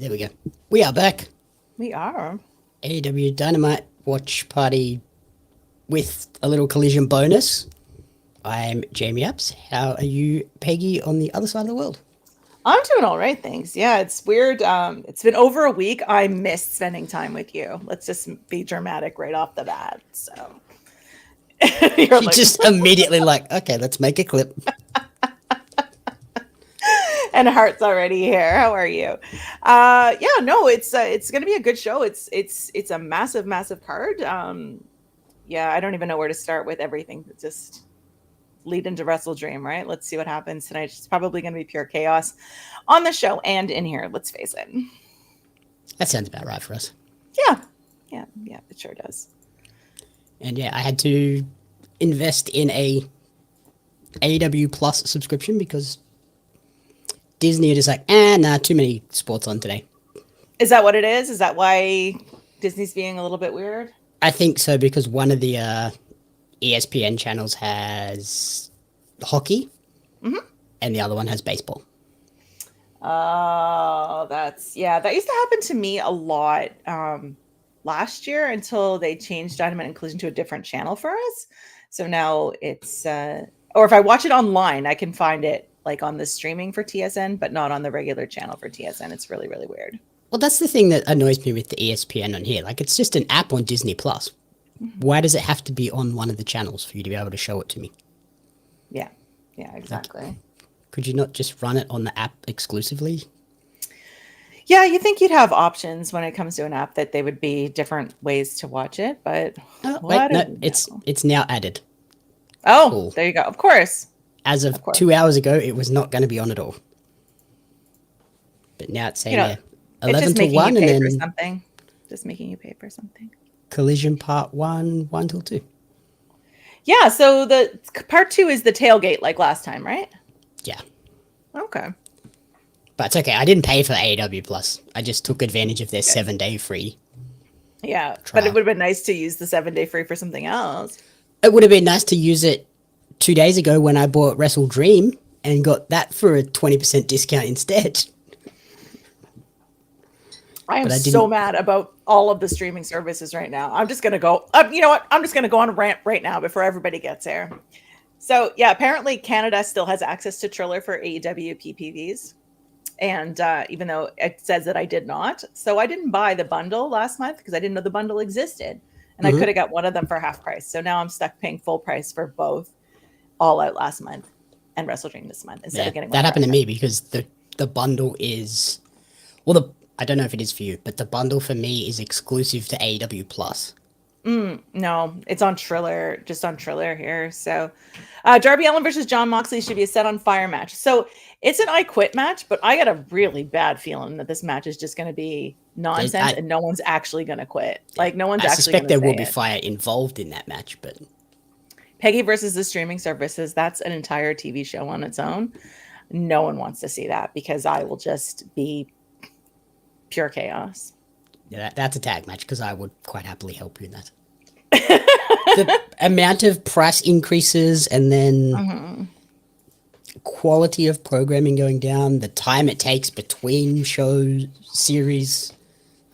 there we go. We are back. We are. AEW Dynamite watch party with a little Collision bonus. I'm Jamie Opps. How are you, Peggy, on the other side of the world? I'm doing all right, thanks. Yeah, it's weird. It's been over a week. I missed spending time with you. Let's just be dramatic right off the bat. So You're like, just immediately like, okay, let's make a clip. And Heart's already here. How are you? It's gonna be a good show. It's a massive card. I don't even know where to start with everything. Just lead into Wrestledream, right? Let's see what happens tonight. It's probably going to be pure chaos on the show and in here. Let's face it. That sounds about right for us. Yeah, it sure does. And yeah, I had to invest in a AEW Plus subscription because Disney are just like, too many sports on today. Is that what it is? Is that why Disney's being a little bit weird? I think so, because one of the ESPN channels has hockey, and the other one has baseball. Oh, that used to happen to me a lot last year until they changed Dynamite and Collision to a different channel for us. So now it's, or if I watch it online, I can find it like on the streaming for TSN, but not on the regular channel for TSN. It's really, really weird. Well, that's the thing that annoys me with the ESPN on here. Like, it's just an app on Disney Plus. Why does it have to be on one of the channels for you to be able to show it to me? Yeah, exactly. Like, could you not just run it on the app exclusively? Yeah, you think you'd have options when it comes to an app that they would be different ways to watch it, but it's now added. Oh, cool. There you go. Of course. As of 2 hours ago, it was not going to be on at all. But now it's saying 11 to 1 and then something. Just making you pay for something. Collision Part 1 till 2. Yeah, so the Part 2 is the tailgate like last time, right? Yeah. Okay. But it's okay. I didn't pay for AEW Plus. I just took advantage of their 7-day free. Yeah, trial. But it would have been nice to use the 7-day free for something else. It would have been nice to use it 2 days ago when I bought Wrestledream and got that for a 20% discount instead. I am so mad about all of the streaming services right now. I'm just going to go, you know what? I'm just going to go on a rant right now before everybody gets here. So yeah, apparently Canada still has access to Triller for AEW PPVs. And even though it says that I did not. So I didn't buy the bundle last month because I didn't know the bundle existed. And I could have got one of them for half price. So now I'm stuck paying full price for both All Out last month and Wrestledream this month instead of getting that happened to me because the bundle is, I don't know if it is for you, but the bundle for me is exclusive to AEW Plus. No, it's on Triller, just on Triller here. So Darby Allin versus John Moxley should be a set on fire match. So it's an I Quit match, but I got a really bad feeling that this match is just going to be nonsense and no one's actually going to quit. Like no one's actually. I suspect there will be fire involved in that match, but Peggy versus the streaming services, that's an entire TV show on its own. No one wants to see that because I will just be pure chaos. Yeah, that's a tag match because I would quite happily help you in that. The amount of price increases and then quality of programming going down, the time it takes between shows, series.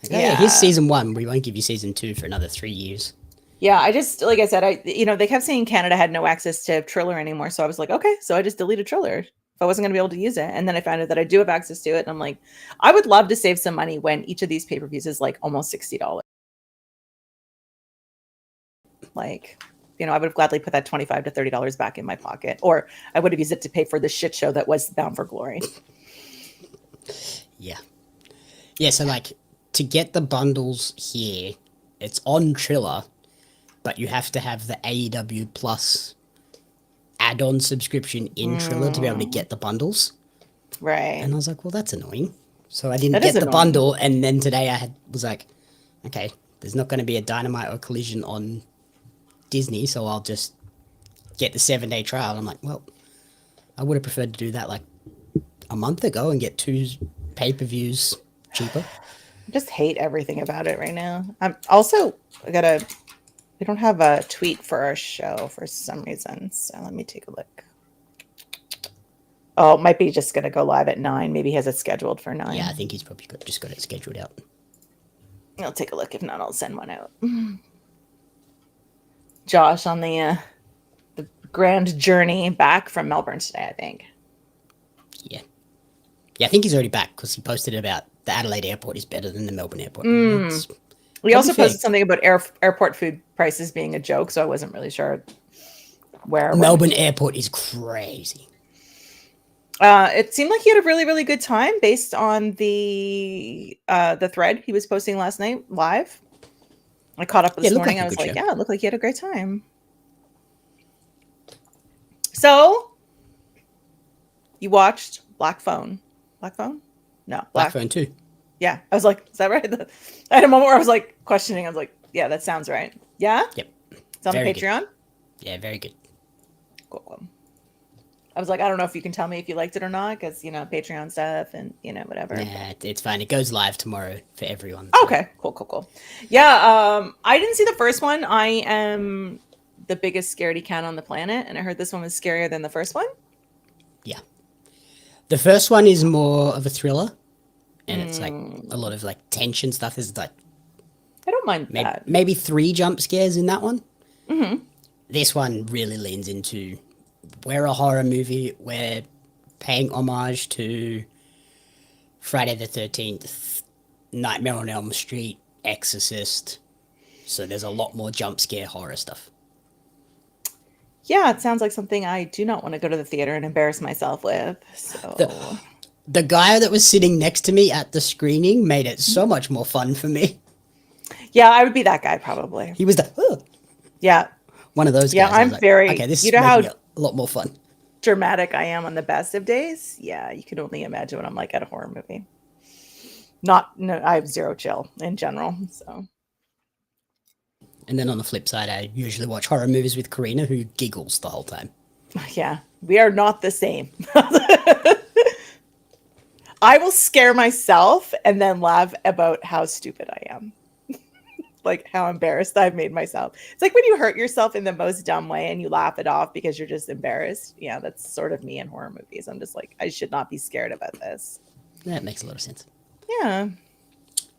Here's season 1. We won't give you season 2 for another 3 years. Yeah, I just, like I said, they kept saying Canada had no access to Triller anymore. So I was like, okay, so I just deleted Triller if I wasn't going to be able to use it. And then I found out that I do have access to it. And I'm like, I would love to save some money when each of these pay-per-views is like almost $60. Like, I would have gladly put that $25 to $30 back in my pocket, or I would have used it to pay for the shit show that was Bound for Glory. Yeah. So like to get the bundles here, it's on Triller, but you have to have the AEW Plus add-on subscription in Triller to be able to get the bundles. Right. And I was like, well, that's annoying. So I didn't get the bundle, and then today I was like, okay, there's not going to be a Dynamite or Collision on Disney, so I'll just get the 7-day trial. I'm like, well, I would have preferred to do that like a month ago and get 2 pay-per-views cheaper. I just hate everything about it right now. We don't have a tweet for our show for some reason, so let me take a look. Oh, it might be just going to go live at 9. Maybe he has it scheduled for 9. Yeah, I think he's probably just got it scheduled out. I'll take a look. If not, I'll send one out. Josh on the grand journey back from Melbourne today, I think. Yeah. Yeah, I think he's already back because he posted about the Adelaide airport is better than the Melbourne airport. We also posted something about airport food prices being a joke, so I wasn't really sure where. Melbourne airport is crazy. It seemed like he had a really, really good time based on the thread he was posting last night live. I caught up this morning. I was like, yeah, it looked like he had a great time. So, you watched Black Phone. Black Phone? No. Black Phone 2. Yeah. I was like, is that right? I had a moment where I was like questioning. I was like, yeah, that sounds right. Yeah? Yep. It's on the Patreon? Good. Yeah, very good. Cool. I was like, I don't know if you can tell me if you liked it or not, because, Patreon stuff and, whatever. Yeah, it's fine. It goes live tomorrow for everyone. So. Okay, cool. Yeah, I didn't see the first one. I am the biggest scaredy cat on the planet, and I heard this one was scarier than the first one. Yeah. The first one is more of a thriller, and it's like a lot of like tension stuff. There's like, I don't mind that. Maybe 3 jump scares in that one. Mm-hmm. This one really leans into, we're a horror movie. We're paying homage to Friday the 13th, Nightmare on Elm Street, Exorcist. So there's a lot more jump scare horror stuff. Yeah, it sounds like something I do not want to go to the theater and embarrass myself with. So the guy that was sitting next to me at the screening made it so much more fun for me. Yeah, I would be that guy probably. He was yeah, one of those guys. Yeah, I'm very. Okay, this is how a lot more fun. Dramatic I am on the best of days. Yeah, you can only imagine what I'm like at a horror movie. I have zero chill in general. So. And then on the flip side, I usually watch horror movies with Karina, who giggles the whole time. Yeah, we are not the same. I will scare myself and then laugh about how stupid I am. Like how embarrassed I've made myself. It's like when you hurt yourself in the most dumb way and you laugh it off because you're just embarrassed. Yeah, that's sort of me in horror movies. I'm just like, I should not be scared about this. That makes a lot of sense. Yeah.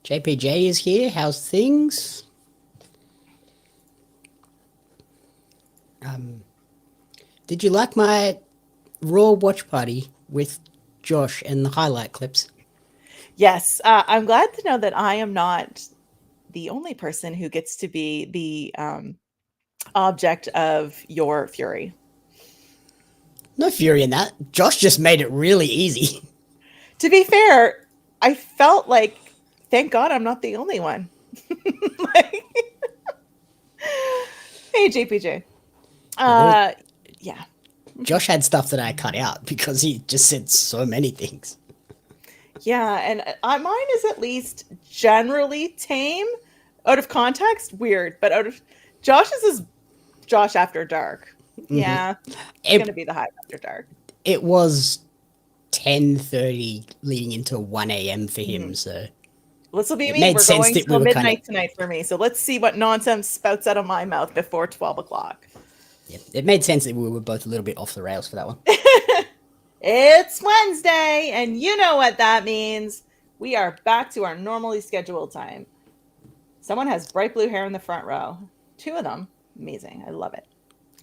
JPJ is here. How's things? Did you like my Raw watch party with Josh and the highlight clips? Yes. I'm glad to know that I am not the only person who gets to be the object of your fury. No fury in that. Josh just made it really easy. To be fair, I felt like, thank God I'm not the only one. Hey, JPJ. Yeah. Josh had stuff that I cut out because he just said so many things. Yeah, and mine is at least generally tame. Out of context, weird, but out of Josh's is Josh After Dark. Mm-hmm. Yeah, it's going to be the Hive After Dark. It was 10:30 leading into 1 a.m. for him, so... This will be me. We're going till midnight tonight for me, so let's see what nonsense spouts out of my mouth before 12 o'clock. Yeah, it made sense that we were both a little bit off the rails for that one. It's Wednesday, and you know what that means. We are back to our normally scheduled time. Someone has bright blue hair in the front row. 2 of them. Amazing. I love it.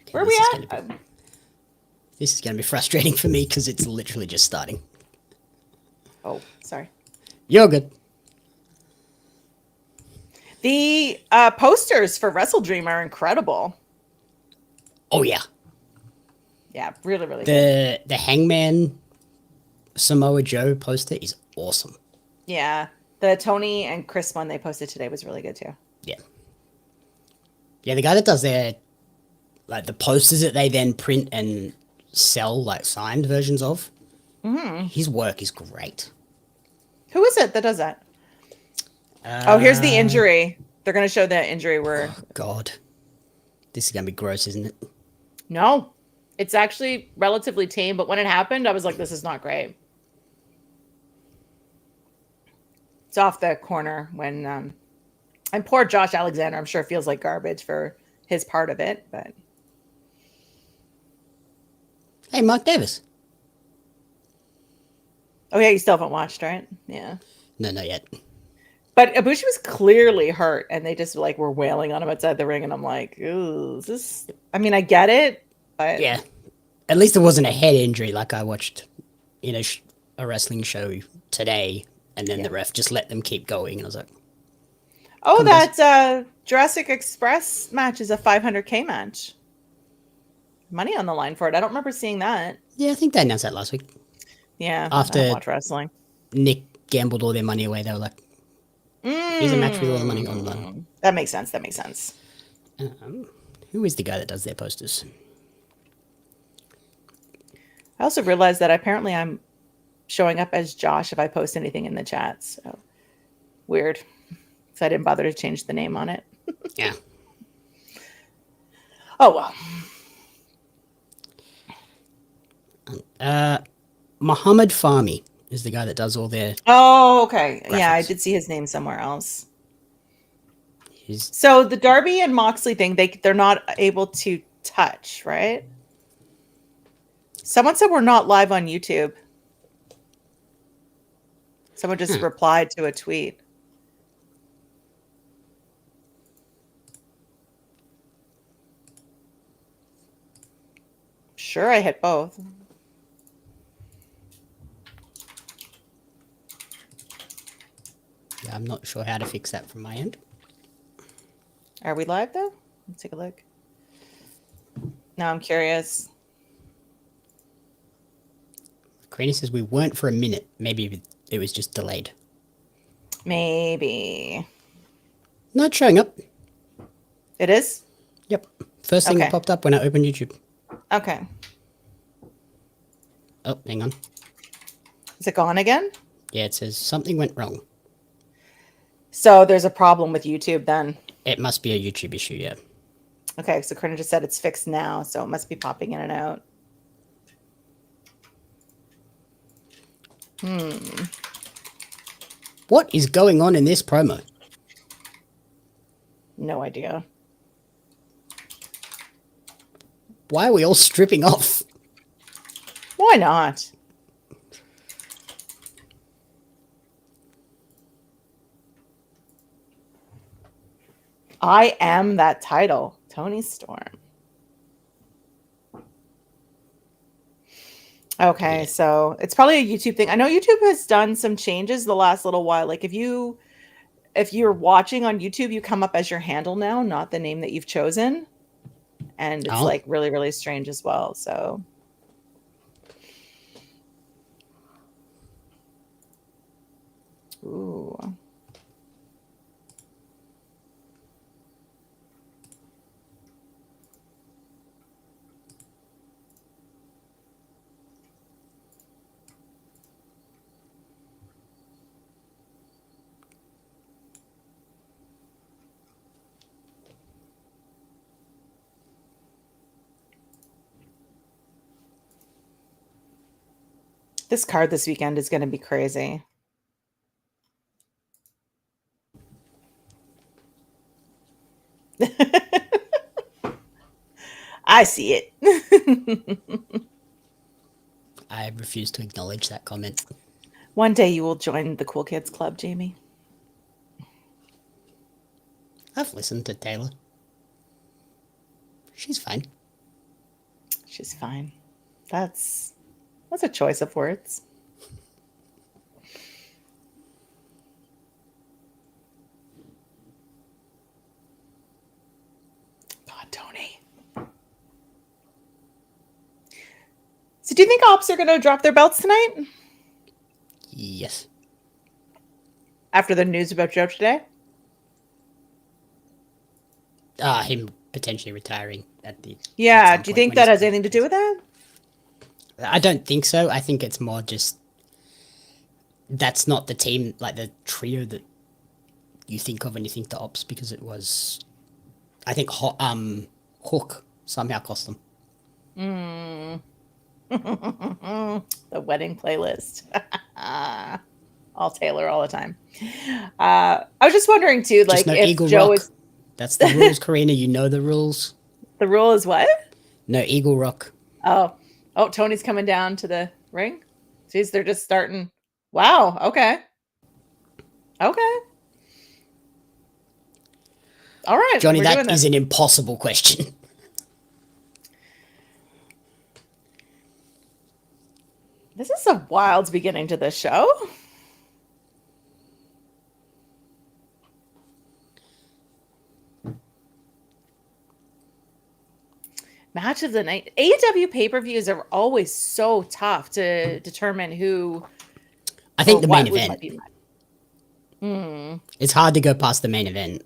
Okay, where are we at? This is going to be frustrating for me because it's literally just starting. Oh, sorry. You're good. The posters for Wrestledream are incredible. Oh, yeah. Yeah, really, really good. The Hangman Samoa Joe poster is awesome. Yeah. The Tony and Chris one they posted today was really good, too. Yeah. Yeah, the guy that does their... Like, the posters that they then print and sell, like, signed versions of, his work is great. Who is it that does that? Here's the injury. They're going to show the injury where... Oh, God. This is going to be gross, isn't it? No. It's actually relatively tame, but when it happened, I was like, this is not great. It's off the corner when... and poor Josh Alexander, I'm sure feels like garbage for his part of it, but... Hey, Mark Davis. Oh yeah, you still haven't watched, right? Yeah. No, not yet. But Ibushi was clearly hurt, and they just like were wailing on him outside the ring, and I'm like, ooh, is this? I mean, I get it, but Yeah. At least it wasn't a head injury like I watched in a wrestling show today, and then the ref just let them keep going, and I was like, oh, Come on, that Jurassic Express match is a 500K match. Money on the line for it. I don't remember seeing that. yeah, I think they announced that last week. Yeah, I After don't watch wrestling. Nick gambled all their money away, they were like, here's a match with all the money on the line. That makes sense. That makes sense. Who is the guy that does their posters? I also realized that apparently I'm showing up as Josh if I post anything in the chat. So weird. So I didn't bother to change the name on it. Yeah. Oh well. Muhammad Fahmy is the guy that does all their. Oh, okay. Graphics. Yeah, I did see his name somewhere else. He's, So the Darby and Moxley thing, they're not able to touch, right? Someone said we're not live on YouTube. Someone just replied to a tweet. Sure, I hit both. yeah, I'm not sure how to fix that from my end. Are we live though? Let's take a look. Now I'm curious. Karina says we weren't for a minute. Maybe it was just delayed. Maybe. Not showing up. It is? Yep. First thing that Okay. popped up when I opened YouTube. Okay. Oh, hang on. Is it gone again? Yeah, it says something went wrong. So there's a problem with YouTube then. It must be a YouTube issue, yeah. Okay, so Corinna just said it's fixed now, so it must be popping in and out. What is going on in this promo? No idea. Why are we all stripping off? Why not? I am that title, Tony Storm. Okay, so it's probably a YouTube thing. I know YouTube has done some changes the last little while. Like if you're watching on YouTube, you come up as your handle now, not the name that you've chosen. And it's like really, really strange as well. So ooh. This card this weekend is going to be crazy. I see it. I refuse to acknowledge that comment. One day you will join the Cool Kids Club, Jamie. I've listened to Taylor. She's fine. She's fine. That's a choice of words. God, Tony. So do you think Opps are going to drop their belts tonight? Yes. After the news about Joe today? Him potentially retiring at the... Yeah, do you think that has anything to do with that? I don't think so. I think it's more just... That's not the team, like the trio that you think of when you think the Opps, because it was... I think Hook somehow cost them. The wedding playlist. All Taylor all the time. I was just wondering too, like just no if Eagle Joe Rock. is... That's the rules, Karina. You know the rules. The rule is what? No Eagle Rock. Oh, Tony's coming down to the ring. Jeez, they're just starting Wow. Okay. Okay. All right. Johnny, we're that doing is this. an impossible question. This is a wild beginning to this show. Match of the night. AEW pay-per-views are always so tough to determine who I think or the what main would event. might be. Hmm. It's hard to go past the main event.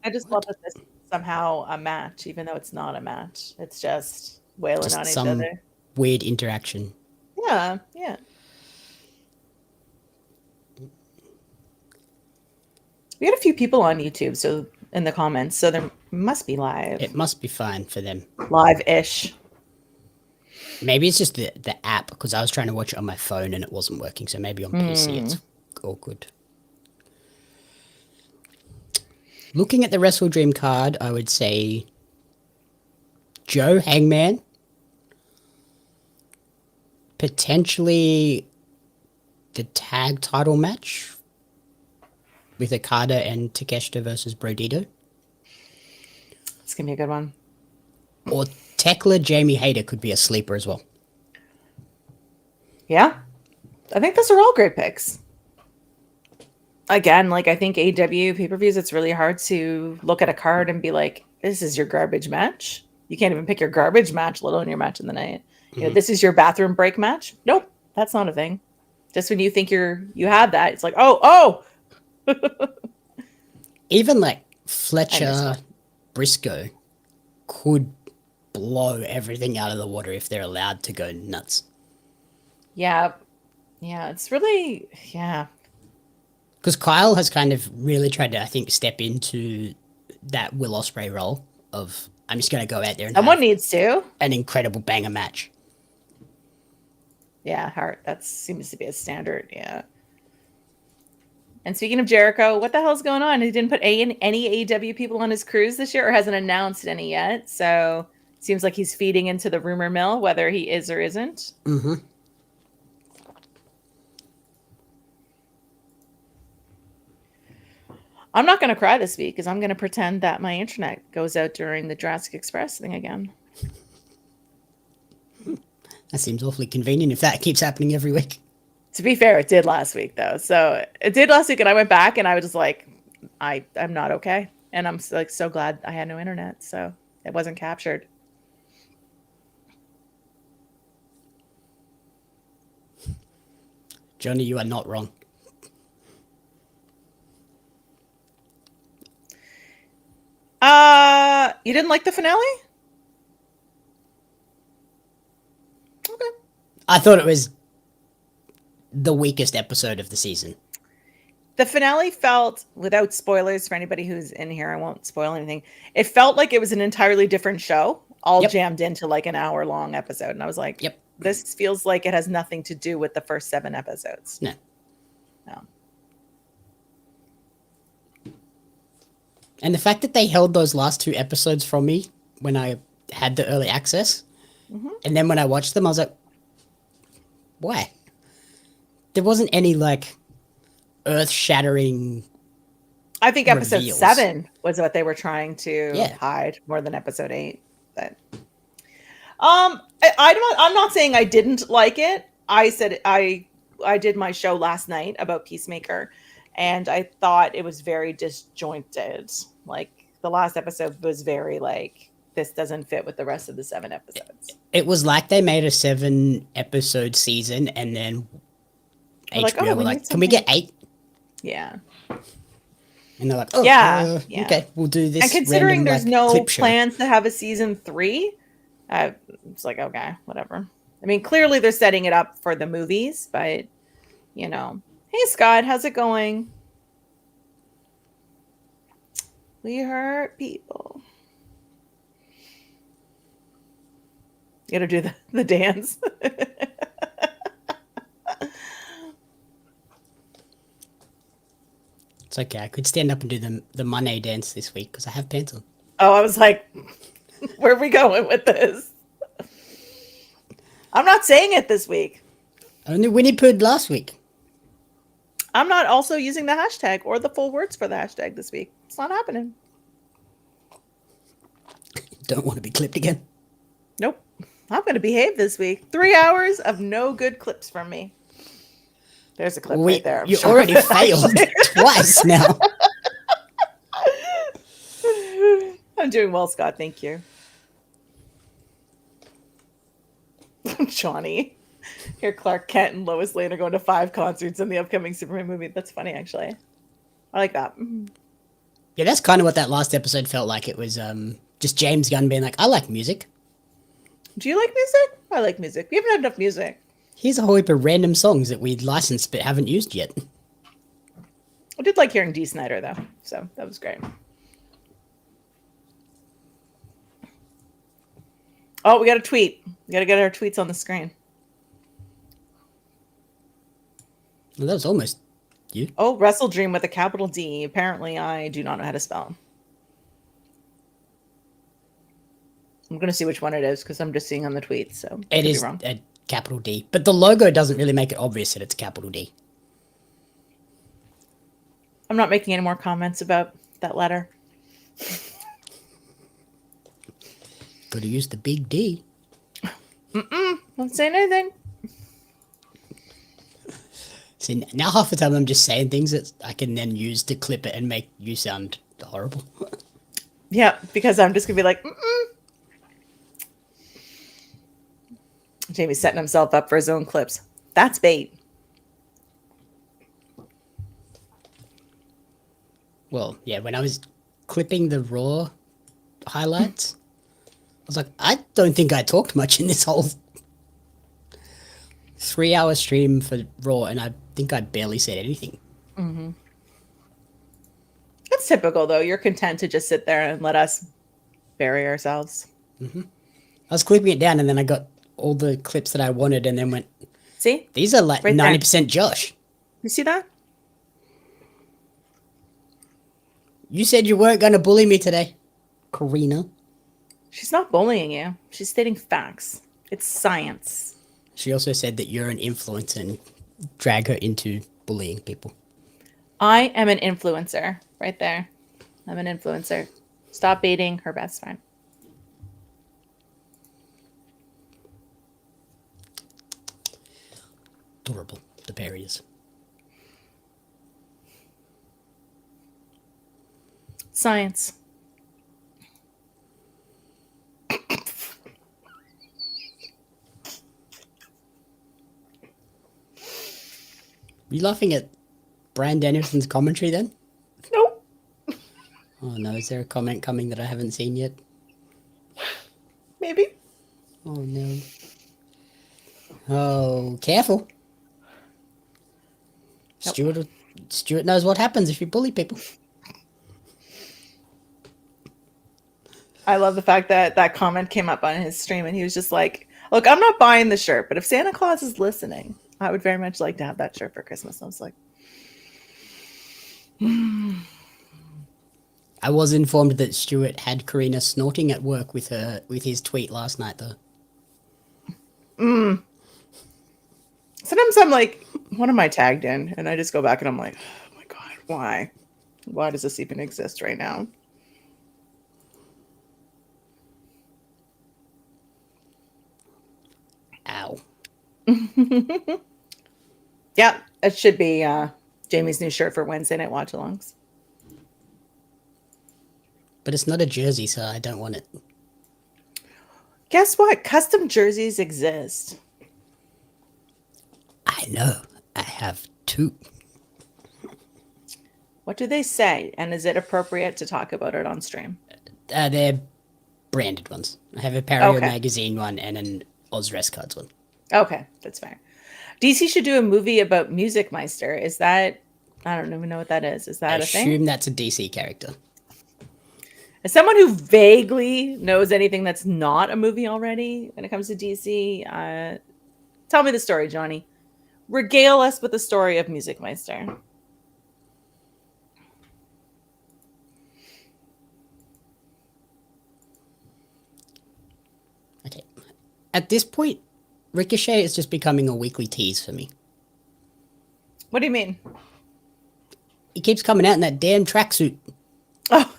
I just love that this is somehow a match, even though it's not a match. It's just wailing Just on each some other. weird interaction. Yeah, yeah. We had a few people on YouTube, so in the comments, so there must be live. It must be fine for them. Live-ish. Maybe it's just the app, because I was trying to watch it on my phone and it wasn't working, so maybe on PC it's all good. Looking at the Wrestledream card, I would say Joe Hangman. Potentially the tag title match with Okada and Takeshita versus Brodito. It's gonna be a good one. Or Tekla Jamie Hayter could be a sleeper as well. Yeah. I think those are all great picks. Again, like I think AEW pay-per-views, it's really hard to look at a card and be like, this is your garbage match. You can't even pick your garbage match, let alone your match in the night. You know, this is your bathroom break match. Nope, that's not a thing. Just when you think you have that, it's like, oh. Even like Fletcher Briscoe could blow everything out of the water if they're allowed to go nuts. Yeah. Yeah, it's really, yeah. Because Kyle has kind of really tried to, I think, step into that Will Ospreay role of, I'm just going to go out there and Someone have needs to. an incredible banger match. Yeah, Hart. That seems to be a standard. Yeah. And speaking of Jericho, what the hell's going on? He didn't put any AEW people on his cruise this year, or hasn't announced any yet. So seems like he's feeding into the rumor mill, whether he is or isn't. Mm-hmm. I'm not going to cry this week because I'm going to pretend that my internet goes out during the Jurassic Express thing again. That seems awfully convenient if that keeps happening every week. To be fair, it did last week though. So it did last week, and I went back and I was just like, I'm not okay, and I'm like so glad I had no internet, so it wasn't captured. Johnny, you are not wrong. You didn't like the finale? Okay. I thought it was the weakest episode of the season. The finale felt, without spoilers for anybody who's in here, I won't spoil anything. It felt like it was an entirely different show, all jammed into like an hour-long episode. And I was like, Yep. This feels like it has nothing to do with the first 7 episodes. No. And the fact that they held those last 2 episodes from me when I had the early access, and then when I watched them, I was like, why? There wasn't any, like, earth-shattering I think episode reveals. 7 was what they were trying to hide more than episode 8. But I'm not saying I didn't like it. I said I did my show last night about Peacemaker, and I thought it was very disjointed. Like the last episode was very like, this doesn't fit with the rest of the 7 episodes. It was like they made a 7-episode season, and then HBO were like, can we get 8? Yeah. And they're like, oh, yeah. Okay, we'll do this. And considering random, there's no plans to have a season 3, it's like, okay, whatever. I mean, clearly they're setting it up for the movies, but, you know. Hey, Scott, how's it going? We hurt people. You gotta do the dance. It's okay. I could stand up and do the Money dance this week because I have pants on. Oh, I was like, where are we going with this? I'm not saying it this week. Only Winnie Poohed last week. I'm not also using the hashtag or the full words for the hashtag this week. It's not happening. Don't want to be clipped again. Nope. I'm going to behave this week. 3 hours of no good clips from me. There's a clip right there. You already failed twice now. I'm doing well, Scott. Thank you. Johnny. Here, Clark Kent and Lois Lane are going to 5 concerts in the upcoming Superman movie. That's funny, actually. I like that. Yeah, that's kind of what that last episode felt like. It was just James Gunn being like, I like music. Do you like music? I like music. We haven't had enough music. Here's a whole heap of random songs that we'd licensed but haven't used yet. I did like hearing Dee Snider, though. So that was great. Oh, we got a tweet. We got to get our tweets on the screen. Well, that was almost you. Oh, Wrestledream with a capital D. Apparently, I do not know how to spell. I'm going to see which one it is because I'm just seeing on the tweets. So it is wrong. A capital D. But the logo doesn't really make it obvious that it's a capital D. I'm not making any more comments about that letter. Could have used the big D. Not saying anything. See, now half the time I'm just saying things that I can then use to clip it and make you sound horrible. Yeah, because I'm just going to be like, Jamie's setting himself up for his own clips. That's bait. Well, yeah, when I was clipping the Raw highlights, I was like, I don't think I talked much in this whole 3-hour stream for Raw, and I think I barely said anything. Mm-hmm. That's typical, though. You're content to just sit there and let us bury ourselves. Mm-hmm. I was clipping it down, and then I got all the clips that I wanted, and then went, see? These are like right 90% there. Josh. You see that? You said you weren't going to bully me today, Karina. She's not bullying you. She's stating facts. It's science. She also said that you're an influencer and drag her into bullying people. I am an influencer. Right there. I'm an influencer. Stop baiting her best friend. Adorable. The berries. Science. Are you laughing at Bryan Danielson's commentary then? Nope. Oh no, is there a comment coming that I haven't seen yet? Maybe. Oh no. Oh, careful. Nope. Stuart knows what happens if you bully people. I love the fact that that comment came up on his stream and he was just like, look, I'm not buying the shirt, but if Santa Claus is listening, I would very much like to have that shirt for Christmas. I was like, I was informed that Stuart had Karina snorting at work with his tweet last night, though. Sometimes I'm like, what am I tagged in? And I just go back and I'm like, oh my God, why? Why does this even exist right now? Ow. Yeah, it should be Jamie's new shirt for Wednesday night watch-alongs. But it's not a jersey, so I don't want it. Guess what? Custom jerseys exist. I know. I have 2. What do they say? And is it appropriate to talk about it on stream? They're branded ones. I have a Pario magazine one and an Oz Rest Cards one. Okay, that's fair. DC should do a movie about Music Meister. Is that... I don't even know what that is. Is that a thing? I assume that's a DC character. As someone who vaguely knows anything that's not a movie already when it comes to DC, tell me the story, Johnny. Regale us with the story of Music Meister. At this point, Ricochet is just becoming a weekly tease for me. What do you mean? He keeps coming out in that damn tracksuit. Oh.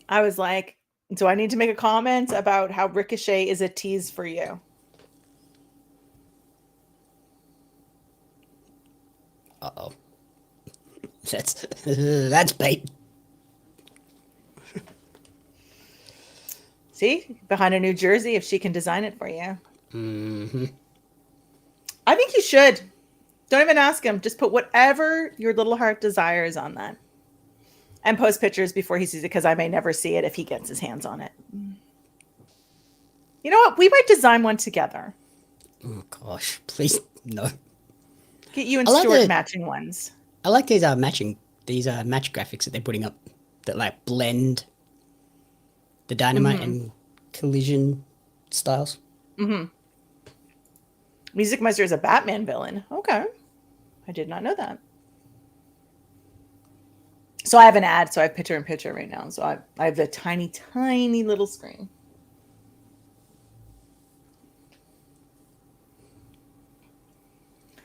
I was like, do I need to make a comment about how Ricochet is a tease for you? Uh-oh. That's bait. See? Behind a New Jersey, if she can design it for you. Mm-hmm. I think you should. Don't even ask him. Just put whatever your little heart desires on that. And post pictures before he sees it, because I may never see it if he gets his hands on it. You know what? We might design one together. Oh, gosh. Please, no. Get you and Stuart matching ones. I like these match graphics that they're putting up that like blend the Dynamite and Collision styles. Mm-hmm. Music Meister is a Batman villain. Okay. I did not know that. So I have an ad, so I have picture-in-picture right now. So I have the tiny, tiny little screen.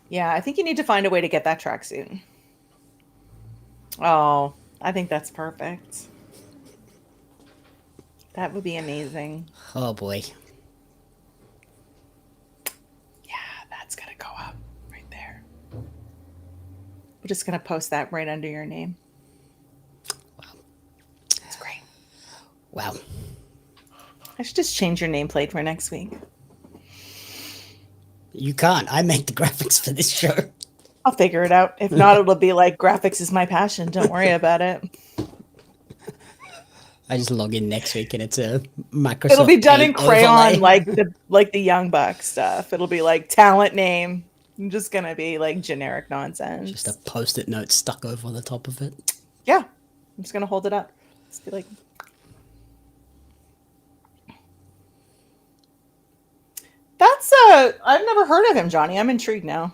Yeah, I think you need to find a way to get that tracksuit. Oh, I think that's perfect. That would be amazing. Oh, boy. Yeah, that's going to go up right there. We're just going to post that right under your name. Wow. That's great. Wow. I should just change your nameplate for next week. You can't. I make the graphics for this show. I'll figure it out. If not, it'll be like graphics is my passion. Don't worry about it. I just log in next week and it's a Microsoft. It'll be done in crayon, overlay. like the Young Buck stuff. It'll be like talent name. I'm just gonna be like generic nonsense. Just a post-it note stuck over the top of it. Yeah, I'm just gonna hold it up. Just be like. That's I've never heard of him, Johnny. I'm intrigued now.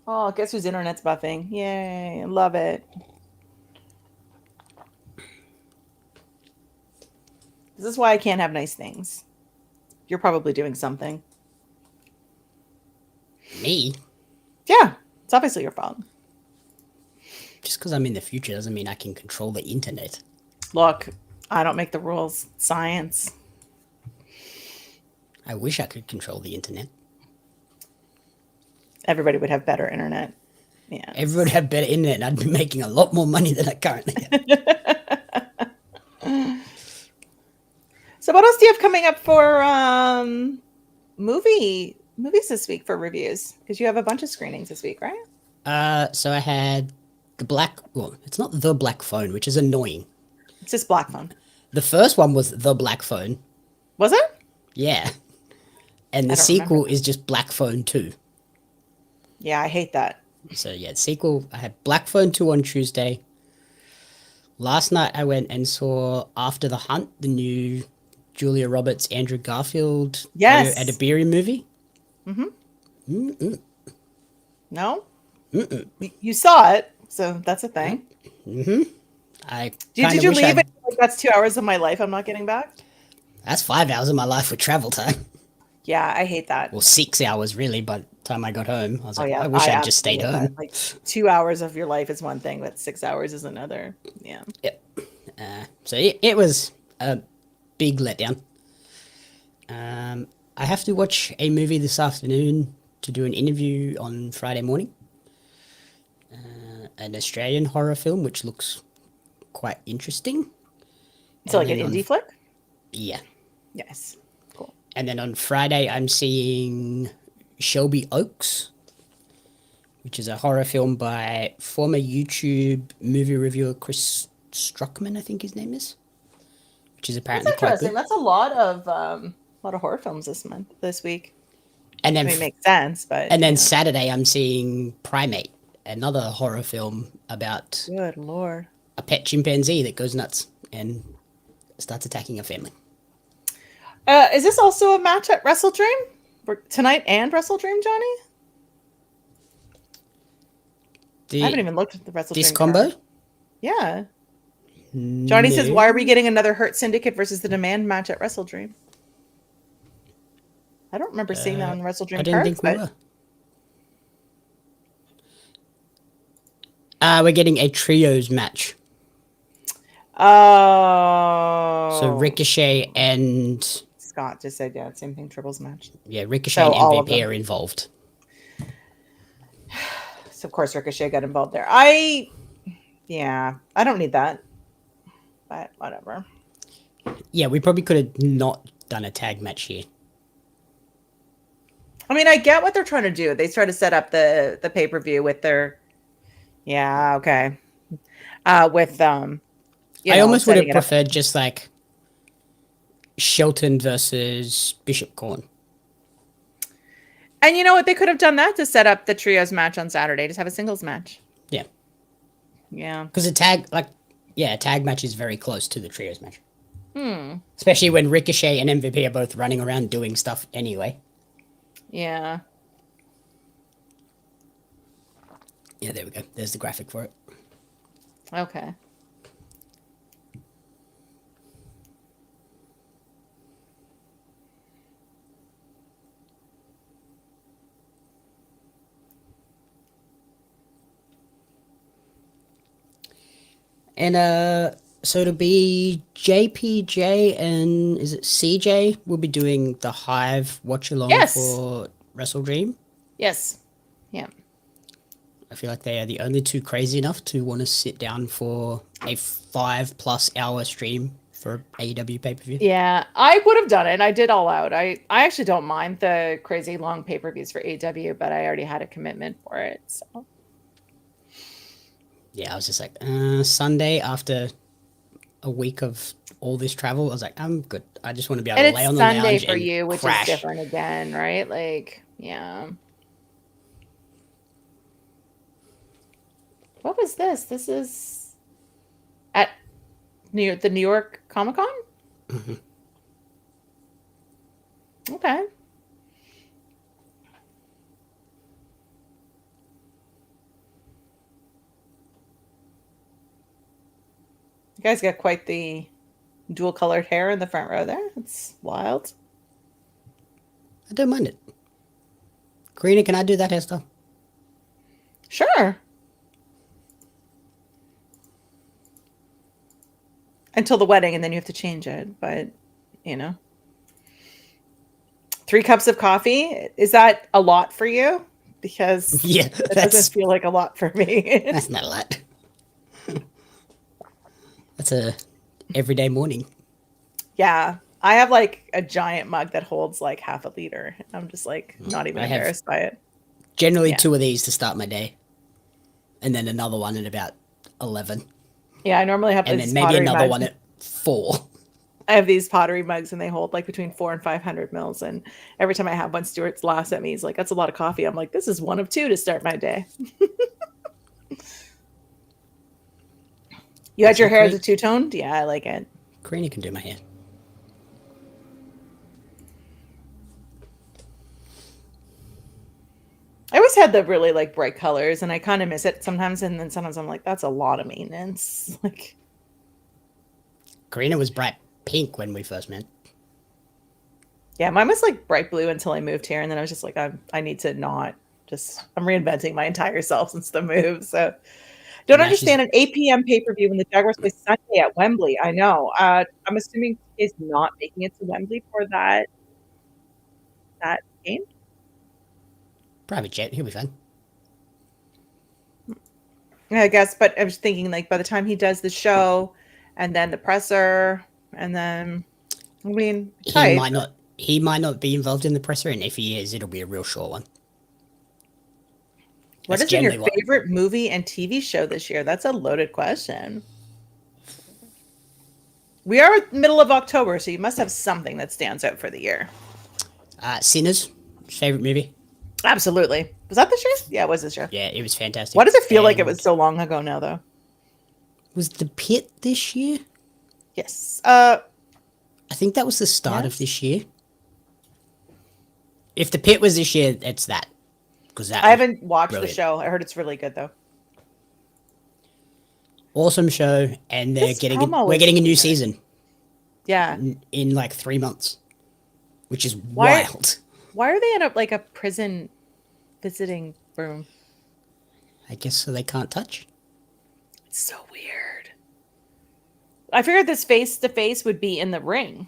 Oh, guess whose internet's buffing? Yay, I love it. This is why I can't have nice things. You're probably doing something. Me? Yeah, it's obviously your fault. Just because I'm in the future doesn't mean I can control the internet. Look, I don't make the rules. Science. I wish I could control the internet. Everybody would have better internet. Yeah. Everyone would have better internet and I'd be making a lot more money than I currently have. So what else do you have coming up for movies this week for reviews? Because you have a bunch of screenings this week, right? So I had it's not The Black Phone, which is annoying. It's just Black Phone. The first one was The Black Phone. Was it? Yeah. And the sequel is just Black Phone 2. Yeah, I hate that. So yeah, the sequel, I had Black Phone 2 on Tuesday. Last night I went and saw After the Hunt, the new Julia Roberts, Andrew Garfield at a beery movie. Mm-hmm. Mm-mm. No? Mm-mm. You saw it, so that's a thing. Mm-hmm. Did you leave it? Like, that's 2 hours of my life I'm not getting back? That's 5 hours of my life with travel time. Yeah, I hate that. Well, 6 hours really by the time I got home. I was like, yeah, I wish I'd just stayed home. Like 2 hours of your life is one thing, but 6 hours is another. Yeah. Yep. So it was a big letdown. I have to watch a movie this afternoon to do an interview on Friday morning. An Australian horror film, which looks quite interesting. So like an indie flick? Yeah. Yes. Cool. And then on Friday, I'm seeing Shelby Oaks, which is a horror film by former YouTube movie reviewer Chris Struckman, I think his name is, which is apparently That's quite interesting. good. That's a lot of horror films this week. And then it makes sense, but and then Saturday, I'm seeing Primate, another horror film about good lord, a pet chimpanzee that goes nuts and starts attacking a family. Is this also a match at Wrestledream tonight and Wrestledream, Johnny? I haven't even looked at the Wrestledream. This combo? Yeah. Johnny says, "Why are we getting another Hurt Syndicate versus the Demand match at Wrestledream?" I don't remember seeing that on the I Wrestledream didn't cards. think we were. We're getting a trios match. Oh. So Ricochet and Scott just said, yeah, same thing, triples match. yeah, Ricochet So and all of MVP them. are involved. So of course Ricochet got involved there. I don't need that. But whatever. Yeah, we probably could have not done a tag match here. I mean, I get what they're trying to do. They try to set up the pay-per-view with their okay. With I almost would have preferred just like Shelton versus Bishop Corn. And you know what? They could have done that to set up the trios match on Saturday. Just have a singles match. Yeah. Yeah. Because a tag match is very close to the trios match. Especially when Ricochet and MVP are both running around doing stuff anyway. Yeah. Yeah, there we go. There's the graphic for it. Okay. And so it'll be JPJ and is it CJ will be doing the Hive watch along for Wrestledream. Yes. Yeah. I feel like they are the only two crazy enough to want to sit down for a 5+ hour stream for AEW pay-per-view. Yeah, I would have done it. I did All Out. I actually don't mind the crazy long pay-per-views for AEW, but I already had a commitment for it. So yeah, I was just like, Sunday after a week of all this travel, I was like, I'm good. I just want to be able to lay on the lounge Sunday for and you, which crash. is different again, right? Like, yeah. What was this? This is at the New York Comic Con? Mm-hmm. Okay. You guys got quite the dual colored hair in the front row there. It's wild. I don't mind it. Karina, can I do that hairstyle? Sure. Until the wedding, and then you have to change it. But, 3 cups of coffee. Is that a lot for you? Because yeah, it doesn't feel like a lot for me. That's not a lot. That's a everyday morning. Yeah. I have like a giant mug that holds like half a liter. I'm just like not even embarrassed by it. Generally 2 of these to start my day. And then another one at about 11. Yeah, I normally have and then maybe another one at 4. I have these pottery mugs and they hold like between 400 and 500 mils. And every time I have one, Stuart laughs at me. He's like, that's a lot of coffee. I'm like, this is 1 of 2 to start my day. You had your hair as a 2-toned? Yeah, I like it. Karina can do my hair. I always had the really like bright colors and I kind of miss it sometimes. And then sometimes I'm like, that's a lot of maintenance. Like, Karina was bright pink when we first met. Yeah, mine was like bright blue until I moved here. And then I was just like, I need to not just, I'm reinventing my entire self since the move. So don't understand an 8 p.m. pay-per-view when the Jaguars play Sunday at Wembley. I know. I'm assuming he's not making it to Wembley for that game. Private jet, he'll be fine. Yeah, I guess, but I was thinking like by the time he does the show and then the presser and then I mean he might not be involved in the presser, and if he is, it'll be a real short one. What is your favorite movie and TV show this year? That's a loaded question. We are middle of October, so you must have something that stands out for the year. Sinners, favorite movie. Absolutely. Was that this year? Yeah, it was this year. Yeah, it was fantastic. Why does it feel like it was so long ago now, though? Was The Pit this year? Yes. I think that was the start of this year. If The Pit was this year, it's that. I haven't watched the show. I heard it's really good, though. Awesome show, and we're getting a new season. Yeah. In like 3 months, which is wild. Why are they in a prison visiting room? I guess so they can't touch. It's so weird. I figured this face-to-face would be in the ring.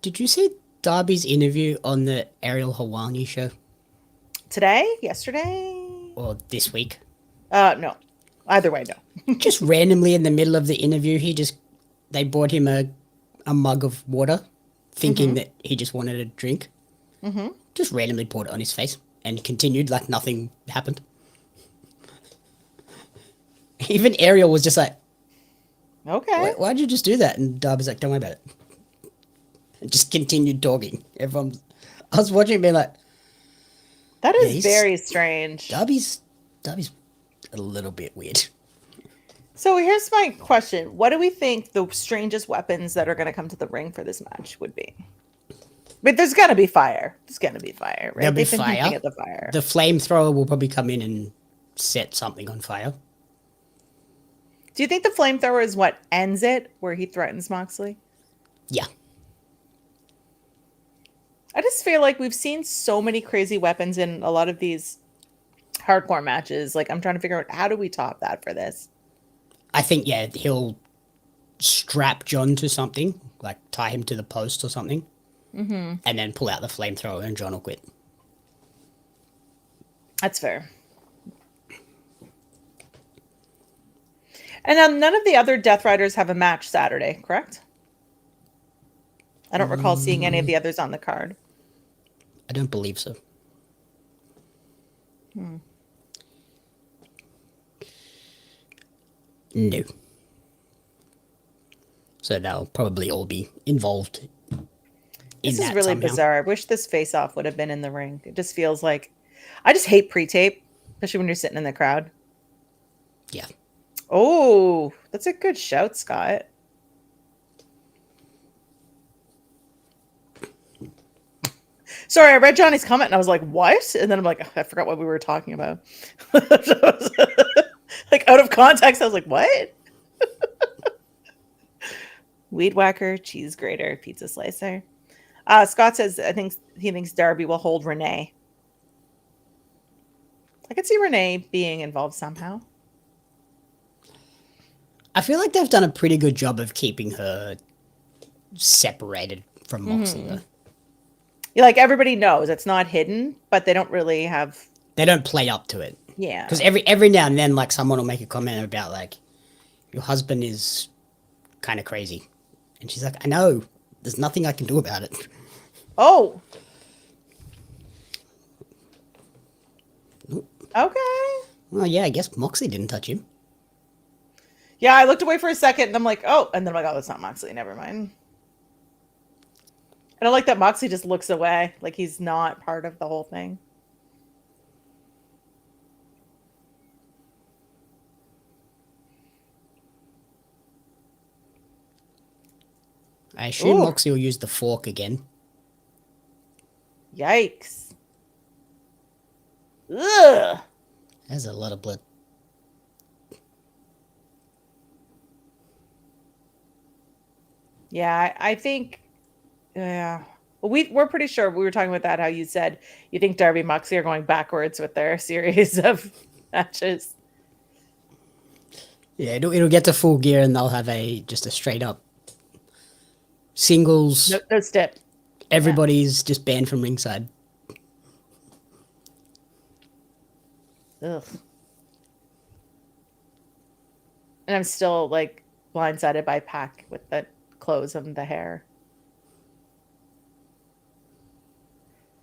Did you see Darby's interview on the Ariel Helwani show? Today? Yesterday? Or this week? No. Either way, no. Just randomly in the middle of the interview, they brought him a mug of water, thinking that he just wanted a drink. Mm-hmm. Just randomly poured it on his face and continued like nothing happened. Even Ariel was just like, Okay. why'd you just do that? And Darby's like, don't worry about it. And just continued talking. I was watching it being like, That is very strange. Darby's a little bit weird. So here's my question. What do we think the strangest weapons that are going to come to the ring for this match would be? But there's got to be fire. There's got to be fire, right? There'll be They've been fire. hinting at the fire. The flamethrower will probably come in and set something on fire. Do you think the flamethrower is what ends it, where he threatens Moxley? Yeah. I just feel like we've seen so many crazy weapons in a lot of these hardcore matches. Like, I'm trying to figure out, how do we top that for this? I think, yeah, he'll strap John to something, like tie him to the post or something, and then pull out the flamethrower and John will quit. That's fair. And none of the other Death Riders have a match Saturday, correct? I don't recall seeing any of the others on the card. I don't believe so. No. So they'll probably all be involved in This that is really somehow. bizarre. I wish this face-off would have been in the ring. It just feels like... I just hate pre-tape, especially when you're sitting in the crowd. Yeah. Oh, that's a good shout, Scott. Sorry, I read Johnny's comment and I was like, what? And then I'm like, I forgot what we were talking about. Like, out of context, I was like, what? Weed whacker, cheese grater, pizza slicer. Scott says he thinks Darby will hold Renee. I could see Renee being involved somehow. I feel like they've done a pretty good job of keeping her separated from Moxley. Though. Like, everybody knows it's not hidden, but they don't really have... They don't play up to it. Yeah. Because every now and then, like, someone will make a comment about, like, your husband is kind of crazy. And she's like, I know. There's nothing I can do about it. Oh. Okay. Well, yeah, I guess Moxley didn't touch him. Yeah, I looked away for a second and I'm like, oh. And then I'm like, oh, that's not Moxley. Never mind. And I like that Moxley just looks away. Like he's not part of the whole thing. I assume Ooh. Moxley will use the fork again. Yikes. Ugh. There's a lot of blood. Yeah, I think... Yeah. Well, we're pretty sure we were talking about that, how you said you think Darby and Moxley are going backwards with their series of matches. Yeah, it'll get to full gear and they'll have just a straight up singles. No step. Everybody's just banned from ringside. Ugh. And I'm still like blindsided by Pac with the clothes and the hair.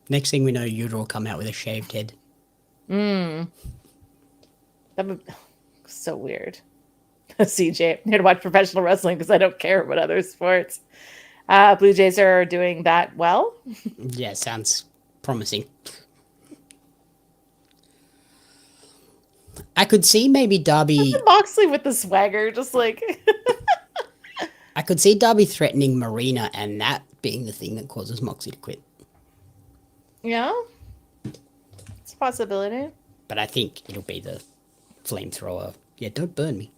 Next thing we know, Yuta will come out with a shaved head. That would so weird. CJ, I'm here to watch professional wrestling because I don't care about other sports. Blue Jays are doing that well. Yeah, sounds promising. I could see maybe Darby... Moxley with the swagger, just like... I could see Darby threatening Marina and that being the thing that causes Moxley to quit. Yeah, it's a possibility. But I think it'll be the flamethrower. Yeah, don't burn me.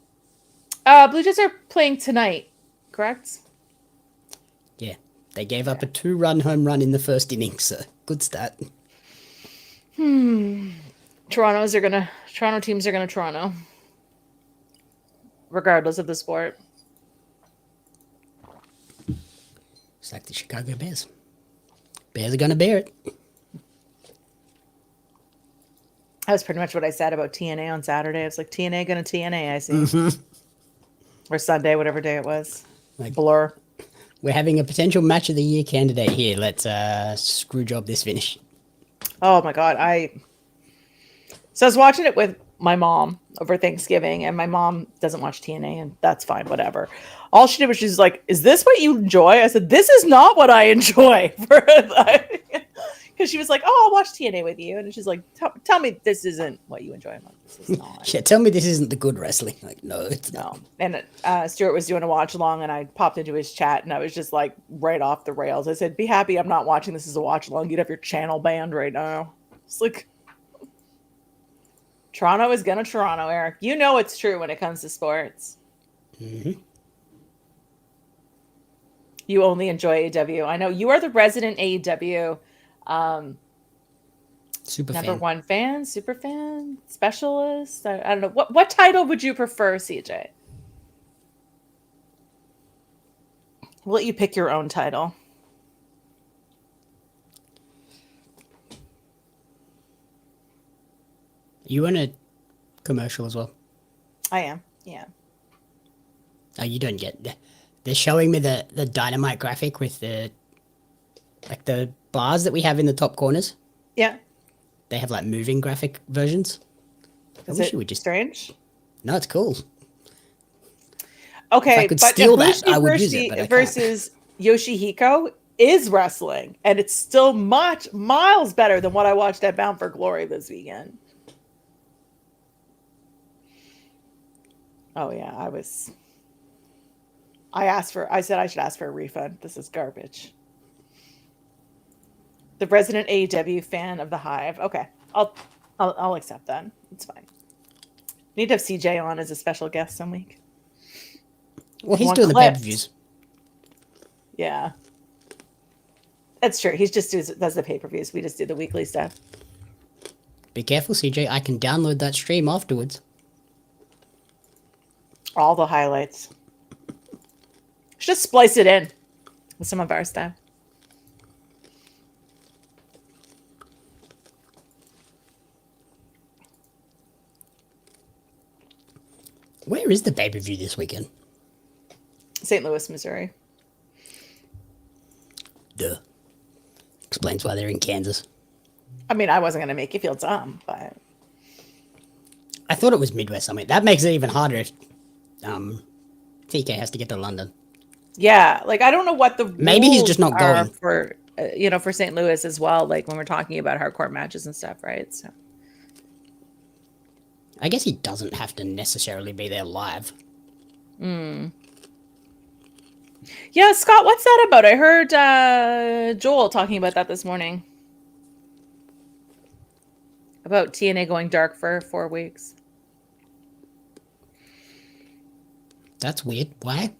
Blue Jays are playing tonight, correct? Yeah. They gave up a 2-run home run in the first inning, so good stat. Toronto teams are gonna Toronto. Regardless of the sport. It's like the Chicago Bears. Bears are gonna bear it. That was pretty much what I said about TNA on Saturday. I was like, TNA gonna TNA, I see. Or Sunday, whatever day it was. Like, Blur. We're having a potential match of the year candidate here. Let's screw job this finish. Oh my god, So I was watching it with my mom over Thanksgiving, and my mom doesn't watch TNA, and that's fine, whatever. All she did was she's like, "Is this what you enjoy?" I said, "This is not what I enjoy." Because she was like, "Oh, I'll watch TNA with you," and she's like, "Tell me this isn't what you enjoy." I'm like, "This is not." Yeah, tell me this isn't the good wrestling. Like, no, it's not. And Stuart was doing a watch along, and I popped into his chat, and I was just like right off the rails. I said, "Be happy I'm not watching this as a watch along. You'd have your channel banned right now." It's like, Toronto is gonna Toronto, Eric. You know it's true when it comes to sports. Mm-hmm. You only enjoy AEW. I know you are the resident AEW Super number fan. one fan, super fan, specialist. I don't know. What title would you prefer, CJ? We'll let you pick your own title. You in a commercial as well? I am. Yeah. Oh, you don't get. They're showing me the Dynamite graphic with the bars that we have in the top corners. Yeah. They have like moving graphic versions. Is it strange? No, it's cool. Okay, if I could steal that, I would use it. But versus Yoshihiko is wrestling, and it's still miles better than what I watched at Bound for Glory this weekend. Oh yeah, I said I should ask for a refund. This is garbage. The resident AEW fan of the Hive. Okay, I'll accept that. It's fine. Need to have CJ on as a special guest some week. Well, he's doing the pay-per-views. Yeah, that's true. He just does the pay-per-views. We just do the weekly stuff. Be careful, CJ. I can download that stream afterwards. All the highlights. Just splice it in with some of our stuff. Where is the pay-per-view this weekend? St. Louis, Missouri. Duh. Explains why they're in Kansas. I mean, I wasn't going to make you feel dumb, but... I thought it was Midwest Summit. That makes it even harder if TK has to get to London. Yeah, like, I don't know what the maybe he's just not going. For, for St. Louis as well, like, when we're talking about hardcore matches and stuff, right? So... I guess he doesn't have to necessarily be there live. Yeah, Scott, what's that about? I heard Joel talking about that this morning. About TNA going dark for 4 weeks. That's weird. Why?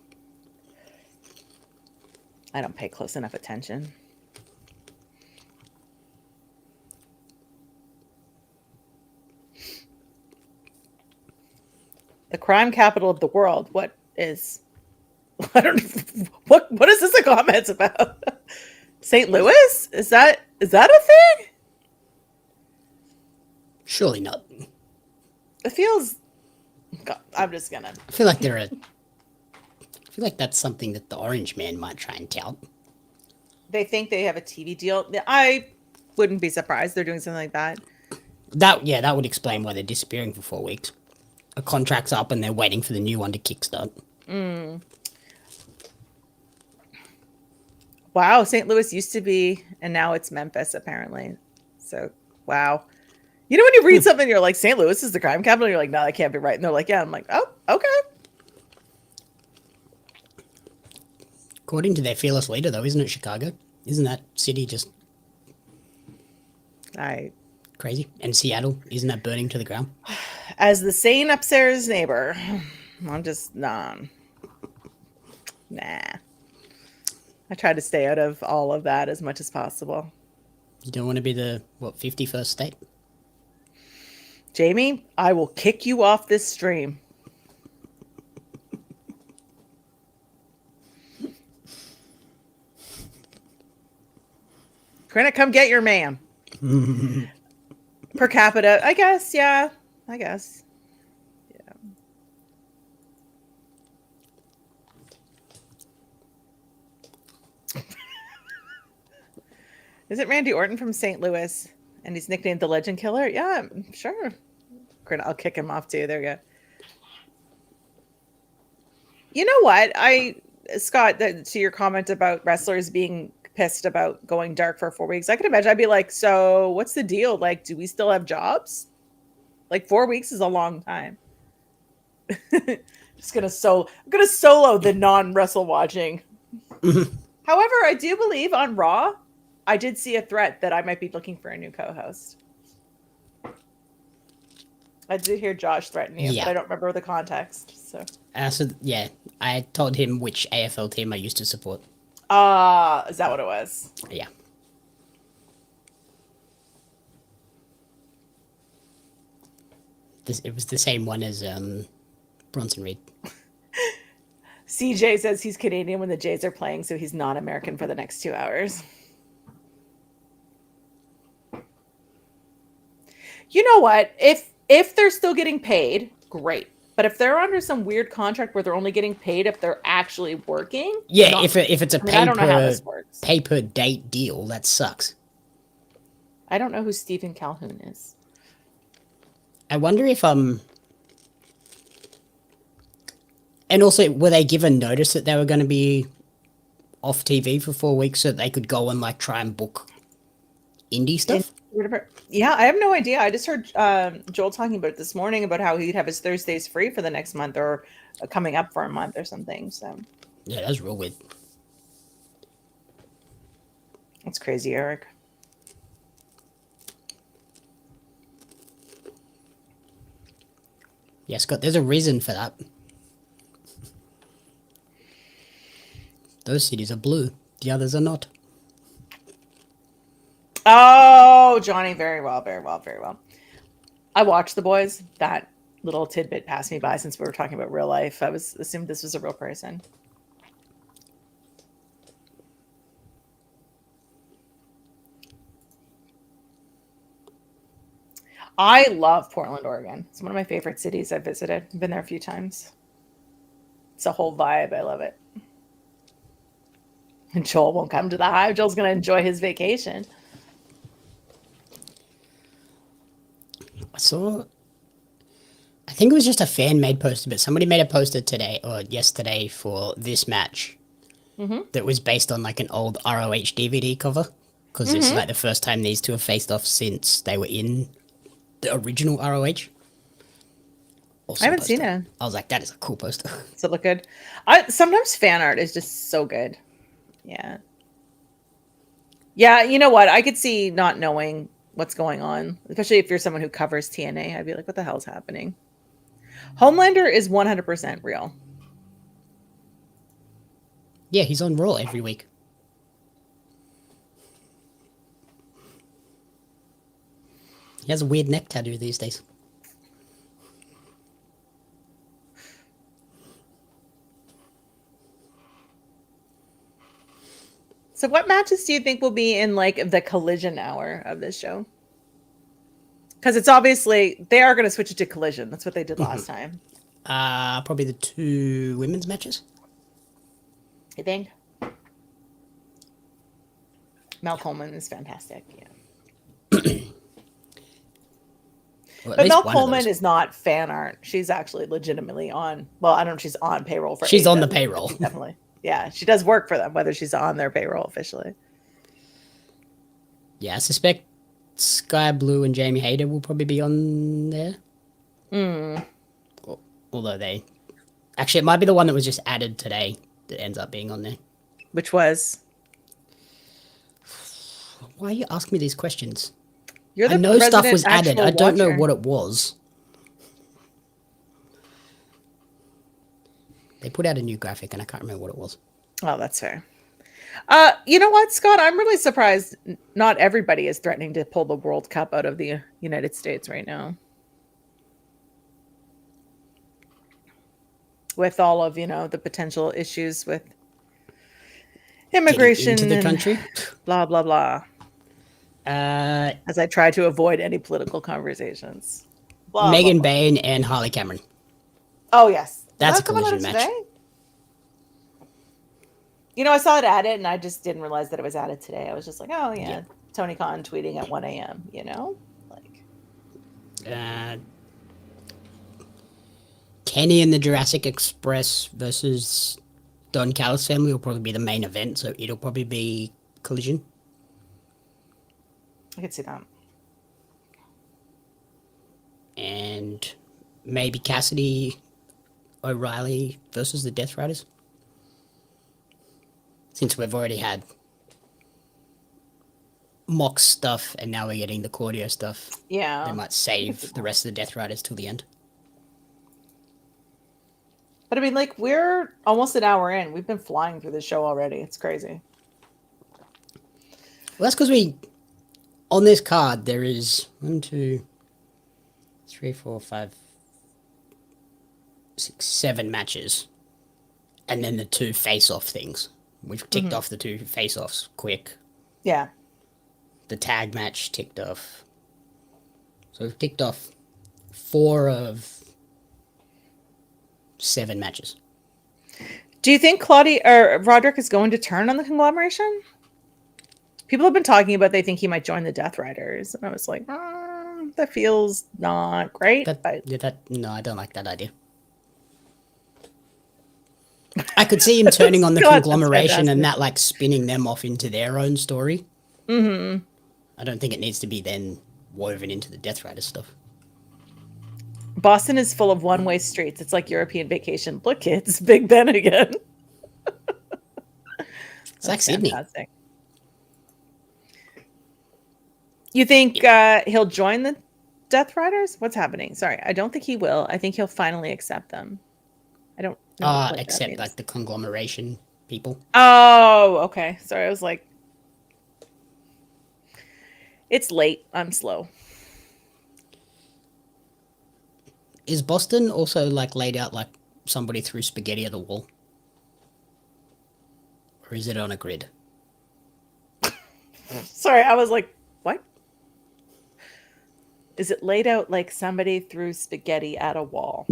I don't pay close enough attention. The crime capital of the world. What is... I don't... What is this a comment about? St. Louis? Is that a thing? Surely not. It feels... God, I'm just gonna... I feel like that's something that the Orange Man might try and tout. They think they have a TV deal. I wouldn't be surprised they're doing something like that. That would explain why they're disappearing for 4 weeks. A contract's up and they're waiting for the new one to kickstart. Wow, St. Louis used to be, and now it's Memphis, apparently. So, wow. You know when you read something, you're like, St. Louis is the crime capital? You're like, no, that can't be right. And they're like, yeah. I'm like, oh, okay. According to their fearless leader, though, isn't it Chicago? Isn't that city just crazy? And Seattle, isn't that burning to the ground? As the sane upstairs neighbor, I'm just, nah. I try to stay out of all of that as much as possible. You don't want to be the, 51st state? Jamie, I will kick you off this stream. Granite, come get your man. Per capita, I guess, yeah. I guess. Yeah. Is it Randy Orton from St. Louis? And he's nicknamed the Legend Killer? Yeah, sure. Granite, I'll kick him off too. There we go. You know what? Scott, to your comment about wrestlers being pissed about going dark for 4 weeks, I can imagine I'd be like, so what's the deal? Like, do we still have jobs? Like 4 weeks is a long time. I'm gonna solo the non-wrestle watching. However, I do believe on Raw, I did see a threat that I might be looking for a new co-host. I did hear Josh threaten you, but I don't remember the context. So yeah, I told him which AFL team I used to support. Is that what it was? Yeah. It was the same one as Bronson Reed. CJ says he's Canadian when the Jays are playing, so he's not American for the next 2 hours. You know what? If they're still getting paid, great. But if they're under some weird contract where they're only getting paid if they're actually working, yeah. If it's a pay per date deal, that sucks. I don't know who Stephen Calhoun is. I wonder if and also, were they given notice that they were going to be off TV for 4 weeks so that they could go and like try and book indie stuff? Yeah, I have no idea. I just heard Joel talking about it this morning about how he'd have his Thursdays free for the next month or coming up for a month or something. So yeah, that's real weird. That's crazy, Eric. Yeah, Scott, there's a reason for that. Those cities are blue. The others are not. Oh, Johnny, very well, very well, very well. I watched The Boys. That little tidbit passed me by since we were talking about real life. I was assumed this was a real person. I love Portland, Oregon. It's one of my favorite cities I've visited. I've been there a few times. It's a whole vibe. I love it. And Joel won't come to the Hive. Joel's going to enjoy his vacation. I think it was just a fan-made poster, but somebody made a poster today or yesterday for this match that was based on like an old ROH DVD cover, because this is like the first time these two have faced off since they were in the original ROH. Awesome I haven't seen it. I was like, that is a cool poster. Does it look good? Sometimes fan art is just so good. Yeah. Yeah, you know what? I could see not knowing what's going on, especially if you're someone who covers TNA. I'd be like, what the hell's happening? Homelander is 100% real. Yeah, he's on Raw every week. He has a weird neck tattoo these days. So what matches do you think will be in like the Collision hour of this show? Because it's obviously, they are going to switch it to Collision. That's what they did last time. Probably the 2 women's matches. I think. Mel Coleman is fantastic. Yeah. Well, but Mel Coleman is not fan art. She's actually legitimately on. Well, I don't know if she's on payroll for. She's on the payroll. Definitely. Yeah, she does work for them, whether she's on their payroll officially. Yeah, I suspect Sky Blue and Jamie Hayter will probably be on there. Although they... Actually, it might be the one that was just added today that ends up being on there. Which was? Why are you asking me these questions? You're the I know stuff was added. I don't know what it was. They put out a new graphic and I can't remember what it was. Oh, that's fair. You know what, Scott? I'm really surprised not everybody is threatening to pull the World Cup out of the United States right now. With all of, the potential issues with immigration into the and country. blah, blah, blah. Uh, As I try to avoid any political conversations. Blah, Megan blah, blah. Bain and Harley Cameron. Oh, yes. That's a coming out collision match. today? I saw it added, and I just didn't realize that it was added today. I was just like, oh, yeah. Tony Khan tweeting at 1 a.m., Kenny and the Jurassic Express versus Don Callis family will probably be the main event, so it'll probably be collision. I could see that. And maybe Cassidy O'Reilly versus the Death Riders. Since we've already had Mox stuff and now we're getting the Claudio stuff. Yeah. They might save the rest of the Death Riders till the end. But I mean, we're almost an hour in. We've been flying through the show already. It's crazy. Well, that's because on this card, there is 1, 2, 3, 4, 5, 6, 7 matches. And then the 2 face-off things. We've ticked off the 2 face-offs quick. Yeah. The tag match ticked off. So we've ticked off 4 of 7 matches. Do you think Claudia or Roderick is going to turn on the conglomeration? People have been talking about they think he might join the Death Riders, and I was like, that feels not great. No, I don't like that idea. I could see him turning on the conglomeration and that spinning them off into their own story. Mm-hmm. I don't think it needs to be then woven into the Death Rider stuff. Boston is full of one-way streets. It's like European vacation. Look, it's Big Ben again. It's like Sydney. Fantastic. You think he'll join the Death Riders? What's happening? Sorry, I don't think he will. I think he'll finally accept them. I don't know. Accept the conglomeration people. Oh, okay. Sorry, I was like, it's late. I'm slow. Is Boston also laid out like somebody threw spaghetti at the wall? Or is it on a grid? Sorry, I was like, what? Is it laid out like somebody threw spaghetti at a wall?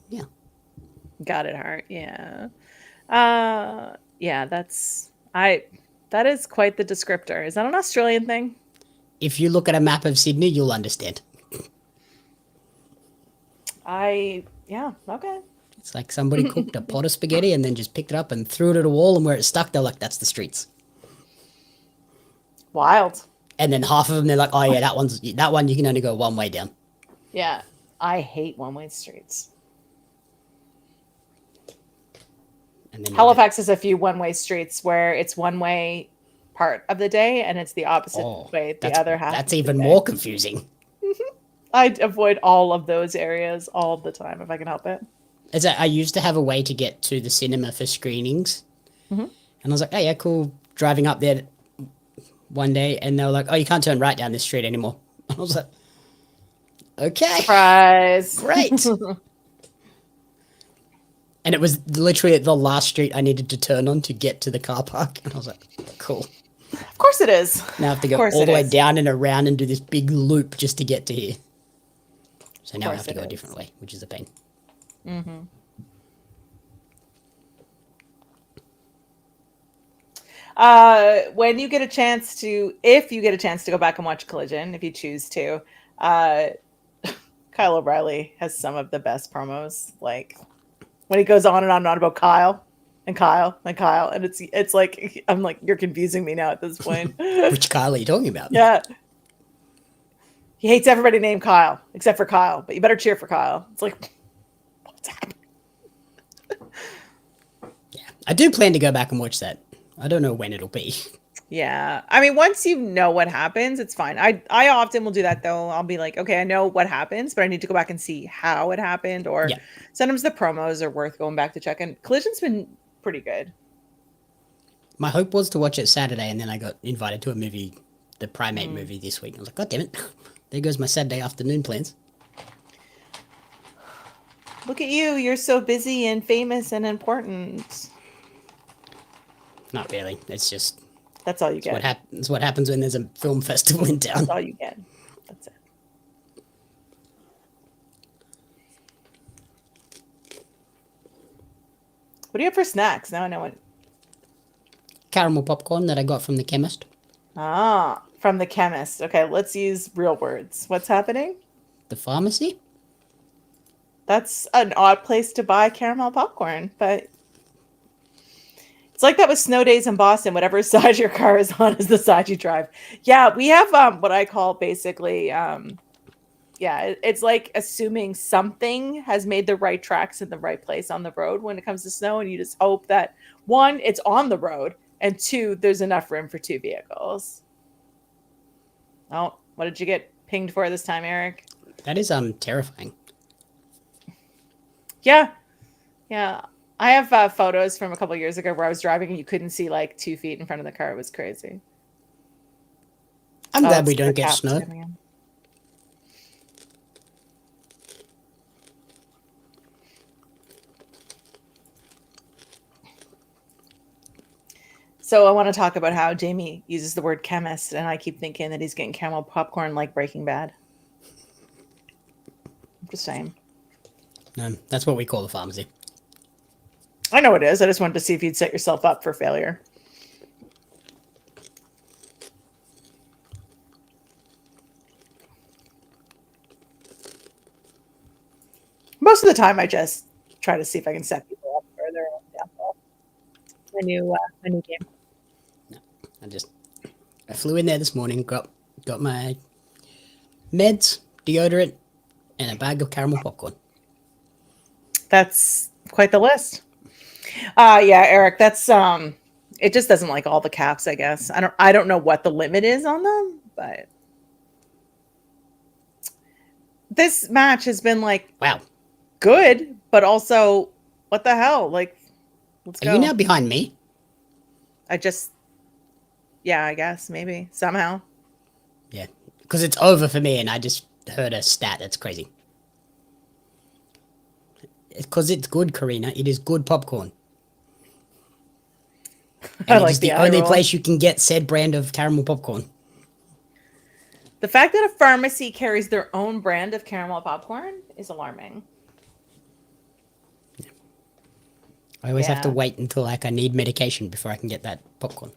Yeah. Got it, Hart. Yeah. Yeah, that is quite the descriptor. Is that an Australian thing? If you look at a map of Sydney, you'll understand. Yeah, okay. It's like somebody cooked a pot of spaghetti and then just picked it up and threw it at a wall, and where it stuck, they're like, that's the streets. Wild. And then half of them, they're like, oh yeah, that one you can only go one way down. Yeah, I hate one-way streets. And then Halifax has a few one-way streets where it's one way part of the day and it's the opposite way the other half. That's even more confusing. I avoid all of those areas all the time if I can help it. I used to have a way to get to the cinema for screenings. Mm-hmm. And I was like, oh yeah, cool. Driving up there one day, and they were like, oh, you can't turn right down this street anymore. I was like, okay. Surprise. Great. And it was literally the last street I needed to turn on to get to the car park. And I was like, cool. Of course it is. Now I have to go all the way down and around and do this big loop just to get to here. So now I have to go a different way, which is a pain. Mm-hmm. When you get a chance to, if you get a chance to go back and watch Collision, if you choose to, Kyle O'Reilly has some of the best promos. Like when he goes on and on about Kyle and Kyle and Kyle, and it's like I'm like, you're confusing me now at this point. Which Kyle are you talking about? Yeah. He hates everybody named Kyle except for Kyle, but you better cheer for Kyle. It's like, what's happening? Yeah, I do plan to go back and watch that. I don't know when it'll be. Yeah. I mean, once you know what happens, it's fine. I often will do that though. I'll be like, okay, I know what happens, but I need to go back and see how it happened. Or sometimes the promos are worth going back to check. And Collision's been pretty good. My hope was to watch it Saturday, and then I got invited to a movie, the Primate movie this week. I was like, God damn it. There goes my Saturday afternoon plans. Look at you. You're so busy and famous and important. Not really. It's just... That's all you get. It's what happens when there's a film festival in town. That's all you get. That's it. What do you have for snacks? Now I know what. Caramel popcorn that I got from the chemist. Ah, from the chemist. Okay, let's use real words. What's happening? The pharmacy? That's an odd place to buy caramel popcorn, but it's like that with snow days in Boston. Whatever side your car is on is the side you drive. Yeah, we have what I call basically, it's like assuming something has made the right tracks in the right place on the road when it comes to snow, and you just hope that one, it's on the road, and two, there's enough room for two vehicles. Oh, what did you get pinged for this time, Eric? That is terrifying. Yeah. I have photos from a couple years ago where I was driving and you couldn't see like 2 feet in front of the car. It was crazy. I'm glad we don't get snow. So I want to talk about how Jamie uses the word chemist, and I keep thinking that he's getting caramel popcorn like Breaking Bad. I'm just saying. No, that's what we call the pharmacy. I know it is. I just wanted to see if you'd set yourself up for failure. Most of the time, I just try to see if I can set people up for their own downfall. My new game. No, I flew in there this morning, got my meds, deodorant, and a bag of caramel popcorn. That's quite the list. Yeah, Eric, that's it just doesn't like all the caps, I guess. I don't know what the limit is on them, but this match has been like wow, good, but also what the hell? Like, let's go. Are you now behind me? I guess maybe somehow. Yeah, because it's over for me, and I just heard a stat that's crazy. Because it's good, Karina. It is good popcorn. And it is the only place you can get said brand of caramel popcorn. The fact that a pharmacy carries their own brand of caramel popcorn is alarming. I always have to wait until I need medication before I can get that popcorn.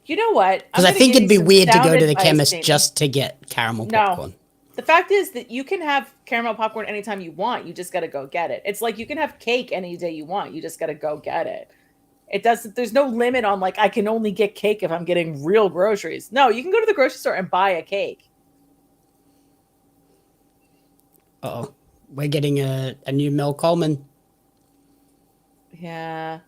You know what? Because I think it'd be weird to go to the chemist just to get caramel popcorn. The fact is that you can have caramel popcorn anytime you want. You just got to go get it. It's like you can have cake any day you want. You just got to go get it. There's no limit on like, I can only get cake if I'm getting real groceries. No, you can go to the grocery store and buy a cake. Uh-oh. We're getting a new Mel Coleman. Yeah.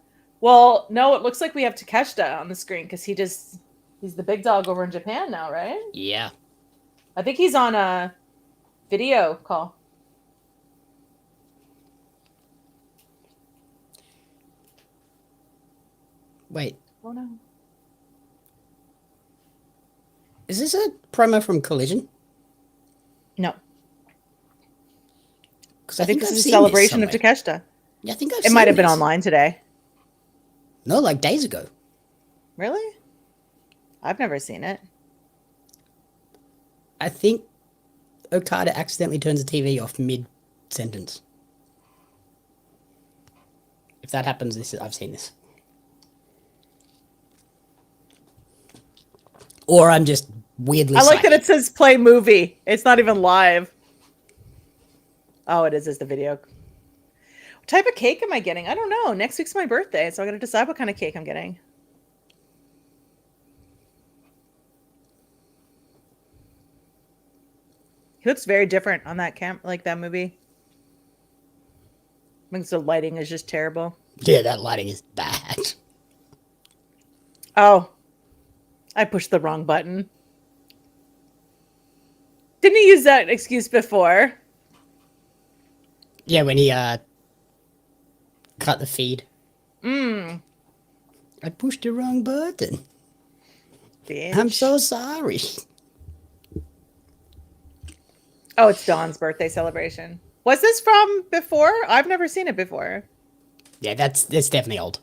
Well, no, it looks like we have Takeshita on the screen because he's the big dog over in Japan now, right? Yeah. I think he's on a video call. Wait. Oh, no. Is this a promo from Collision? No. Because I think this is a celebration of Takeshita. Yeah, I think it might have been online today. No, like days ago. Really? I've never seen it. I think Okada accidentally turns the TV off mid-sentence. If that happens, I've seen this. Or I'm just weirdly I like that it says play movie. It's not even live. Oh, it is. It's the video. What type of cake am I getting? I don't know. Next week's my birthday, so I got to decide what kind of cake I'm getting. He looks very different on that that movie. I think the lighting is just terrible. Yeah, that lighting is bad. Oh, I pushed the wrong button. Didn't he use that excuse before? Yeah, when he cut the feed. Mm. I pushed the wrong button. Bitch. I'm so sorry. Oh, it's Dawn's birthday celebration. Was this from before? I've never seen it before. Yeah, that's definitely old.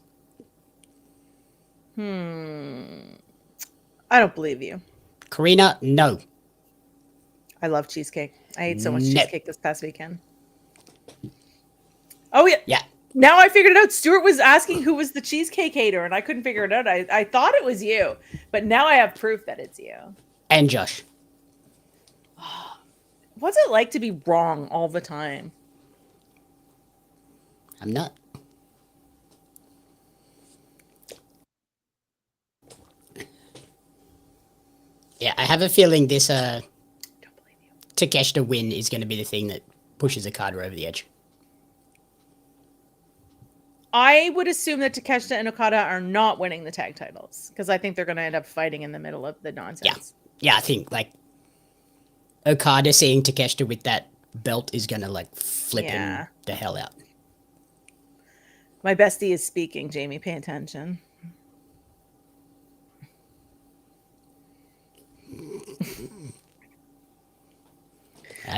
I don't believe you. Karina, no. I love cheesecake. I ate so much No. cheesecake this past weekend. Oh, yeah. Yeah. Now I figured it out. Stuart was asking who was the cheesecake hater, and I couldn't figure it out. I thought it was you, but now I have proof that it's you. And Josh. What's it like to be wrong all the time? I'm not. Yeah, I have a feeling this Don't believe you. Takeshita win is going to be the thing that pushes Okada over the edge. I would assume that Takeshita and Okada are not winning the tag titles because I think they're going to end up fighting in the middle of the nonsense. Yeah, I think like Okada seeing Takeshita with that belt is going to like flip him the hell out. My bestie is speaking, Jamie. Pay attention.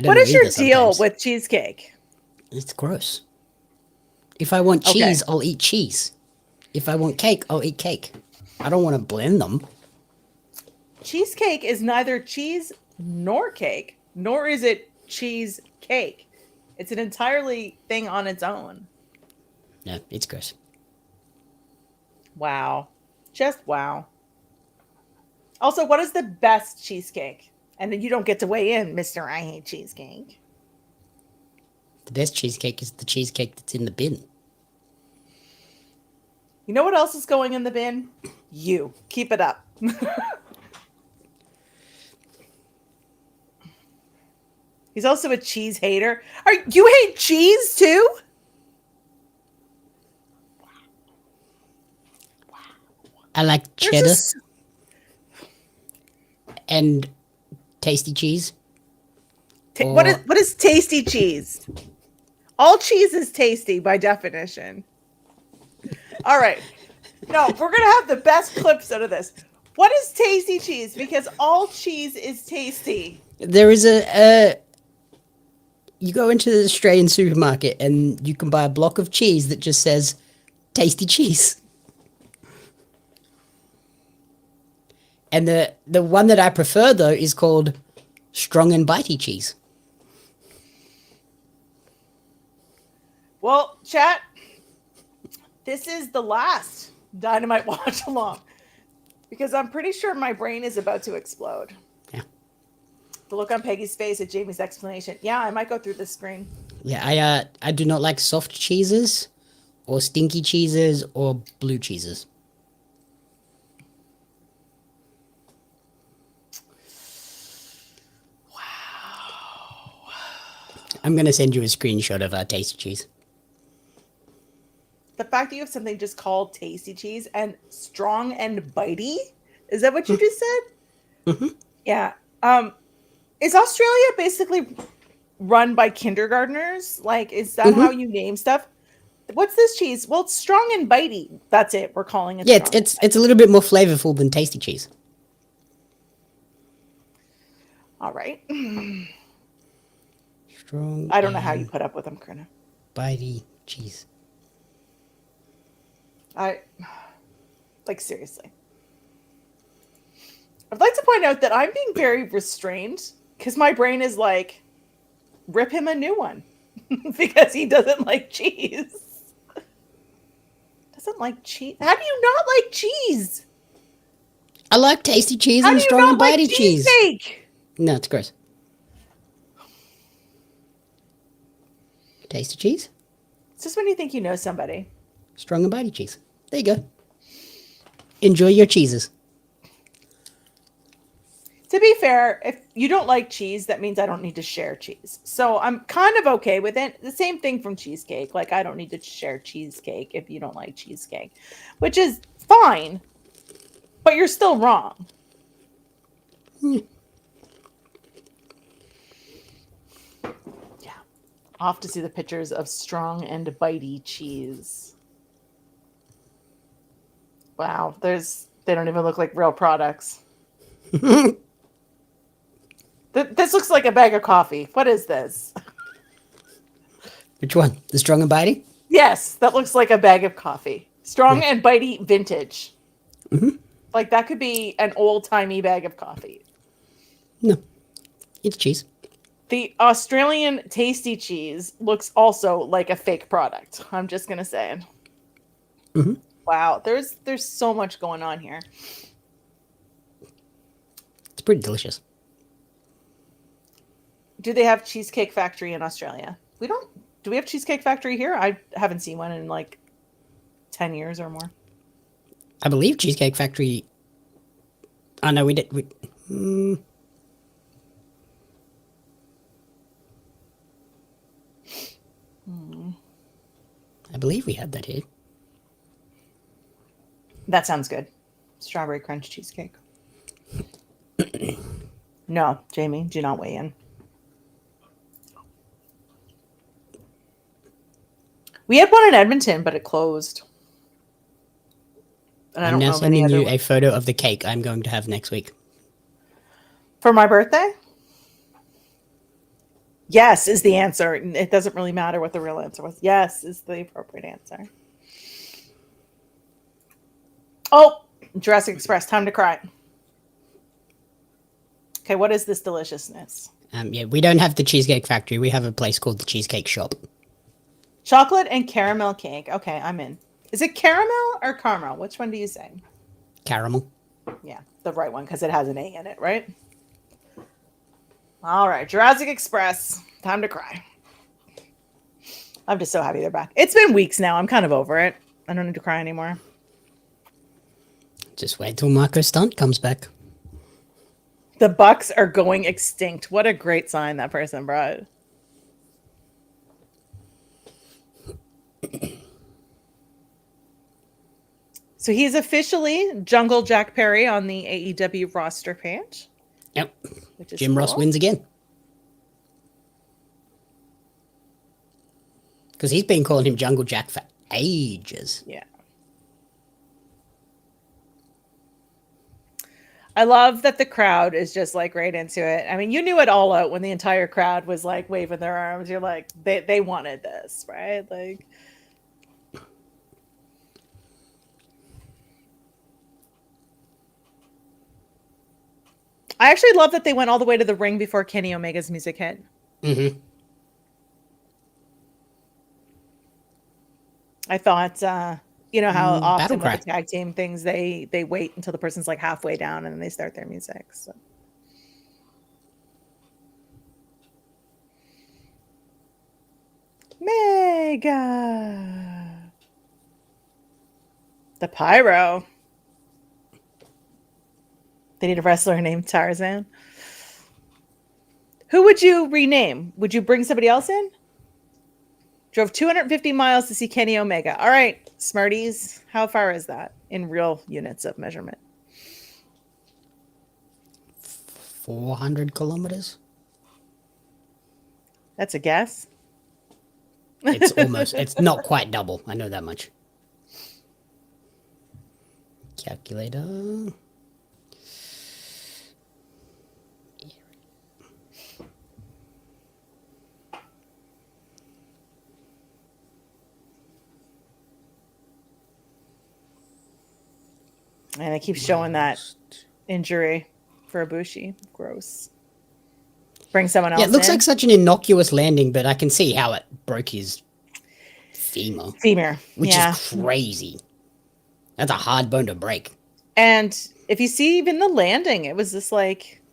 What is your deal with cheesecake? It's gross. If I want cheese, I'll eat cheese. If I want cake, I'll eat cake. I don't want to blend them. Cheesecake is neither cheese nor cake, nor is it cheesecake. It's an entirely thing on its own. No, it's gross. Wow. Just wow. Also, what is the best cheesecake? And then you don't get to weigh in, Mr. I hate cheesecake. The best cheesecake is the cheesecake that's in the bin. You know what else is going in the bin? You. Keep it up. He's also a cheese hater. You hate cheese too? I like cheddar and tasty cheese. What is tasty cheese? All cheese is tasty by definition. All right. No, we're going to have the best clips out of this. What is tasty cheese? Because all cheese is tasty. There is you go into the Australian supermarket and you can buy a block of cheese that just says tasty cheese. And the one that I prefer, though, is called strong and bitey cheese. Well, chat, this is the last Dynamite watch along because I'm pretty sure my brain is about to explode. Yeah. The look on Peggy's face at Jamie's explanation. Yeah, I might go through this screen. Yeah, I do not like soft cheeses or stinky cheeses or blue cheeses. I'm going to send you a screenshot of our tasty cheese. The fact that you have something just called tasty cheese and strong and bitey, is that what you just said? Mm-hmm. Yeah. Is Australia basically run by kindergartners? Like, is that how you name stuff? What's this cheese? Well, it's strong and bitey. That's it. We're calling it. Yeah, it's a little bit more flavorful than tasty cheese. All right. Strong. I don't know how you put up with them, Karina. Bitey cheese. Seriously. I'd like to point out that I'm being very restrained because my brain is like, rip him a new one because he doesn't like cheese. Doesn't like cheese. How do you not like cheese? I like tasty cheese How and do you strong not and like bitey cheese. cheesecake? No, it's gross. Tasty cheese, It's just when you think you know somebody. strong and bitey cheese. There you go. Enjoy your cheeses. To be fair, if you don't like cheese, that means I don't need to share cheese. So I'm kind of okay with it. The same thing from cheesecake. Like, I don't need to share cheesecake if you don't like cheesecake, which is fine, but you're still wrong. Yeah. I'll have to see the pictures of strong and bitey cheese. Wow, they don't even look like real products. This looks like a bag of coffee. What is this? Which one? The Strong and Bitey? Yes, that looks like a bag of coffee. Strong and Bitey vintage. Mm-hmm. Like that could be an old-timey bag of coffee. No, it's cheese. The Australian tasty cheese looks also like a fake product. I'm just gonna say. Mm-hmm. Wow, there's so much going on here. It's pretty delicious. Do they have Cheesecake Factory in Australia? We don't. Do we have Cheesecake Factory here? I haven't seen one in like 10 years or more. I believe Cheesecake Factory. Oh no, we did. I believe we had that here. That sounds good. Strawberry crunch cheesecake. No, Jamie, do not weigh in. We had one in Edmonton, but it closed. And I'm now sending you a photo of the cake I'm going to have next week. For my birthday? Yes is the answer. It doesn't really matter what the real answer was. Yes is the appropriate answer. Oh, Jurassic Express, time to cry. Okay, what is this deliciousness? Yeah, we don't have the Cheesecake Factory. We have a place called the Cheesecake Shop. Chocolate and caramel cake. Okay, I'm in. Is it caramel or caramel? Which one do you say? Caramel. Yeah, the right one because it has an A in it, right? All right, Jurassic Express. Time to cry. I'm just so happy they're back. It's been weeks now. I'm kind of over it. I don't need to cry anymore. Just wait till Marco Stunt comes back. The Bucks are going extinct. What a great sign that person brought. So he's officially Jungle Jack Perry on the AEW roster page. Yep. Which is Jim Ross wins again. Because he's been calling him Jungle Jack for ages. Yeah. I love that the crowd is just like right into it. I mean, you knew it all out when the entire crowd was like waving their arms. You're like, they wanted this, right? Like, I actually love that they went all the way to the ring before Kenny Omega's music hit. Mm-hmm. I thought, you know how often Battle with the tag team things, they wait until the person's like halfway down and then they start their music. So. Mega. The Pyro. They need a wrestler named Tarzan. Who would you rename? Would you bring somebody else in? Drove 250 miles to see Kenny Omega. All right, Smarties. How far is that in real units of measurement? 400 kilometers. That's a guess. It's not quite double. I know that much. Calculator. And they keep showing that injury for Ibushi. Gross. Bring someone else in. Yeah, it looks like such an innocuous landing, but I can see how it broke his femur. Which is crazy. That's a hard bone to break. And if you see even the landing, it was just like,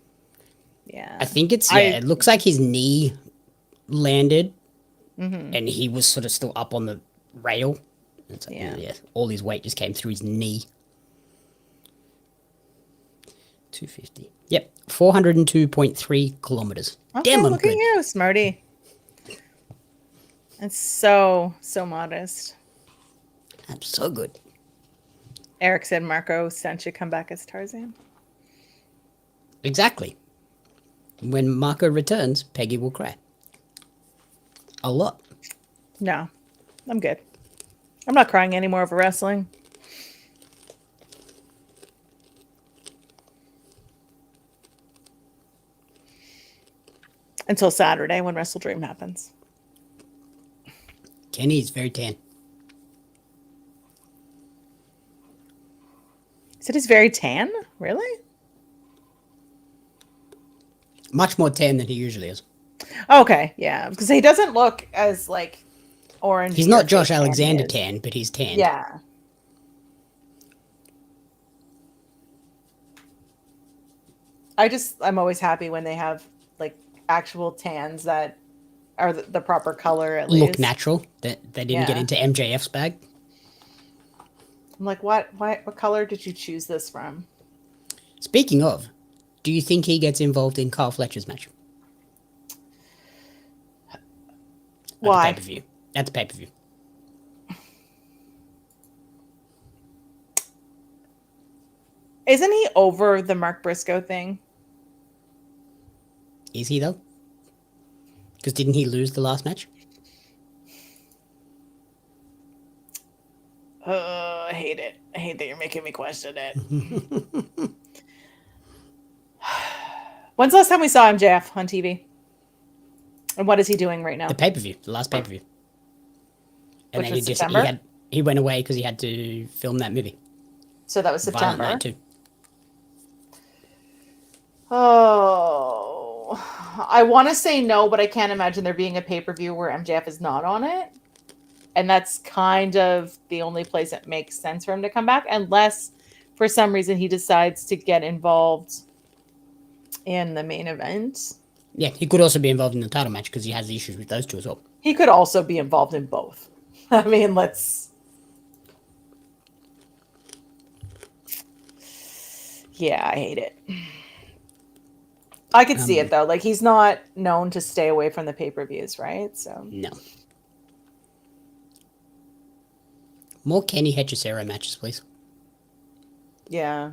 I think it looks like his knee landed and he was sort of still up on the rail. It's like, all his weight just came through his knee. 250. Yep, 402.3 kilometers. Okay, Damn, look at you, Smarty. It's so modest. I'm so good. Eric said Marco Stunt should come back as Tarzan. Exactly. When Marco returns, Peggy will cry. A lot. No, I'm good. I'm not crying anymore over wrestling. until Saturday when Wrestledream happens. Kenny is very tan. Said he's very tan? Really? Much more tan than he usually is. Okay, yeah, because he doesn't look as like orange. He's not Josh Alexander tan, but he's tan. Yeah. I'm always happy when they have like actual tans that are the proper color at least. Look natural. That they didn't get into MJF's bag. I'm like, what color did you choose this from? Speaking of, do you think he gets involved in Carl Fletcher's match? Why? At the pay-per-view. Isn't he over the Mark Briscoe thing? Is he, though? Because didn't he lose the last match? I hate it. I hate that you're making me question it. When's the last time we saw MJF on TV? And what is he doing right now? The pay-per-view. The last pay-per-view. And Which then was September? he went away because he had to film that movie. So that was September. Violent Night too. Oh, I want to say no, but I can't imagine there being a pay-per-view where MJF is not on it. And that's kind of the only place that makes sense for him to come back, unless for some reason he decides to get involved in the main event. Yeah, he could also be involved in the title match because he has issues with those two as well. He could also be involved in both. I mean, Yeah, I hate it. I could see it though. Like, he's not known to stay away from the pay-per-views, right? So no. More Kenny Hechicero matches, please. Yeah.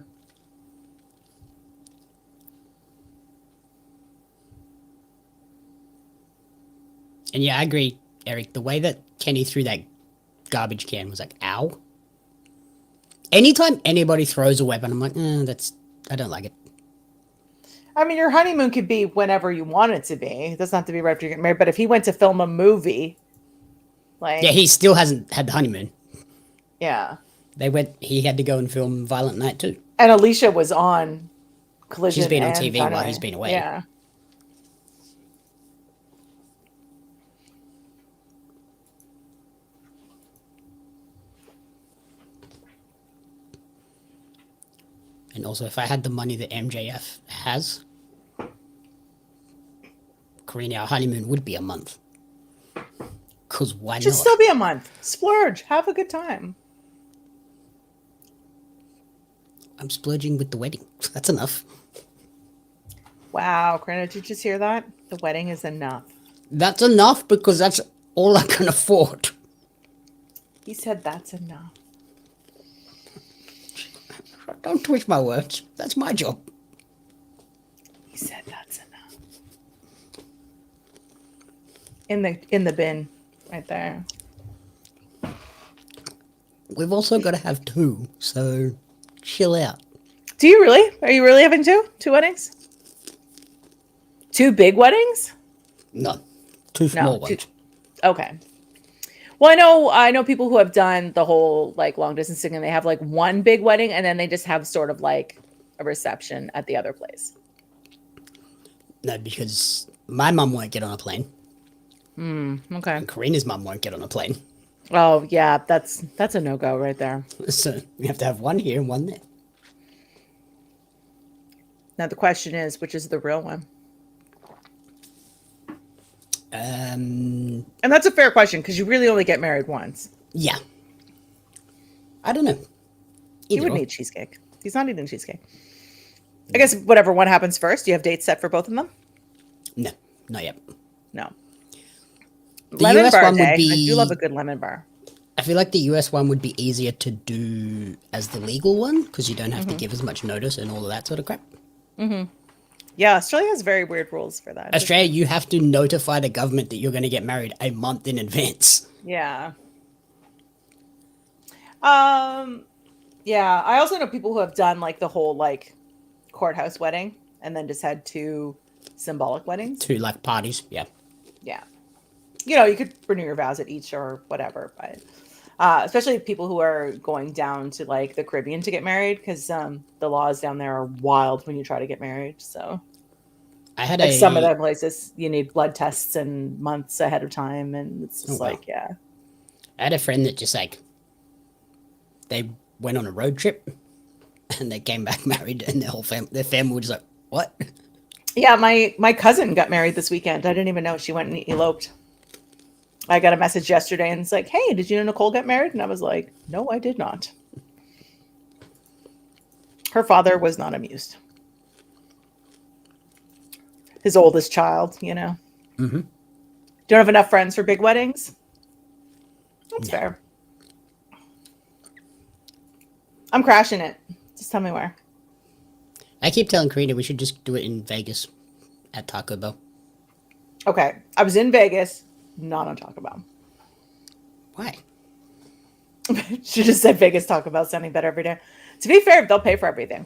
And yeah, I agree, Eric. The way that Kenny threw that garbage can was like, ow. Anytime anybody throws a weapon, I'm like, I don't like it. I mean, your honeymoon could be whenever you want it to be. It doesn't have to be right after you get married. But if he went to film a movie, like... Yeah, he still hasn't had the honeymoon. Yeah. He had to go and film Violent Night too. And Alicia was on Collision. She's been on TV while he's been away. Yeah. And also, if I had the money that MJF has, Karina, our honeymoon would be a month. Because why Should not? still be a month. Splurge. Have a good time. I'm splurging with the wedding. That's enough. Wow, Karina, did you just hear that? The wedding is enough. That's enough because that's all I can afford. He said that's enough. Don't twist my words. That's my job. He said that's enough. In the bin, right there. We've also got to have two, so chill out. Do you really? Are you really having two? Two weddings? Two big weddings? No, two small ones. Okay. Well, I know people who have done the whole like long distance thing, and they have like one big wedding, and then they just have sort of like a reception at the other place. No, because my mum won't get on a plane. Okay. And Karina's mum won't get on a plane. Oh yeah, that's a no-go right there. So we have to have one here and one there. Now the question is, which is the real one? And that's a fair question because you really only get married once. Yeah. I don't know. He would need cheesecake. He's not eating cheesecake. I guess whatever one happens first. Do you have dates set for both of them? No, not yet. No. The Lemon US bar one day. would be. I do love a good lemon bar. I feel like the US one would be easier to do as the legal one because you don't have to give as much notice and all of that sort of crap. Mm-hmm. Yeah, Australia has very weird rules for that. Australia, you have to notify the government that you're going to get married a month in advance. Yeah. Yeah. I also know people who have done like the whole like courthouse wedding and then just had two symbolic weddings. 2 like parties. Yeah. Yeah. You could renew your vows at each or whatever, but especially people who are going down to like the Caribbean to get married, because the laws down there are wild when you try to get married. So I had like some of the places you need blood tests and months ahead of time, and it's just yeah. I had a friend that just like they went on a road trip and they came back married, and their family was like, "What?" Yeah, my cousin got married this weekend. I didn't even know she went and eloped. I got a message yesterday and it's like, "Hey, did you know Nicole got married?" And I was like, "No, I did not." Her father was not amused. His oldest child, Mm-hmm. Don't have enough friends for big weddings? That's fair. I'm crashing it. Just tell me where. I keep telling Karina we should just do it in Vegas at Taco Bell. Okay. I was in Vegas, not on Taco Bell. Why? She just said Vegas Taco Bell sounding better every day. To be fair, they'll pay for everything.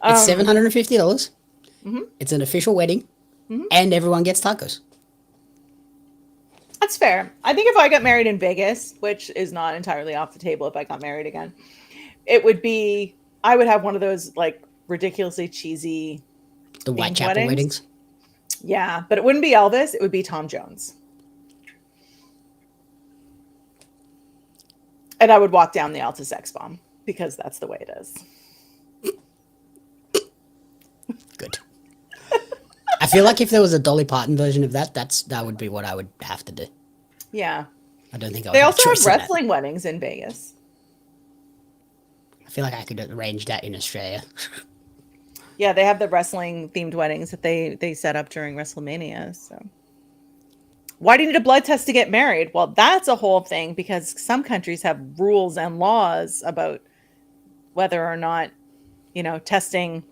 It's $750. Mm-hmm. It's an official wedding, mm-hmm. and everyone gets tacos. That's fair. I think if I got married in Vegas, which is not entirely off the table if I got married again, I would have one of those like ridiculously cheesy the Whitechapel weddings. Yeah, but it wouldn't be Elvis, it would be Tom Jones. And I would walk down the Altus X Bomb because that's the way it is. Good. I feel like if there was a Dolly Parton version of that would be what I would have to do. Yeah. I don't think I would. They also have wrestling weddings in Vegas. I feel like I could arrange that in Australia. Yeah, they have the wrestling themed weddings that they set up during WrestleMania. So why do you need a blood test to get married? Well, that's a whole thing because some countries have rules and laws about whether or not, testing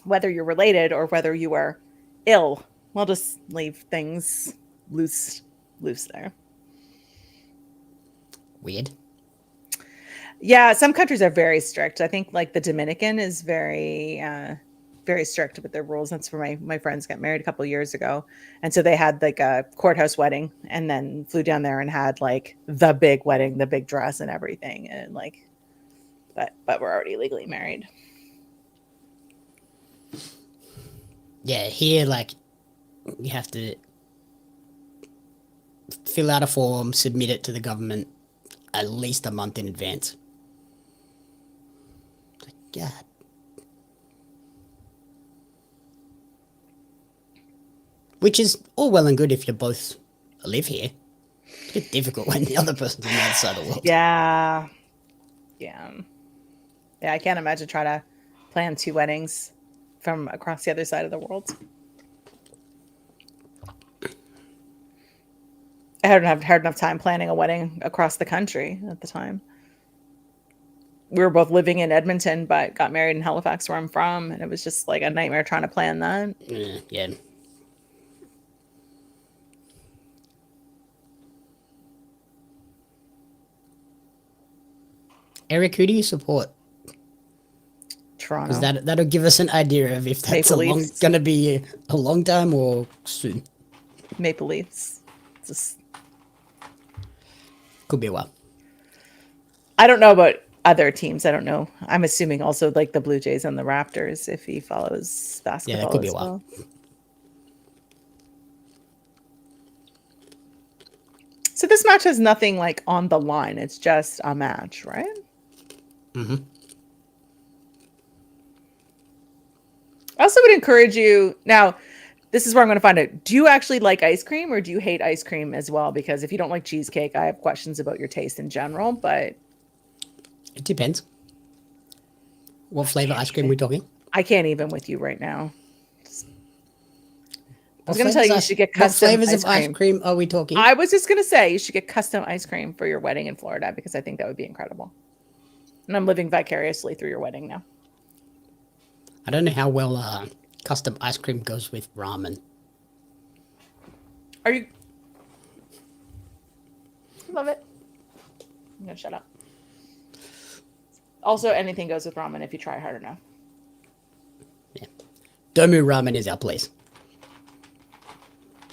whether you're related or whether you are ill. We'll just leave things loose there. Weird. Yeah, some countries are very strict. I think like the Dominican is very very strict with their rules. That's where my friends got married a couple years ago. And so they had like a courthouse wedding and then flew down there and had like the big wedding, the big dress and everything. And like, but we're already legally married. Yeah, here, like, you have to fill out a form, submit it to the government at least a month in advance. God. Which is all well and good if you both live here. It's a bit difficult when the other person's on the other side of the world. Yeah. Yeah, I can't imagine trying to plan 2 weddings from across the other side of the world. I hadn't had enough time planning a wedding across the country at the time. We were both living in Edmonton, but got married in Halifax, where I'm from, and it was just like a nightmare trying to plan that. Yeah. Eric, who do you support? Toronto. Because that'll give us an idea of if that's going to be a long time or soon. Maple Leafs. Could be a while. I don't know about other teams. I don't know. I'm assuming also like the Blue Jays and the Raptors if he follows basketball. Yeah, that could be a while. So this match has nothing like on the line. It's just a match, right? Mm-hmm. I also would encourage you now. This is where I'm going to find out. Do you actually like ice cream or do you hate ice cream as well? Because if you don't like cheesecake, I have questions about your taste in general, but it depends. What flavor ice cream are we talking? I can't even with you right now. I was going to tell you should get custom what flavors of ice cream are we talking? I was just going to say you should get custom ice cream for your wedding in Florida because I think that would be incredible. And I'm living vicariously through your wedding now. I don't know how well custom ice cream goes with ramen. Are you? Love it. I'm going to shut up. Also, anything goes with ramen if you try hard enough. Yeah. Domu Ramen is our place.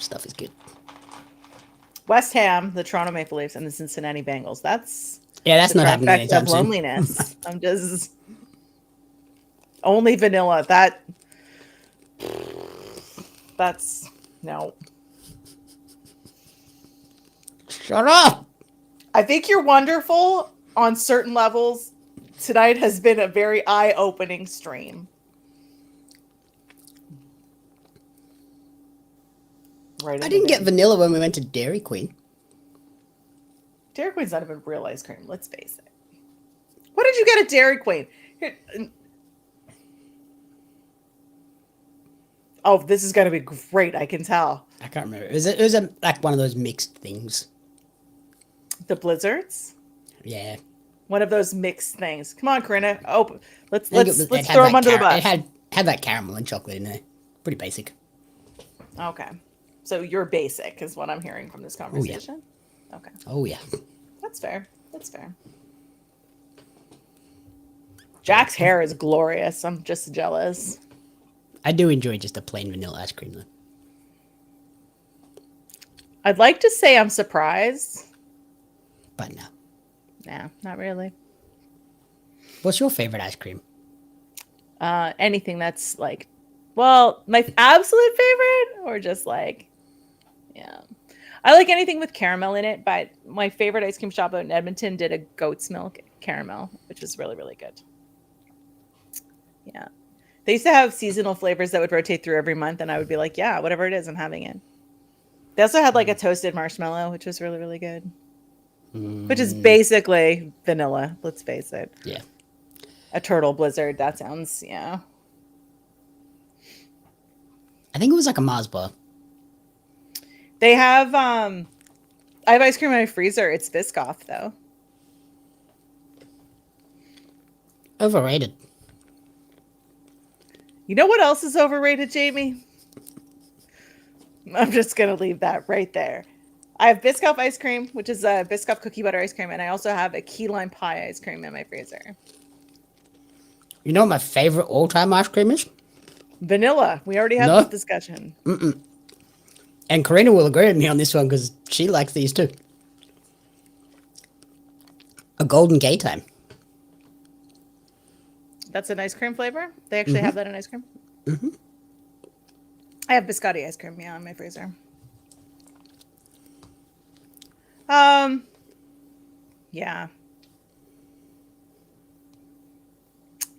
stuff is good. West Ham, the Toronto Maple Leafs, and the Cincinnati Bengals. That's That's the not happening trifecta anytime of soon. loneliness. I'm just only vanilla. That's no. Shut up! I think you're wonderful on certain levels. Tonight has been a very eye-opening stream. Right. I didn't get vanilla when we went to Dairy Queen. Dairy Queen's not even real ice cream. Let's face it. What did you get at Dairy Queen? Here, oh, this is gonna be great. I can tell. I can't remember. It was like one of those mixed things. The Blizzards. Yeah. One of those mixed things. Come on, Corinna. Open. Let's It throw them under the bus. It had that caramel and chocolate in there. Pretty basic. Okay. So you're basic is what I'm hearing from this conversation. Oh, yeah. Okay. Oh yeah. That's fair. That's fair. Jack's hair is glorious. I'm just jealous. I do enjoy just a plain vanilla ice cream though. I'd like to say I'm surprised. But no. Nah, not really. What's your favorite ice cream? Anything that's like, well, my absolute favorite or just like, yeah. I like anything with caramel in it, but my favorite ice cream shop out in Edmonton did a goat's milk caramel, which is really, really good. Yeah. They used to have seasonal flavors that would rotate through every month, and I would be like, yeah, whatever it is, I'm having it. They also had like a toasted marshmallow, which was really, really good. Which is basically vanilla, let's face it. Yeah. A turtle blizzard, that sounds, yeah. I think it was like a Mars bar. They have, I have ice cream in my freezer. It's Biscoff, though. Overrated. You know what else is overrated, Jamie? I'm just going to leave that right there. I have Biscoff ice cream, which is a Biscoff cookie butter ice cream, and I also have a key lime pie ice cream in my freezer. You know what my favorite all-time ice cream is? Vanilla. We already had this discussion. And Karina will agree with me on this one because she likes these too. A Golden Gay Time. That's an ice cream flavor? They actually have that in ice cream? I have biscotti ice cream, yeah, in my freezer. Yeah.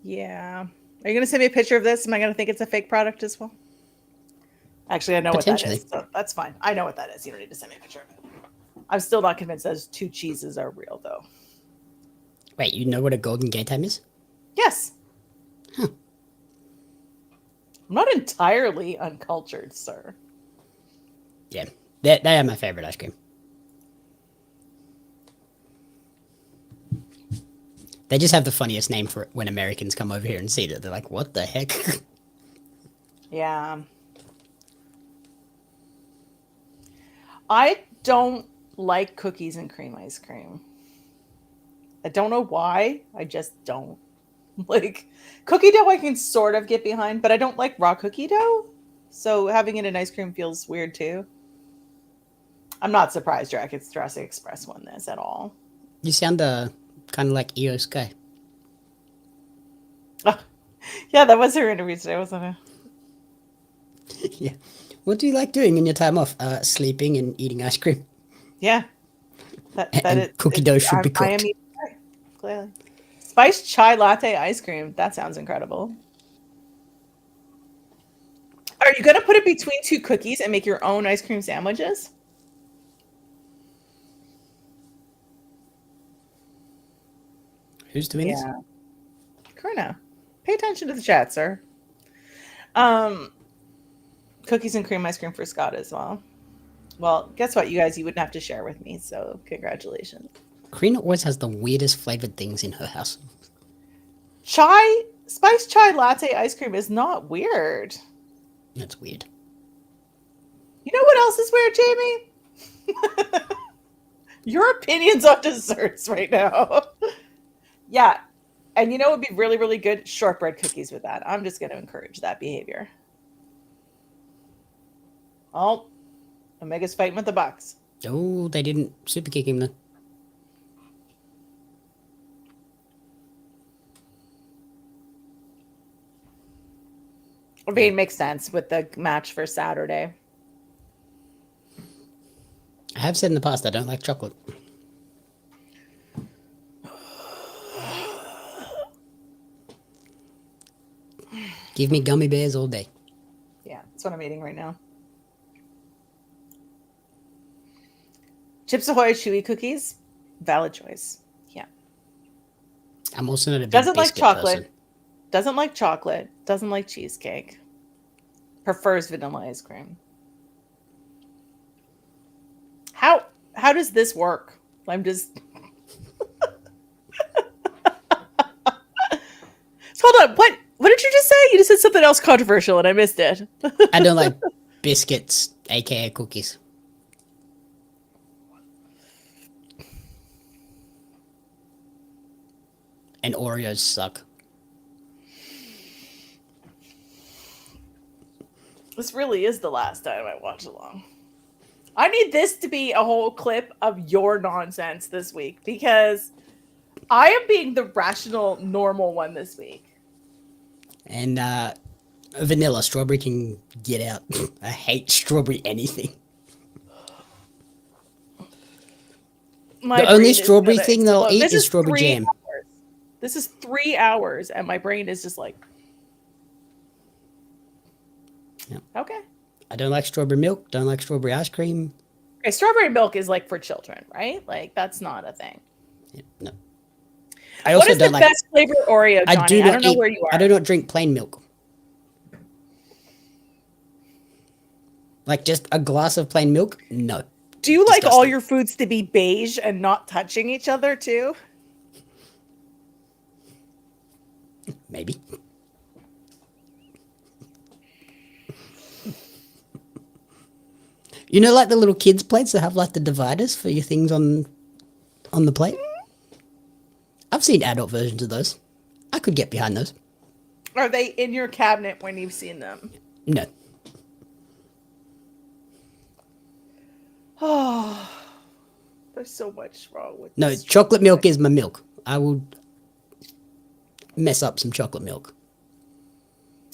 Yeah. Are you going to send me a picture of this? Am I going to think it's a fake product as well? Actually, I know what that is. So that's fine. I know what that is. You don't need to send me a picture of it. I'm still not convinced those two cheeses are real, though. Wait, you know what a Golden Gay Time is? Yes. Huh. I'm not entirely uncultured, sir. Yeah. They are my favorite ice cream. They just have the funniest name for it when Americans come over here and see it. They're like, what the heck? Yeah. I don't like cookies and cream ice cream. I don't know why. I just don't. Like, cookie dough I can sort of get behind, but I don't like raw cookie dough. So having it in ice cream feels weird too. I'm not surprised Jurassic Express won this at all. You sound kind of like EO Sky. Oh, yeah, that was her interview today, wasn't it? Yeah. What do you like doing in your time off? Sleeping and eating ice cream. Yeah. Cookie dough should be cooked. I am eating pie, clearly. Spiced chai latte ice cream. That sounds incredible. Are you going to put it between two cookies and make your own ice cream sandwiches? Who's doing this? Karina, pay attention to the chat, sir. Cookies and cream ice cream for Scott as well. Well, guess what, you guys? You wouldn't have to share with me, so congratulations. Karina always has the weirdest flavored things in her house. Spiced chai latte ice cream is not weird. That's weird. You know what else is weird, Jamie? Your opinions on desserts right now. Yeah. And you know what would be really, really good? Shortbread cookies with that. I'm just going to encourage that behavior. Oh, Omega's fighting with the Bucks. Oh, they didn't super kick him though. I mean, makes sense with the match for Saturday. I have said in the past I don't like chocolate. Give me gummy bears all day. Yeah, that's what I'm eating right now. Chips Ahoy Chewy cookies, valid choice. Yeah. I'm also not a big Doesn't like biscuit chocolate. person. Doesn't like chocolate. Doesn't like cheesecake. Prefers vanilla ice cream. How does this work? I'm just Hold on. What did you just say? You just said something else controversial and I missed it. I don't like biscuits, aka cookies. And Oreos suck. This really is the last time I watch along. I need this to be a whole clip of your nonsense this week because I am being the rational, normal one this week. And vanilla, strawberry can get out. I hate strawberry anything. My The only brain is strawberry gonna thing they'll explode. eat This is strawberry 3 jam. hours. This is 3 hours, and my brain is just like, Yep. Okay. I don't like strawberry milk. Don't like strawberry ice cream. Okay, strawberry milk is like for children, right? Like that's not a thing. Yeah, no. I also What is don't the like. best flavor Oreo, Johnny? I don't know where you are. I do not drink plain milk. Like just a glass of plain milk? No. Do you like all Disgusting. your foods to be beige and not touching each other too? Maybe. You know, like the little kids' plates that have like the dividers for your things on the plate? I've seen adult versions of those. I could get behind those. Are they in your cabinet when you've seen them? No. Oh, there's so much wrong with No, this. chocolate milk is my milk. I will mess up some chocolate milk.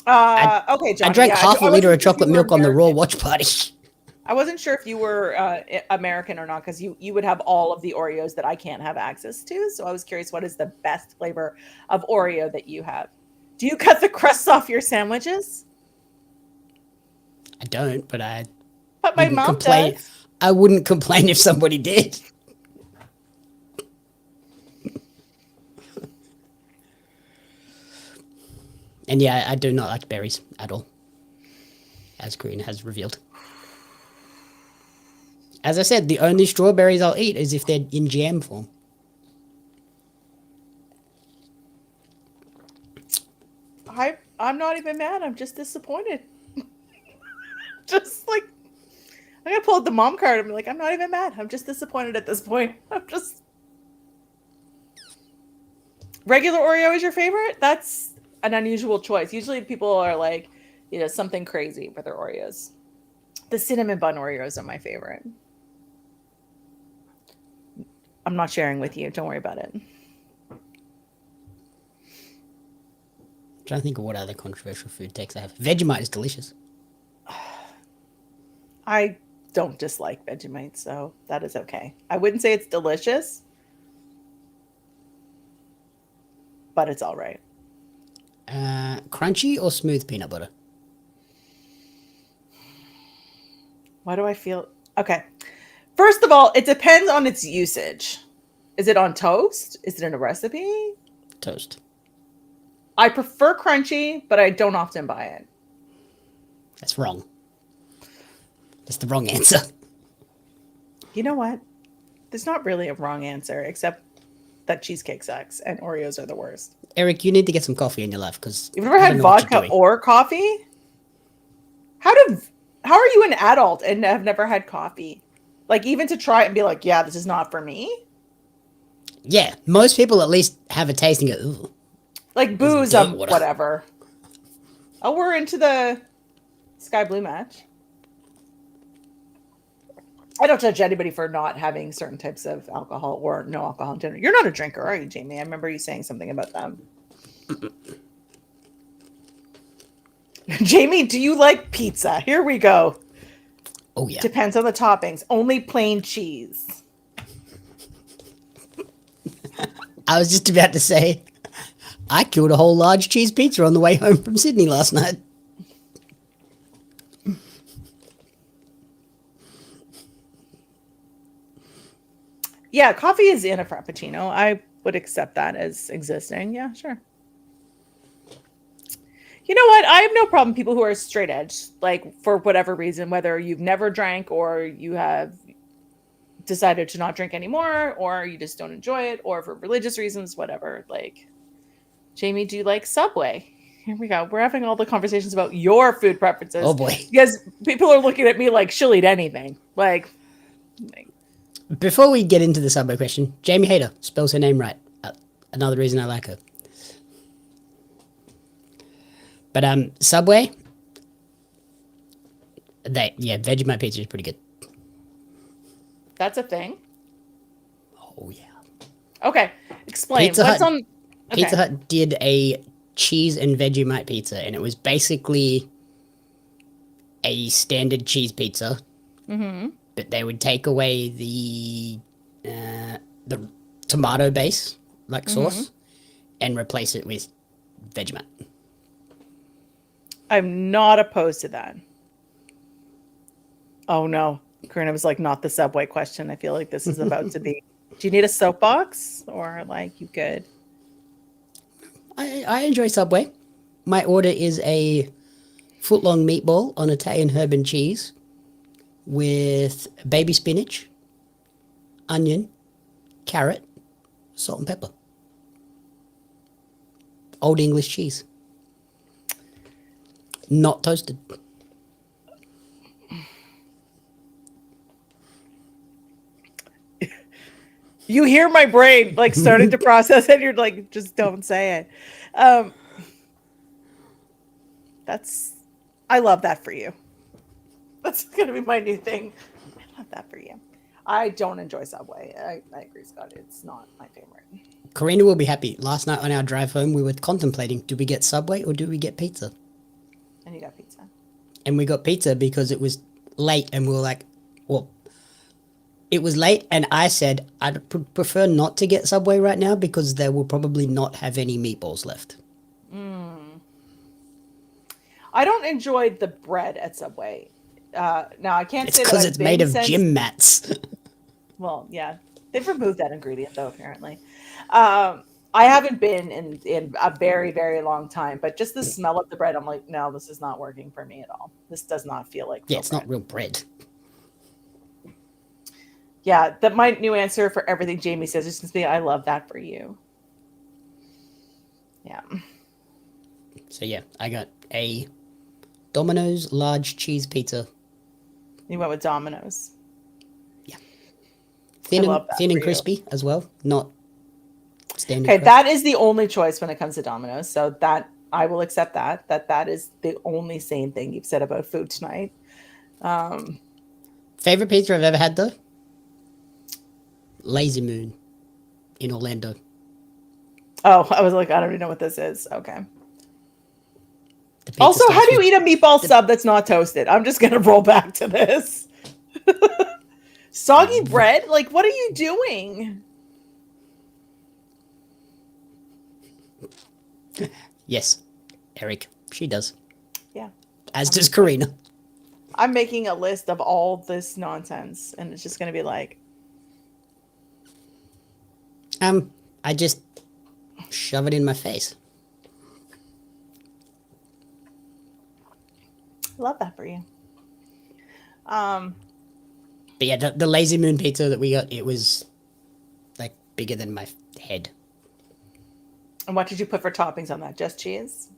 Okay, Johnny. I drank half a liter of wasn't sure if chocolate you were milk on the Raw American. watch party. I wasn't sure if you were American or not because you would have all of the Oreos that I can't have access to. So I was curious, what is the best flavor of Oreo that you have? Do you cut the crusts off your sandwiches? I don't, but I But my wouldn't mom complain. does. I wouldn't complain if somebody did. And yeah, I do not like berries at all, as Karina has revealed. As I said, the only strawberries I'll eat is if they're in jam form. I'm not even mad. I'm just disappointed. Just like I'm gonna pull out the mom card and be like, I'm not even mad. I'm just disappointed at this point. I'm just regular Oreo is your favorite? That's an unusual choice. Usually people are like, something crazy with their Oreos. The cinnamon bun Oreos are my favorite. I'm not sharing with you. Don't worry about it. I'm trying to think of what other controversial food takes I have. Vegemite is delicious. I don't dislike Vegemite, so that is okay. I wouldn't say it's delicious, but it's all right. Crunchy or smooth peanut butter? Why do I feel... Okay. First of all, it depends on its usage. Is it on toast? Is it in a recipe? Toast. I prefer crunchy, but I don't often buy it. That's wrong. That's the wrong answer. You know what? There's not really a wrong answer, except that cheesecake sucks and Oreos are the worst. Eric, you need to get some coffee in your life because You've never had vodka or coffee? How are you an adult and have never had coffee? Like, even to try it and be like, yeah, this is not for me? Yeah, most people at least have a taste and go, ooh. Like, booze, whatever. Oh, we're into the Sky Blue match. I don't judge anybody for not having certain types of alcohol or no alcohol in dinner. You're not a drinker, are you, Jamie? I remember you saying something about them. Jamie, do you like pizza? Here we go. Oh, yeah. Depends on the toppings. Only plain cheese. I was just about to say, I killed a whole large cheese pizza on the way home from Sydney last night. Yeah, coffee is in a Frappuccino. I would accept that as existing. Yeah, sure. You know what? I have no problem people who are straight edge, like for whatever reason, whether you've never drank or you have decided to not drink anymore, or you just don't enjoy it, or for religious reasons, whatever. Like, Jamie, do you like Subway? Here we go. We're having all the conversations about your food preferences. Oh, boy. Because people are looking at me like she'll eat anything. Like Before we get into the Subway question, Jamie Hayter spells her name right. Another reason I like her. But Subway, Vegemite pizza is pretty good. that's a thing. Oh yeah. Okay, explain. Pizza What's Hut- on? Okay. Pizza Hut did a cheese and Vegemite pizza, and it was basically a standard cheese pizza. Mm-hmm. But they would take away the tomato base, like sauce, and replace it with Vegemite. I'm not opposed to that. Oh no, Karina was like, not the Subway question. I feel like this is about to be. Do you need a soapbox or like you good? I enjoy Subway. My order is a foot-long meatball on Italian herb and cheese with baby spinach, onion, carrot, salt and pepper. Old English cheese. Not toasted. You hear my brain like starting to process it. You're like, just don't say it. I love that for you. That's going to be my new thing. I love that for you. I don't enjoy Subway. I agree, Scott. It's not my favorite. Karina will be happy. Last night on our drive home, we were contemplating, do we get Subway or do we get pizza? And you got pizza. And we got pizza because it was late and we were like, well, it was late and I said, I'd prefer not to get Subway right now because they will probably not have any meatballs left. I don't enjoy the bread at Subway. Now, I can't It's say that because I've it's made been of since- gym mats. Well, yeah. They've removed that ingredient, though, apparently. I haven't been in a very, very long time, but just the smell of the bread, I'm like, no, this is not working for me at all. This does not feel like Yeah, real it's bread. not real bread. Yeah, that my new answer for everything Jamie says is just be, I love that for you. Yeah. So yeah, I got a Domino's large cheese pizza. You went with Domino's. Thin I love that and for you. crispy as well, not standard. Okay, crust. that is the only choice when it comes to Domino's. So that I will accept that. That is the only sane thing you've said about food tonight. Favorite pizza I've ever had though? Lazy Moon in Orlando. Oh, I was like, I don't even know what this is. Okay. The pizza Also, how starts do you with- eat a meatball sub that's not toasted? I'm just gonna roll back to this. Soggy bread? Like, what are you doing? Yes, Eric. She does. Yeah. As does Karina. I'm making a list of all this nonsense, and it's just gonna be like, I just shove it in my face. love that for you. But yeah, the Lazy Moon pizza that we got, it was like bigger than my head. And what did you put for toppings on that? Just cheese?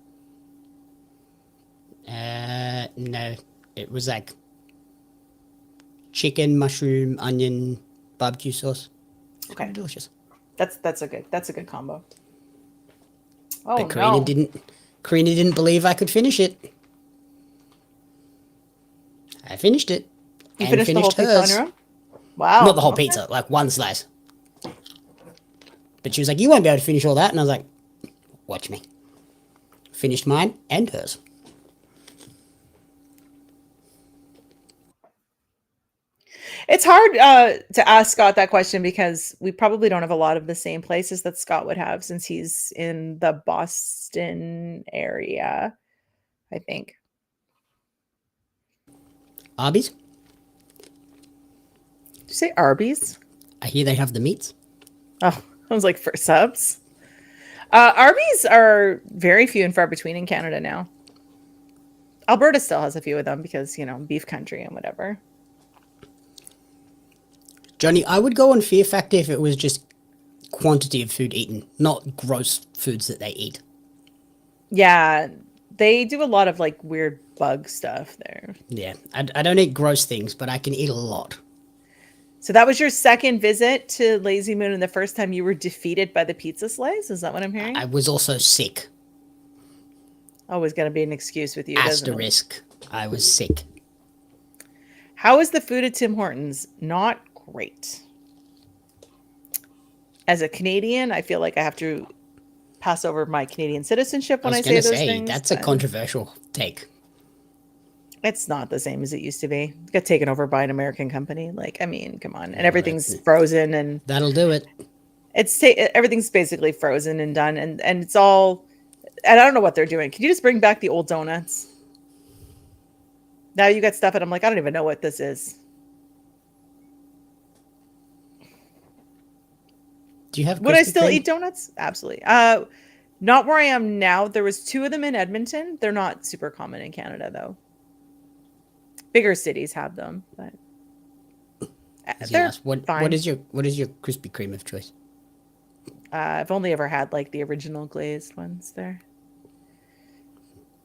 No, it was like chicken, mushroom, onion, barbecue sauce. Okay. Delicious. That's a good combo. Oh But Karina no. didn't believe I could finish it. I finished it. You and finished the whole pizza on hers. your own? Wow. Not the whole Okay. pizza, like one slice. But she was like, you won't be able to finish all that. And I was like, watch me. Finished mine and hers. It's hard to ask Scott that question because we probably don't have a lot of the same places that Scott would have since he's in the Boston area, I think. Arby's? Did you say Arby's? I hear they have the meats. Oh, I was like, for subs? Arby's are very few and far between in Canada now. Alberta still has a few of them because, beef country and whatever. Johnny, I would go on Fear Factor if it was just quantity of food eaten, not gross foods that they eat. Yeah, they do a lot of like weird bug stuff there. Yeah, I don't eat gross things, but I can eat a lot. So that was your second visit to Lazy Moon, and the first time you were defeated by the pizza slice? Is that what I'm hearing? I was also sick. Always going to be an excuse with you, doesn't it? Asterisk. I was sick. How is the food at Tim Hortons? Not great. As a Canadian, I feel like I have to pass over my Canadian citizenship when I say those things. That's a controversial take. It's not the same as it used to be. It got taken over by an American company. Like, I mean, come on. And everything's frozen, and that'll do it. Everything's basically frozen and done, and it's all. And I don't know what they're doing. Can you just bring back the old donuts? Now you got stuff, and I'm like, I don't even know what this is. Do you have? Would I still eat donuts? Absolutely. Not where I am now. There was 2 of them in Edmonton. They're not super common in Canada, though. Bigger cities have them, but they're fine. What is your Krispy Kreme of choice? I've only ever had like the original glazed ones there.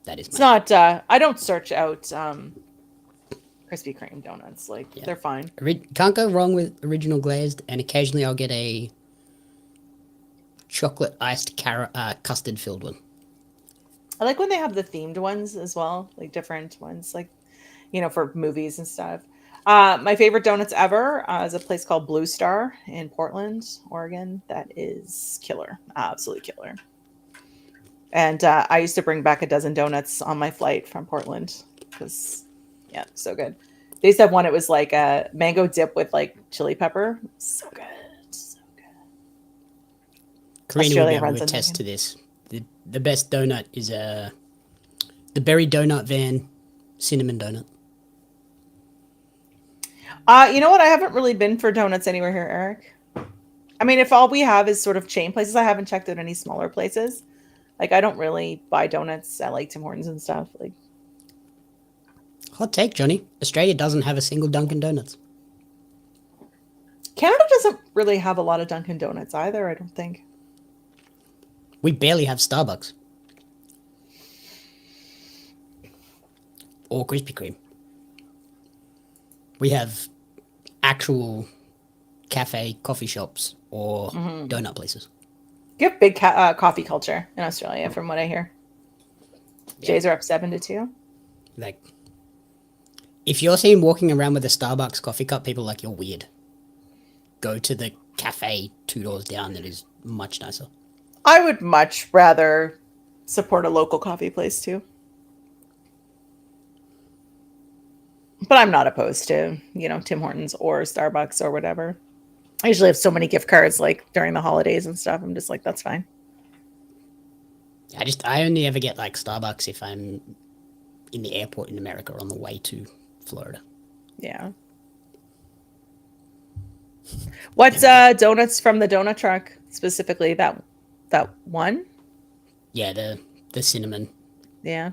That is. It's not. I don't search out Krispy Kreme donuts. Like they're fine. Can't go wrong with original glazed, and occasionally I'll get a chocolate iced custard filled one. I like when they have the themed ones as well, like different ones, like for movies and stuff. My favorite donuts ever is a place called Blue Star in Portland, Oregon. That is killer, absolutely killer. And I used to bring back a dozen donuts on my flight from Portland because, so good. They used to have one. It was like a mango dip with like chili pepper. So good, so good. Karina will be able to attest to this. The best donut is the Berry Donut Van cinnamon donut. You know what? I haven't really been for donuts anywhere here, Eric. I mean, if all we have is sort of chain places, I haven't checked out any smaller places. Like, I don't really buy donuts at like Tim Hortons and stuff. Like, hot take, Johnny. Australia doesn't have a single Dunkin' Donuts. Canada doesn't really have a lot of Dunkin' Donuts either, I don't think. We barely have Starbucks. Or Krispy Kreme. We have actual cafe coffee shops or donut places. You have big coffee culture in Australia, from what I hear. Yeah. Jays are up 7-2. Like, if you're seen walking around with a Starbucks coffee cup, people are like, you're weird. Go to the cafe 2 doors down that is much nicer. I would much rather support a local coffee place too. But I'm not opposed to, Tim Hortons or Starbucks or whatever. I usually have so many gift cards like during the holidays and stuff. I'm just like, that's fine. I only ever get like Starbucks if I'm in the airport in America on the way to Florida. Yeah. What's donuts from the donut truck specifically? That one? Yeah, the cinnamon. Yeah.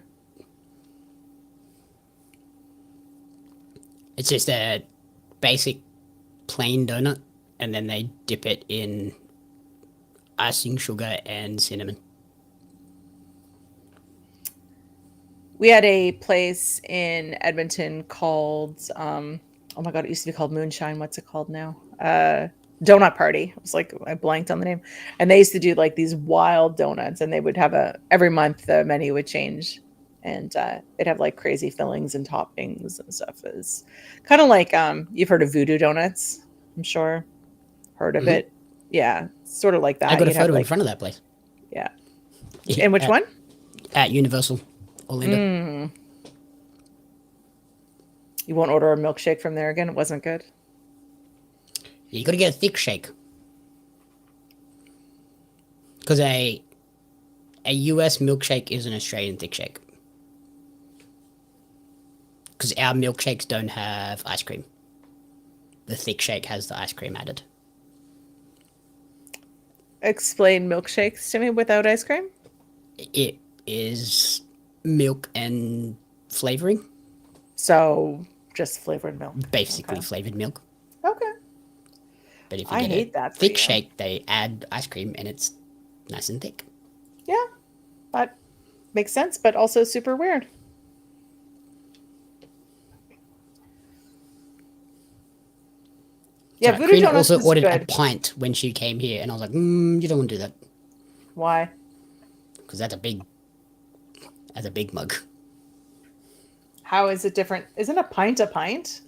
It's just a basic plain donut, and then they dip it in icing sugar and cinnamon. We had a place in Edmonton called, oh my God, it used to be called Moonshine. What's it called now? Donut Party. It was like, I blanked on the name. And they used to do like these wild donuts, and they would have every month the menu would change. And it'd have like crazy fillings and toppings and stuff. It's kind of like, you've heard of Voodoo Donuts. I'm sure. Heard of it. Yeah, sort of like that. I got a You'd have, photo in like, front of that place. yeah. And which one? At Universal Orlando. You won't order a milkshake from there again? It wasn't good? You got to get a thick shake. Because a US milkshake is an Australian thick shake. Because our milkshakes don't have ice cream. The thick shake has the ice cream added. Explain milkshakes to me without ice cream? It is milk and flavoring. So just flavored milk. Basically flavored milk. Okay. But if you I get hate a that for thick you. shake, they add ice cream and it's nice and thick. Yeah. That makes sense, but also super weird. Yeah, Sorry, Voodoo Karina Donuts also is ordered good. a pint when she came here, and I was like, you don't want to do that. Why? Because that's a big mug. How is it different? Isn't a pint a pint?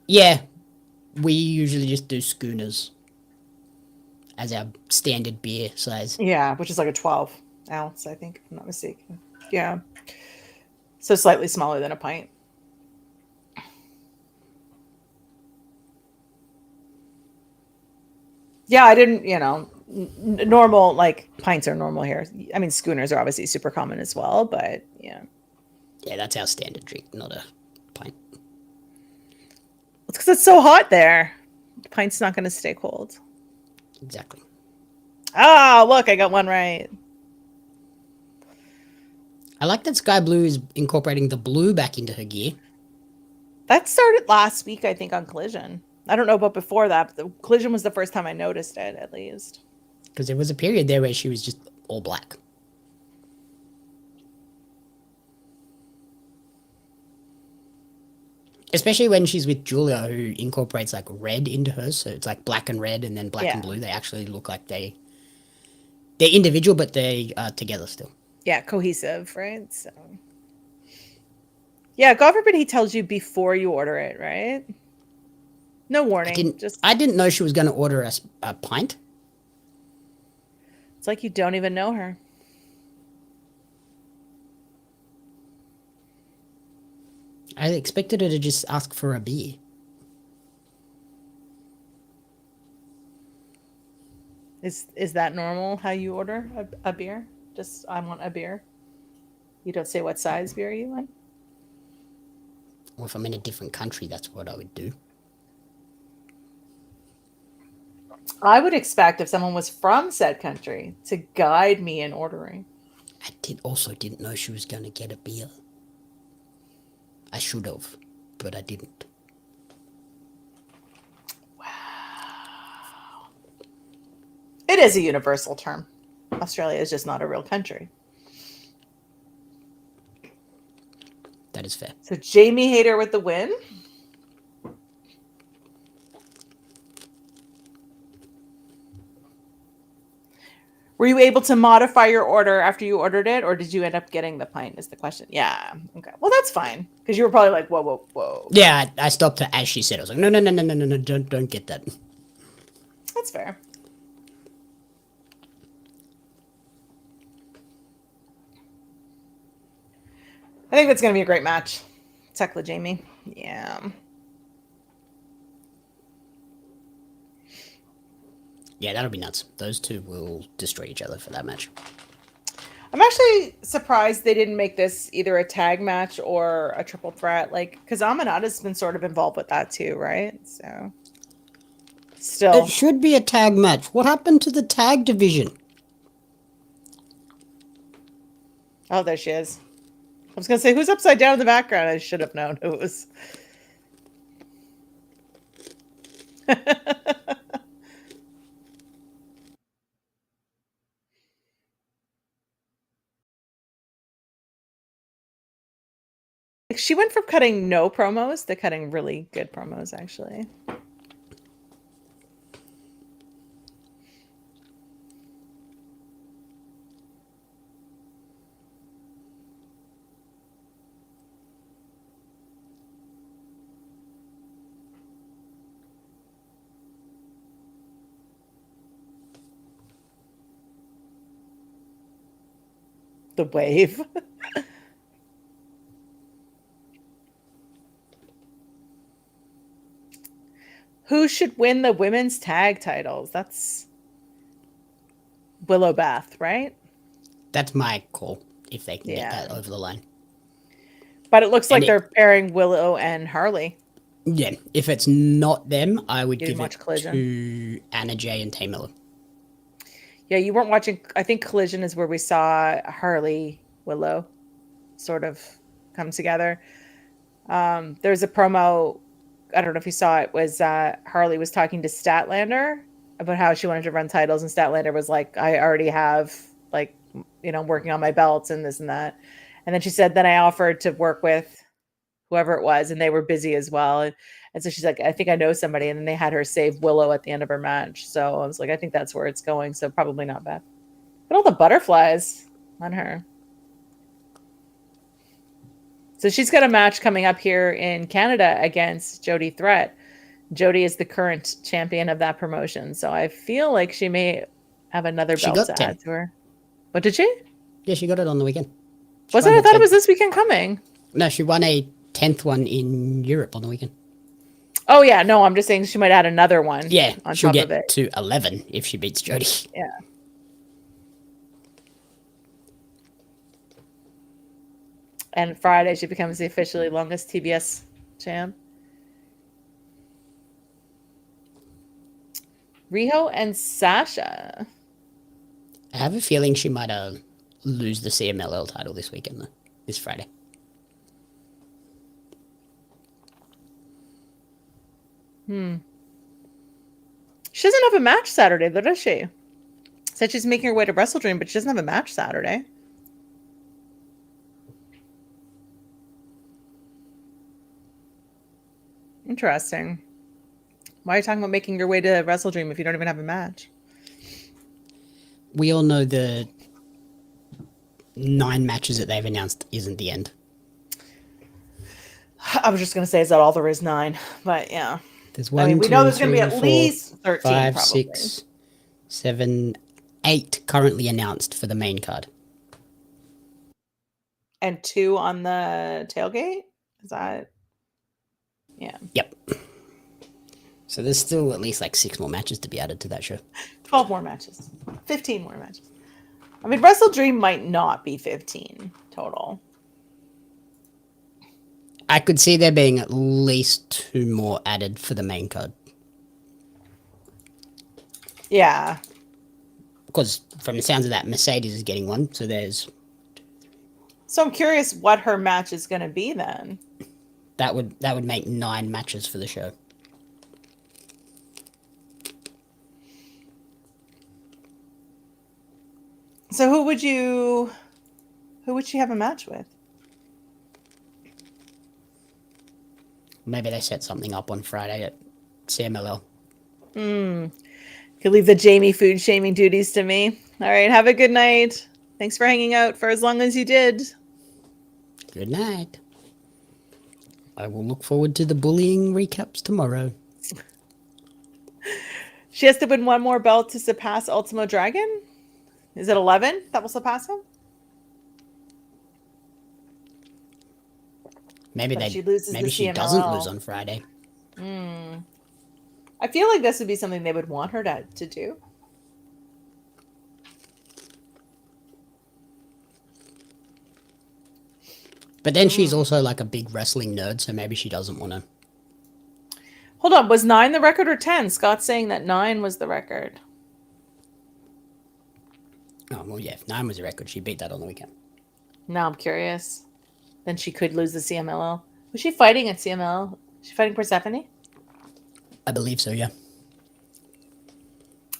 Yeah, we usually just do schooners as our standard beer size. Yeah, which is like a 12 ounce, I think, if I'm not mistaken. Yeah. So slightly smaller than a pint. Yeah, I didn't, normal, like, pints are normal here. I mean, schooners are obviously super common as well, but yeah. Yeah, that's our standard drink, not a pint. It's because it's so hot there. The pint's not going to stay cold. Exactly. Ah, look, I got one right. I like that Sky Blue is incorporating the blue back into her gear. That started last week, I think, on Collision. I don't know about before that, but the Collision was the first time I noticed it, at least. Because there was a period there where she was just all black. Especially when she's with Julia, who incorporates like red into hers, so it's like black and red and then black and blue. They actually look like they're individual, but they are together still. Yeah, cohesive, right? So, yeah, God forbid he tells you before you order it, right? No warning. I didn't know she was going to order us a pint. It's like you don't even know her. I expected her to just ask for a beer. Is that normal how you order a beer? Just, I want a beer. You don't say what size beer you want? Or if I'm in a different country, that's what I would do. I would expect if someone was from said country to guide me in ordering. I didn't know she was going to get a beer. I should have, but I didn't. Wow. It is a universal term. Australia is just not a real country. That is fair. So Jamie Hayter with the win. Were you able to modify your order after you ordered it, or did you end up getting the pint is the question? Yeah. Okay. Well, that's fine. Because you were probably like, whoa, whoa, whoa. Yeah, I stopped her as she said. I was like, no, don't get that. That's fair. I think that's going to be a great match. Tekla Jamie. Yeah. Yeah, that'll be nuts. Those two will destroy each other for that match. I'm actually surprised they didn't make this either a tag match or a triple threat. Like, because Amanada's been sort of involved with that too, right? So, still. It should be a tag match. What happened to the tag division? Oh, there she is. I was going to say, who's upside down in the background? I should have known who it was. She went from cutting no promos to cutting really good promos, actually. The wave. Who should win the women's tag titles? That's Willow Bath, right? That's my call, if they can Yeah. get that over the line. But it looks And like they're pairing Willow and Harley. Yeah, if it's not them, I would You didn't give watch it Collision? to Anna Jay and Tay Miller. Yeah, you weren't watching. I think Collision is where we saw Harley Willow sort of come together. There's a promo. I don't know if you saw it. Was Harley was talking to Statlander about how she wanted to run titles, and Statlander was like, "I already have working on my belts and this and that." And then she said, "Then I offered to work with whoever it was, and they were busy as well." And so she's like, "I think I know somebody." And then they had her save Willow at the end of her match. So I was like, I think that's where it's going. So probably not bad. But all the butterflies on her. So she's got a match coming up here in Canada against Jody Threat. Jody is the current champion of that promotion. So I feel like she may have another belt to add to her. What did she? Yeah, she got it on the weekend. Was it? I thought it was this weekend coming. No, she won a 10th one in Europe on the weekend. Oh, yeah. No, I'm just saying she might add another one. Yeah, on she'll top get of it. to 11 if she beats Jody. Yeah. And Friday, she becomes the officially longest TBS champ. Riho and Sasha. I have a feeling she might lose the CMLL title this weekend, though. This Friday. She doesn't have a match Saturday, though, does she? Said she's making her way to Wrestledream, but she doesn't have a match Saturday. Interesting. Why are you talking about making your way to Wrestledream if you don't even have a match? We all know the 9 matches that they've announced isn't the end. I was just going to say, is that all there is? 9? But yeah. There's 1, we 2, know there's going to be 3, at 4, least 13, 5, probably. 6, 7, 8 currently announced for the main card. And 2 on the tailgate? Is that... Yeah. Yep. So there's still at least like 6 more matches to be added to that show. 12 more matches. 15 more matches. I mean, Wrestledream might not be 15 total. I could see there being at least 2 more added for the main card. Yeah. Because from the sounds of that, Mercedes is getting one. So there's... So I'm curious what her match is going to be then. That would make 9 matches for the show. So who would she have a match with? Maybe they set something up on Friday at CMLL. Could leave the Jamie food shaming duties to me. All right, have a good night. Thanks for hanging out for as long as you did. Good night. I will look forward to the bullying recaps tomorrow. She has to win one more belt to surpass Ultimo Dragon? Is it 11 that will surpass him? Maybe But they. she loses Maybe the she CMLL. doesn't lose on Friday. I feel like this would be something they would want her to do. But then she's also like a big wrestling nerd, so maybe she doesn't want to. Hold on, was 9 the record or 10? Scott's saying that 9 was the record. Oh, well, yeah, if 9 was a record, she beat that on the weekend. Now I'm curious. Then she could lose the CMLL. Was she fighting at CMLL? She fighting Persephone? I believe so, yeah.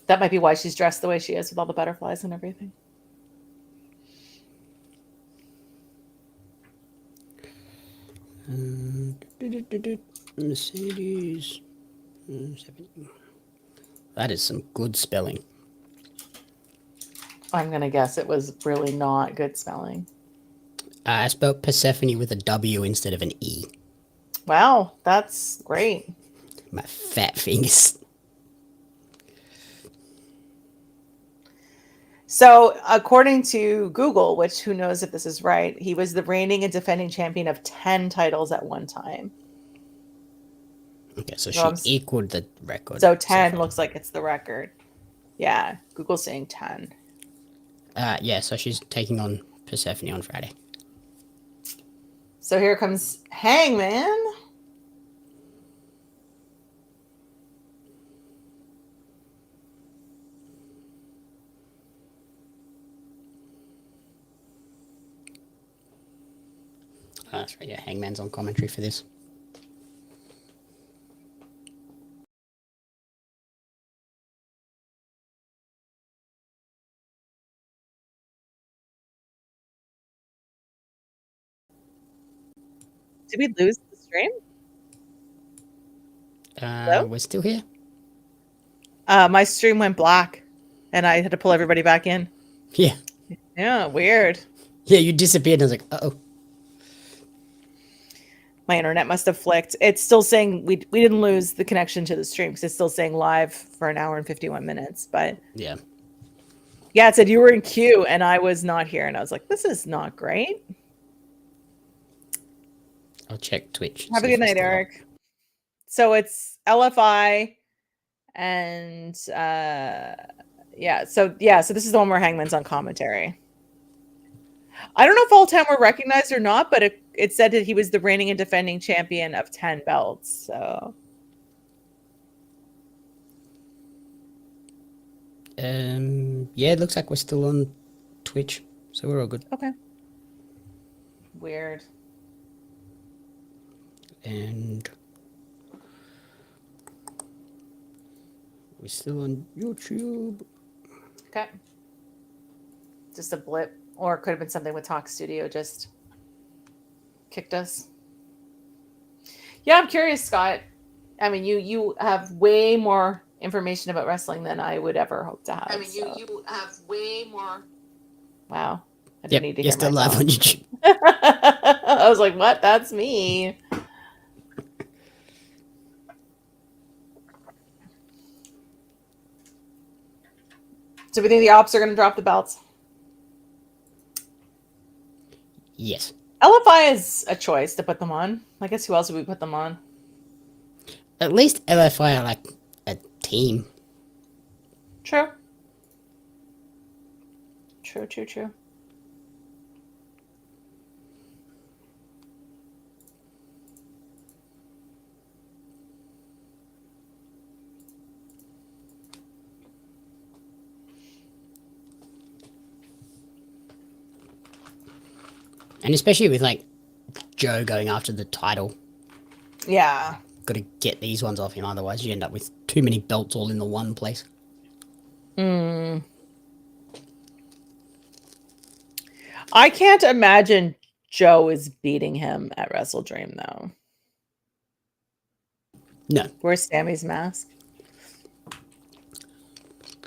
That might be why she's dressed the way she is with all the butterflies and everything. Mercedes. That is some good spelling. I'm going to guess it was really not good spelling. I spelled Persephone with a W instead of an E. Wow, that's great. My fat fingers. So, according to Google, which who knows if this is right, he was the reigning and defending champion of 10 titles at one time. Okay, so So, she equaled the record. so 10 looks like it's the record. Yeah, Google's saying 10. Yeah, so she's taking on Persephone on Friday. So here comes Hangman. That's right, yeah, Hangman's on commentary for this. Did we lose the stream? Hello? We're still here? My stream went black and I had to pull everybody back in. Yeah. Yeah, weird. Yeah, you disappeared and I was like, uh-oh. My internet must have flicked. It's still saying we didn't lose the connection to the stream because it's still saying live for an hour and 51 minutes. But yeah, it said you were in queue and I was not here. And I was like, this is not great. I'll check Twitch. Have a good night, Eric. Up. So it's L.F.I. and so this is the one where Hangman's on commentary. I don't know if all 10 were recognized or not, but it said that he was the reigning and defending champion of 10 belts. So yeah, it looks like we're still on Twitch, so we're all good. Okay. Weird. And we're still on YouTube. Okay. Just a blip. Or it could have been something with Talk Studio just kicked us. Yeah, I'm curious, Scott. I mean, you have way more information about wrestling than I would ever hope to have. I mean, you have way more. Wow. I didn't need to you're hear still live on YouTube. I was like, what? That's me. So we think the Opps are going to drop the belts? Yes. L.F.I is a choice to put them on. I guess who else would we put them on? At least L.F.I are like a team. True. True. And especially with like Joe going after the title. Yeah. Got to get these ones off him, otherwise you end up with too many belts all in the one place. I can't imagine Joe is beating him at Wrestledream, though. No. Where's Sammy's mask?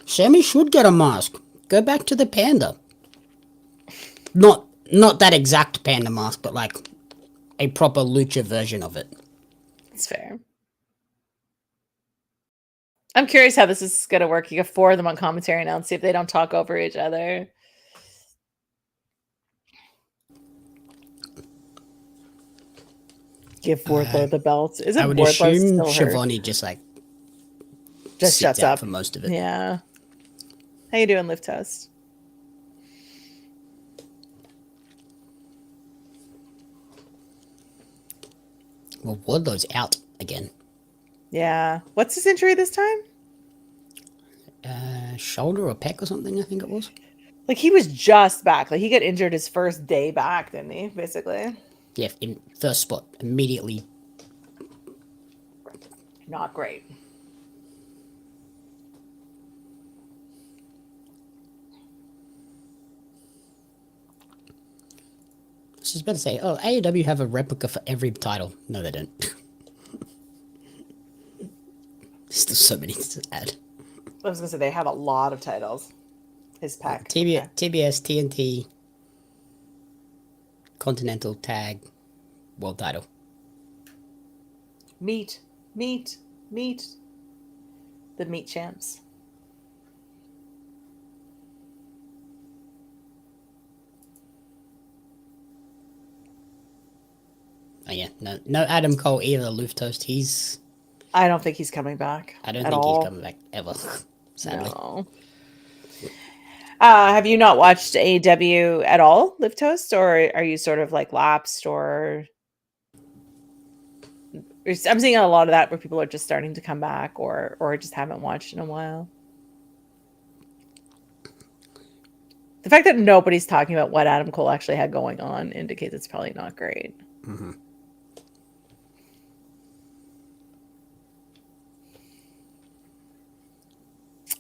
Sammy should get a mask. Go back to the panda. Not that exact panda mask, but like a proper lucha version of it. That's fair. I'm curious how this is going to work. You get 4 of them on commentary now and see if they don't talk over each other. Give Wardlow the belts. Isn't I would Wardlow assume still hurt? Shivani just shuts out up for most of it. Yeah. How you doing, Lift Toast? Well, Wardlow's out again. Yeah. What's his injury this time? Shoulder or pec or something, I think it was. Like, he was just back. Like, he got injured his first day back, didn't he? Basically. Yeah, in first spot, immediately. Not great. I was just about to say, oh, AEW have a replica for every title. No, they don't. There's still so many to add. I was going to say, they have a lot of titles. His pack. TBS, TNT, Continental, Tag, World Title. Meat. The meat champs. Oh, yeah, no Adam Cole either. Loof Toast. I don't think he's coming back. I don't at think all. he's coming back ever. Sadly. No. Have you not watched AEW at all, Live Toast, or are you sort of like lapsed, or I'm seeing a lot of that where people are just starting to come back, or just haven't watched in a while. The fact that nobody's talking about what Adam Cole actually had going on indicates it's probably not great. Mm-hmm.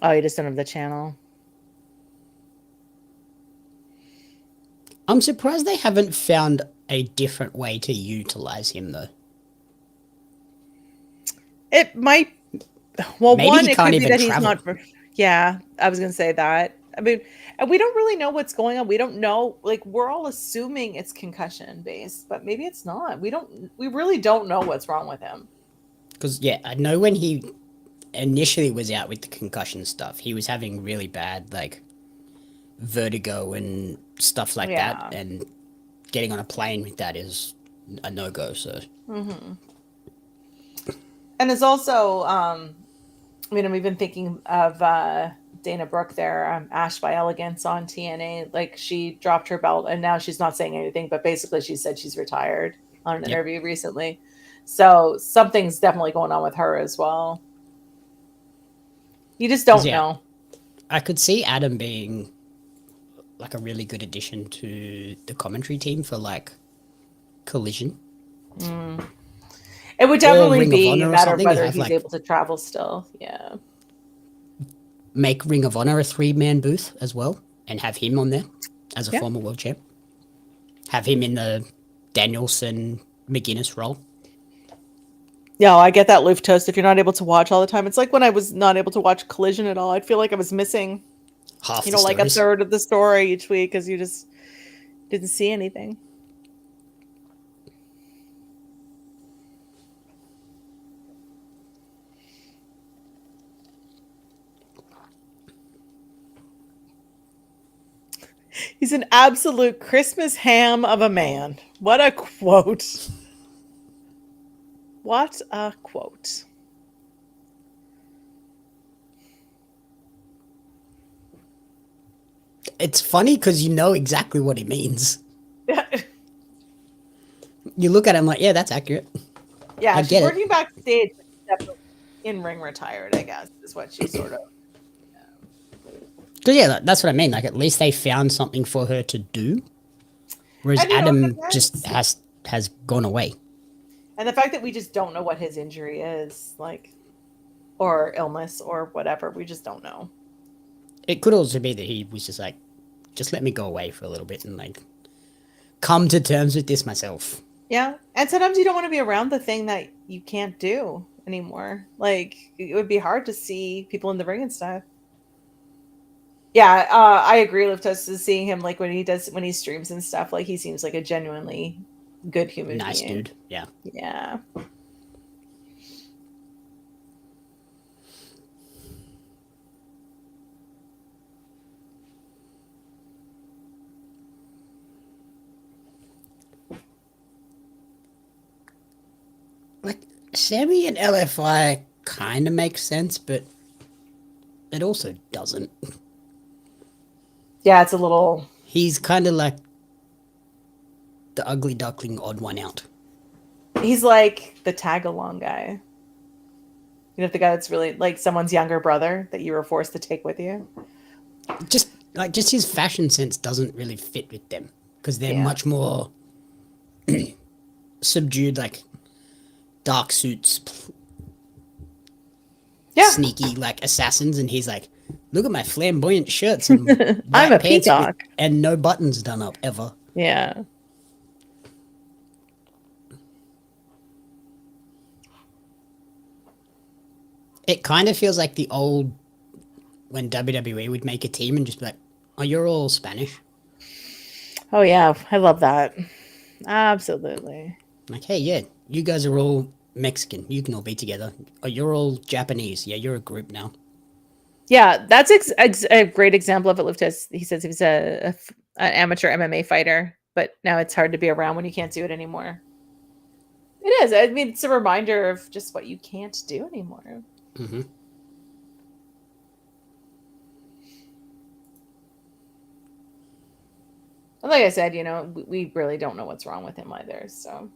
Oh, you just don't have the channel. I'm surprised they haven't found a different way to utilize him, though. It might. Well, Maybe one, he it can't could be even that travel. he's not. Yeah, I was gonna say that. I mean, and we don't really know what's going on. We don't know. Like, we're all assuming it's concussion based, but maybe it's not. We really don't know what's wrong with him. Because, yeah, I know when he initially was out with the concussion stuff, he was having really bad, like, vertigo and stuff like that. And getting on a plane with that is a no-go, so. Mm-hmm. And it's also, I mean, I'm even thinking of Dana Brooke there, Ash by Elegance on TNA. Like, she dropped her belt and now she's not saying anything, but basically she said she's retired on an interview recently. So something's definitely going on with her as well. You just don't know. I could see Adam being like a really good addition to the commentary team for like Collision. It would definitely be Honor a or matter of something, whether have, he's like- able to travel still. Yeah. Make Ring of Honor a 3-man booth as well, and have him on there as a Yeah. former world champ. Have him in the Danielson McGuinness role. Yeah, I get that, Loof Toast. If you're not able to watch all the time, it's like when I was not able to watch Collision at all. I'd feel like I was missing, Half you the know, like a stories. third of the story each week because you just didn't see anything. He's an absolute Christmas ham of a man. What a quote. What a quote. It's funny because you know exactly what he means. Yeah, You look at him like, yeah, that's accurate. yeah, I she's get it. working backstage, but she's definitely in ring retired, I guess, is what she sort of. Because yeah, that's what I mean. Like, at least they found something for her to do, whereas And, you know, Adam depends. just has gone away. And the fact that we just don't know what his injury is, like, or illness or whatever, we just don't know. It could also be that he was just like, just let me go away for a little bit and like come to terms with this myself. Yeah. And sometimes you don't want to be around the thing that you can't do anymore. Like, it would be hard to see people in the ring and stuff. Yeah, I agree with us seeing him, like, when he streams and stuff, like, he seems like a genuinely good human Nice being. dude. Yeah. Yeah. Like, Sammy and L.F.I. kind of makes sense, but it also doesn't. Yeah, it's a little. He's kind of like the ugly duckling, odd one out. He's like the tag along guy. You know, the guy that's really like someone's younger brother that you were forced to take with you. Just his fashion sense doesn't really fit with them because they're Yeah. much more subdued, like dark suits, Yeah. sneaky like assassins, and he's like, look at my flamboyant shirts and I'm white a pants peacock. and no buttons done up ever. Yeah. It kind of feels like the old when WWE would make a team and just be like, oh, you're all Spanish. Oh yeah, I love that. Absolutely. Like, hey, yeah, you guys are all Mexican. You can all be together. Oh, you're all Japanese. Yeah, you're a group now. Yeah, that's a great example of it. Luftus, he says he was an amateur MMA fighter, but now it's hard to be around when you can't do it anymore. It is. I mean, it's a reminder of just what you can't do anymore. Mm-hmm. And like I said, we really don't know what's wrong with him either. So,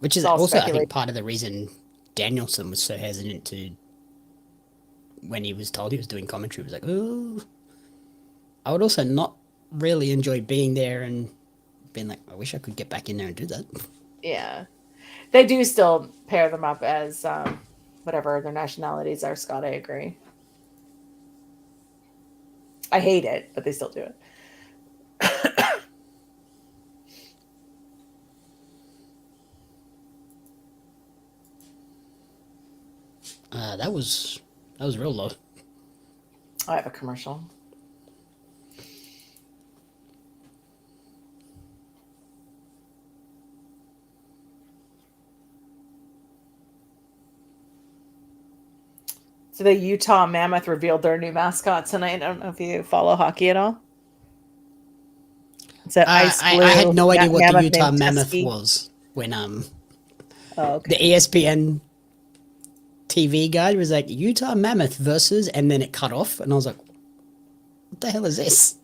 Which it's is all also, I speculation. think, part of the reason Danielson was so hesitant to, when he was told he was doing commentary, was like, oh, I would also not really enjoy being there and being like, I wish I could get back in there and do that. Yeah. They do still pair them up as whatever their nationalities are, Scott. I agree. I hate it, but they still do it. That was real low. I have a commercial. So the Utah Mammoth revealed their new mascot tonight. I don't know if you follow hockey at all. It's an ice blue. I had no idea what the Utah named Mammoth Tusky. was when Oh, the okay. ESPN TV guy was like, Utah Mammoth versus, and then it cut off, and I was like, what the hell is this?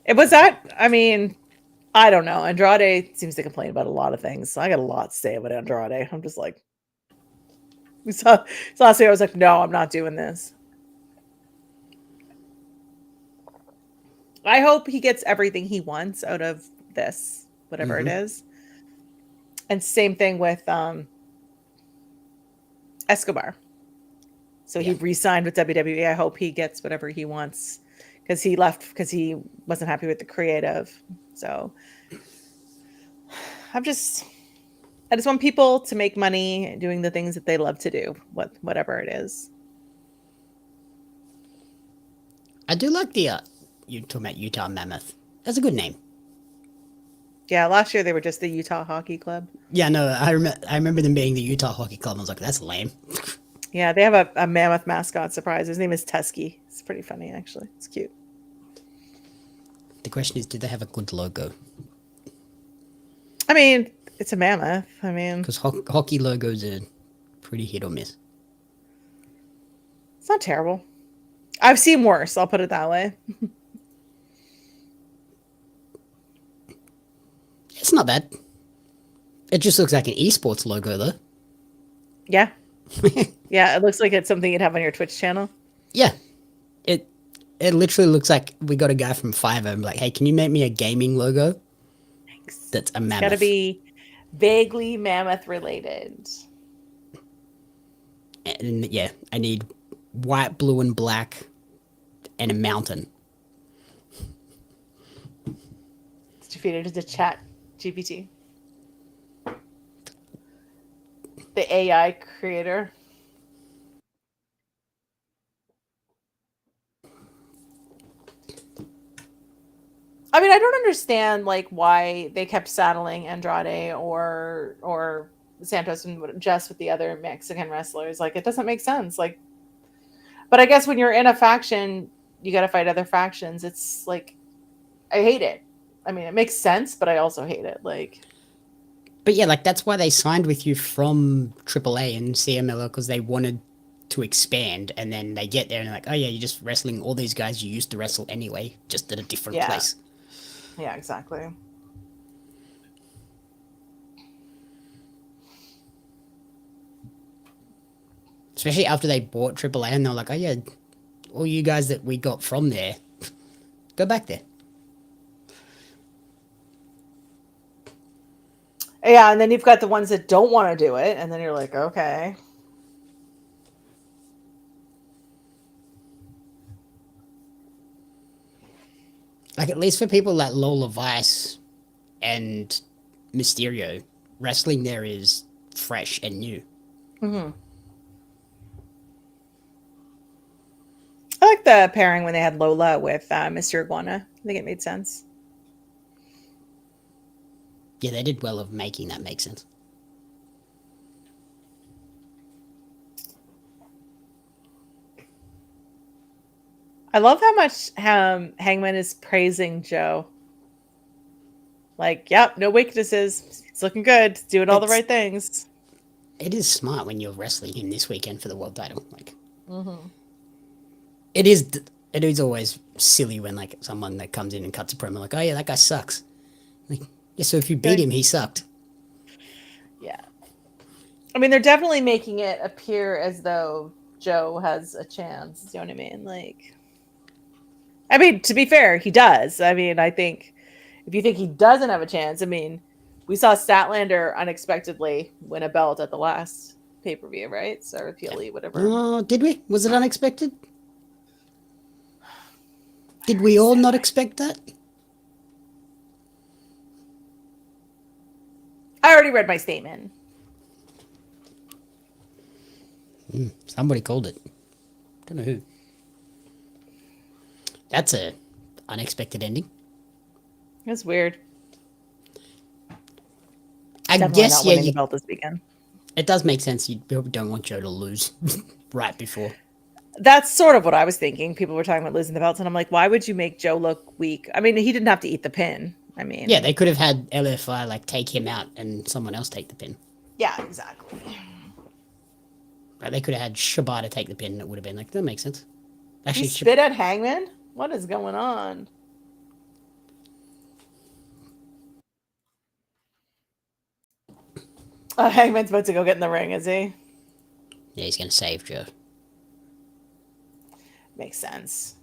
It was that. I mean, I don't know. Andrade seems to complain about a lot of things. So I got a lot to say about Andrade. I'm just like, so last week I was like, no, I'm not doing this. I hope he gets everything he wants out of this, whatever it is. And same thing with Escobar. So he re-signed with WWE. I hope he gets whatever he wants because he left because he wasn't happy with the creative. So I just want people to make money doing the things that they love to do, whatever it is. I do like the you're talking about Utah Mammoth. That's a good name. Yeah, last year they were just the Utah Hockey Club. Yeah, no, I remember them being the Utah Hockey Club. I was like, that's lame. Yeah, they have a mammoth mascot surprise. His name is Tusky. It's pretty funny, actually. It's cute. The question is, did they have a good logo? I mean, it's a mammoth. I mean, because hockey logos are pretty hit or miss. It's not terrible. I've seen worse. I'll put it that way. It's not bad. It just looks like an esports logo, though. Yeah. Yeah, it looks like it's something you'd have on your Twitch channel. Yeah. It literally looks like we got a guy from Fiverr and like, hey, can you make me a gaming logo? Thanks. That's a mammoth. It's got to be vaguely mammoth related. And yeah, I need white, blue, and black and a mountain. Did you feed it into chat GPT? The AI creator. I mean, I don't understand like why they kept saddling Andrade or Santos and just with the other Mexican wrestlers. Like, it doesn't make sense. Like, but I guess when you're in a faction, you got to fight other factions. It's like, I hate it. I mean, it makes sense, but I also hate it. Like, but yeah, like that's why they signed with you from AAA and CMLL because they wanted to expand, and then they get there and they're like, oh yeah, you're just wrestling all these guys you used to wrestle anyway, just at a different place. Yeah, exactly. Especially after they bought AAA and they're like, oh yeah, all you guys that we got from there, go back there. Yeah, and then you've got the ones that don't want to do it, and then you're like, okay. Like, at least for people like Lola Vice and Mysterio, wrestling there is fresh and new. Mm-hmm. I like the pairing when they had Lola with Mr. Iguana. I think it made sense. Yeah, they did well of making that make sense. I love how much Hangman is praising Joe. Like, yep, no weaknesses. It's looking good. It's doing all the right things. It is smart when you're wrestling him this weekend for the world title. Like, Mm-hmm. it is always silly when like someone that comes in and cuts a promo like, oh yeah, that guy sucks. Like, yeah, so if you beat him, he sucked. Yeah. I mean, they're definitely making it appear as though Joe has a chance. You know what I mean? Like, I mean, to be fair, he does. I mean, I think if you think he doesn't have a chance, I mean, we saw Statlander unexpectedly win a belt at the last pay-per-view, right? Or PLE, whatever. Oh, did we? Was it unexpected? Did we all not expect that? I already read my statement. Somebody called it. Don't know who. That's a unexpected ending. It's weird. I Definitely guess not yeah, winning the belt this weekend. it does make sense. You don't want Joe to lose right before. That's sort of what I was thinking. People were talking about losing the belts, and I'm like, why would you make Joe look weak? I mean, he didn't have to eat the pin. I mean, Yeah, they could have had L.F.I like take him out and someone else take the pin. yeah, exactly. Right? They could have had Shibata take the pin. And it would have been like that makes sense. Actually, He spit at Hangman. What is going on? Hangman's about to go get in the ring, is he? Yeah, he's gonna save Joe. Makes sense.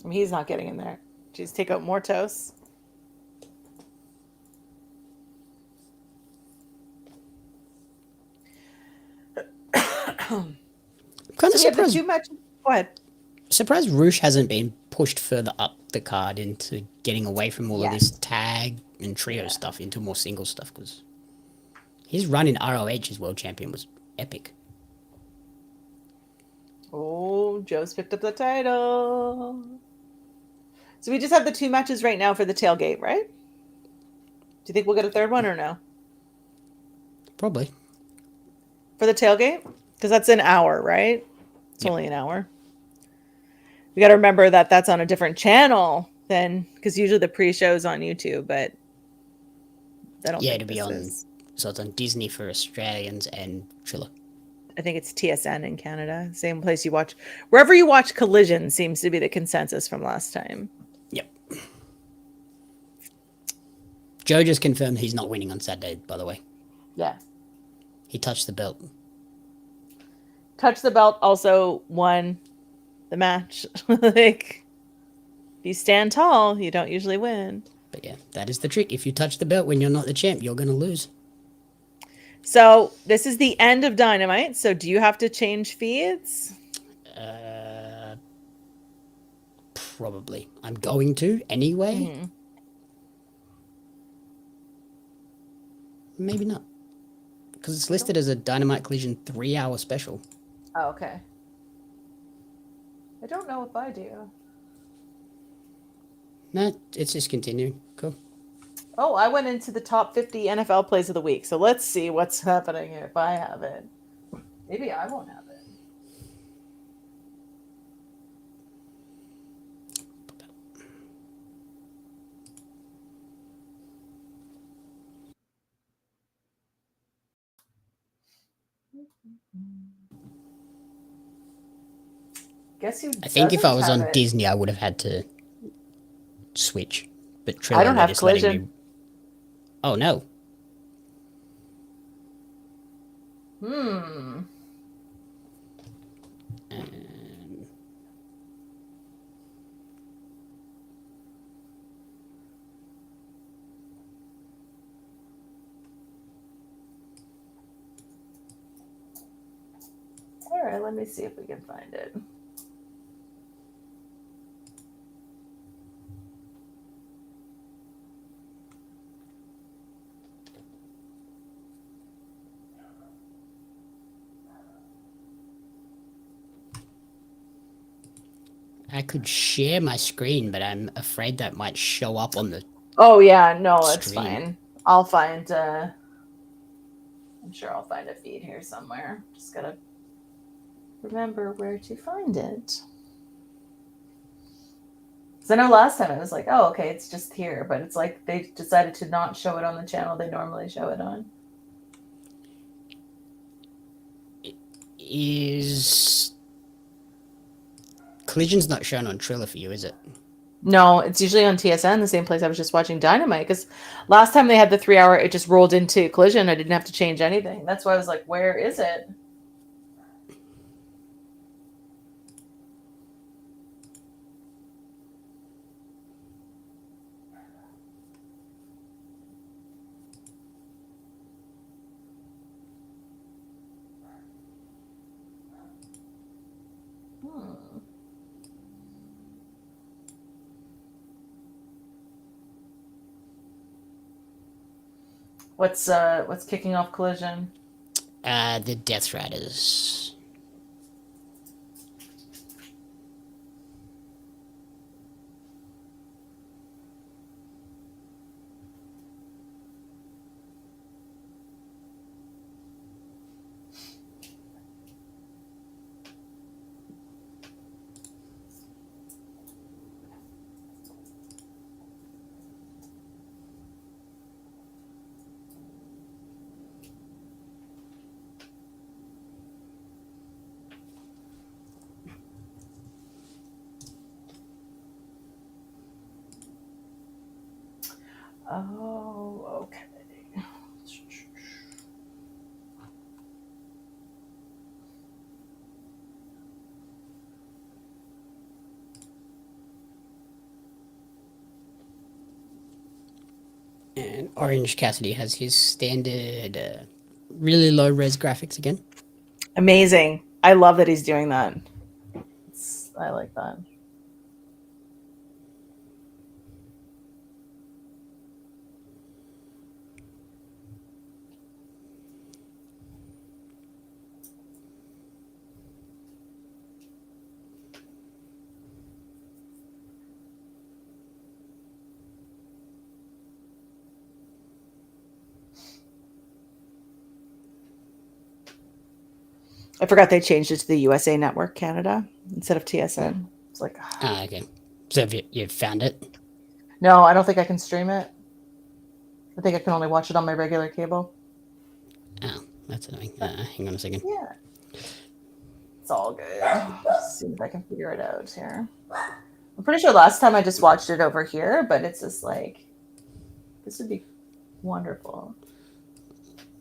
I mean, he's not getting in there. Just take out more toast. I'm kind of So surprised. too much. Go ahead. Surprised Roosh hasn't been pushed further up the card into getting away from all of this tag and trio stuff into more single stuff, because his run in ROH as world champion was epic. Oh, Joe's picked up the title. So we just have the 2 matches right now for the tailgate, right? Do you think we'll get a third one or no? Probably. For the tailgate? Because that's an hour, right? It's only an hour. We got to remember that that's on a different channel than, because usually the pre-show is on YouTube, but I don't think it'll be on. is. So it's on Disney for Australians and Triller. I think it's TSN in Canada. Same place you watch. Wherever you watch Collision seems to be the consensus from last time. Yep. Joe just confirmed he's not winning on Saturday, by the way. Yeah. He touched the belt. Touch the belt, also won the match. Like, if you stand tall, you don't usually win. But yeah, that is the trick. If you touch the belt when you're not the champ, you're going to lose. So this is the end of Dynamite. So do you have to change feeds? Probably. I'm going to anyway. Mm-hmm. Maybe not. Because it's listed as a Dynamite Collision 3-hour special. Oh, okay. I don't know if I do. No, it's just continuing. Cool. Oh, I went into the top 50 NFL plays of the week. So let's see what's happening if I have it. Maybe I won't have it. Guess who? I think if I was doesn't on have it? Disney, I would have had to switch. But Triller, I don't they're have just letting Collision. me... Oh, no. All right, let me see if we can find it. I could share my screen, but I'm afraid that might show up on the... Oh yeah, no, it's Stream. fine. I'll find. I'm sure I'll find a feed here somewhere. Just gotta remember where to find it. So I know last time it was like, oh, okay, it's just here, but it's like they decided to not show it on the channel they normally show it on. Is Collision's not shown on Triller for you, is it? No, it's usually on TSN, the same place I was just watching Dynamite. Because last time they had the 3 hour, it just rolled into Collision. I didn't have to change anything. That's why I was like, where is it? What's kicking off Collision? The Death Riders. Oh, okay. And Orange Cassidy has his standard really low res graphics again. Amazing. I love that he's doing that. I like that. I forgot they changed it to the USA Network Canada instead of TSN. It's like, Ah, okay. So have you found it? no, I don't think I can stream it. I think I can only watch it on my regular cable. Oh, that's annoying. Hang on a second. Yeah. It's all good. Let's see if I can figure it out here. I'm pretty sure last time I just watched it over here, but it's just like, this would be wonderful.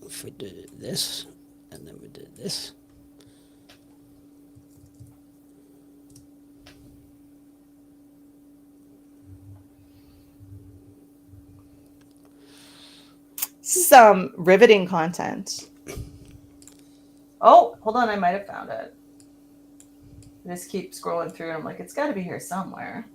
If we do this, and then we do this. This is riveting content. Oh, hold on, I might have found it. I just keep scrolling through and I'm like, it's got to be here somewhere.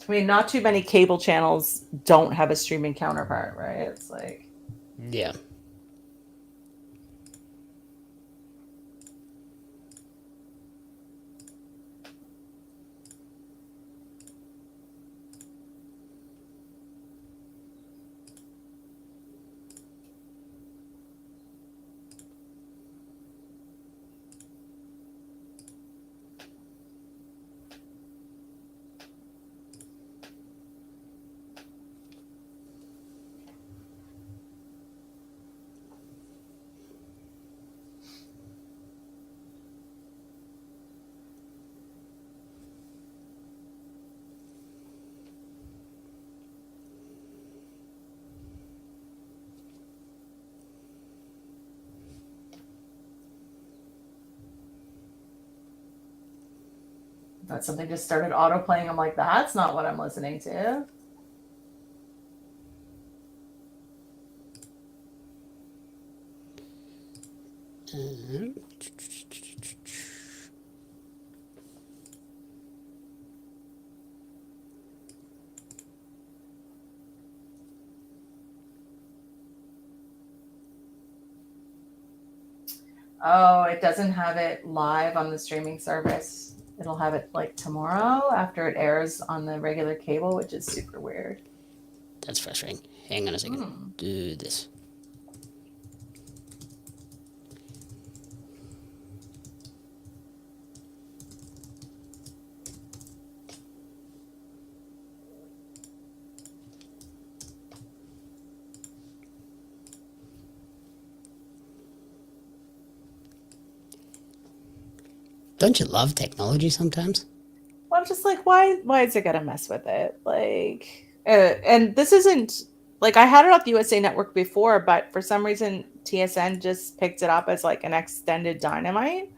I mean, not too many cable channels don't have a streaming counterpart, right? It's like, Yeah. that something just started auto playing. I'm like, that's not what I'm listening to. Oh, it doesn't have it live on the streaming service. It'll have it like tomorrow after it airs on the regular cable, which is super weird. That's frustrating. Hang on a second. Do this. don't you love technology sometimes? Well, I'm just like, why is it gonna mess with it? Like, and this isn't like I had it on the USA Network before, but for some reason TSN just picked it up as like an extended Dynamite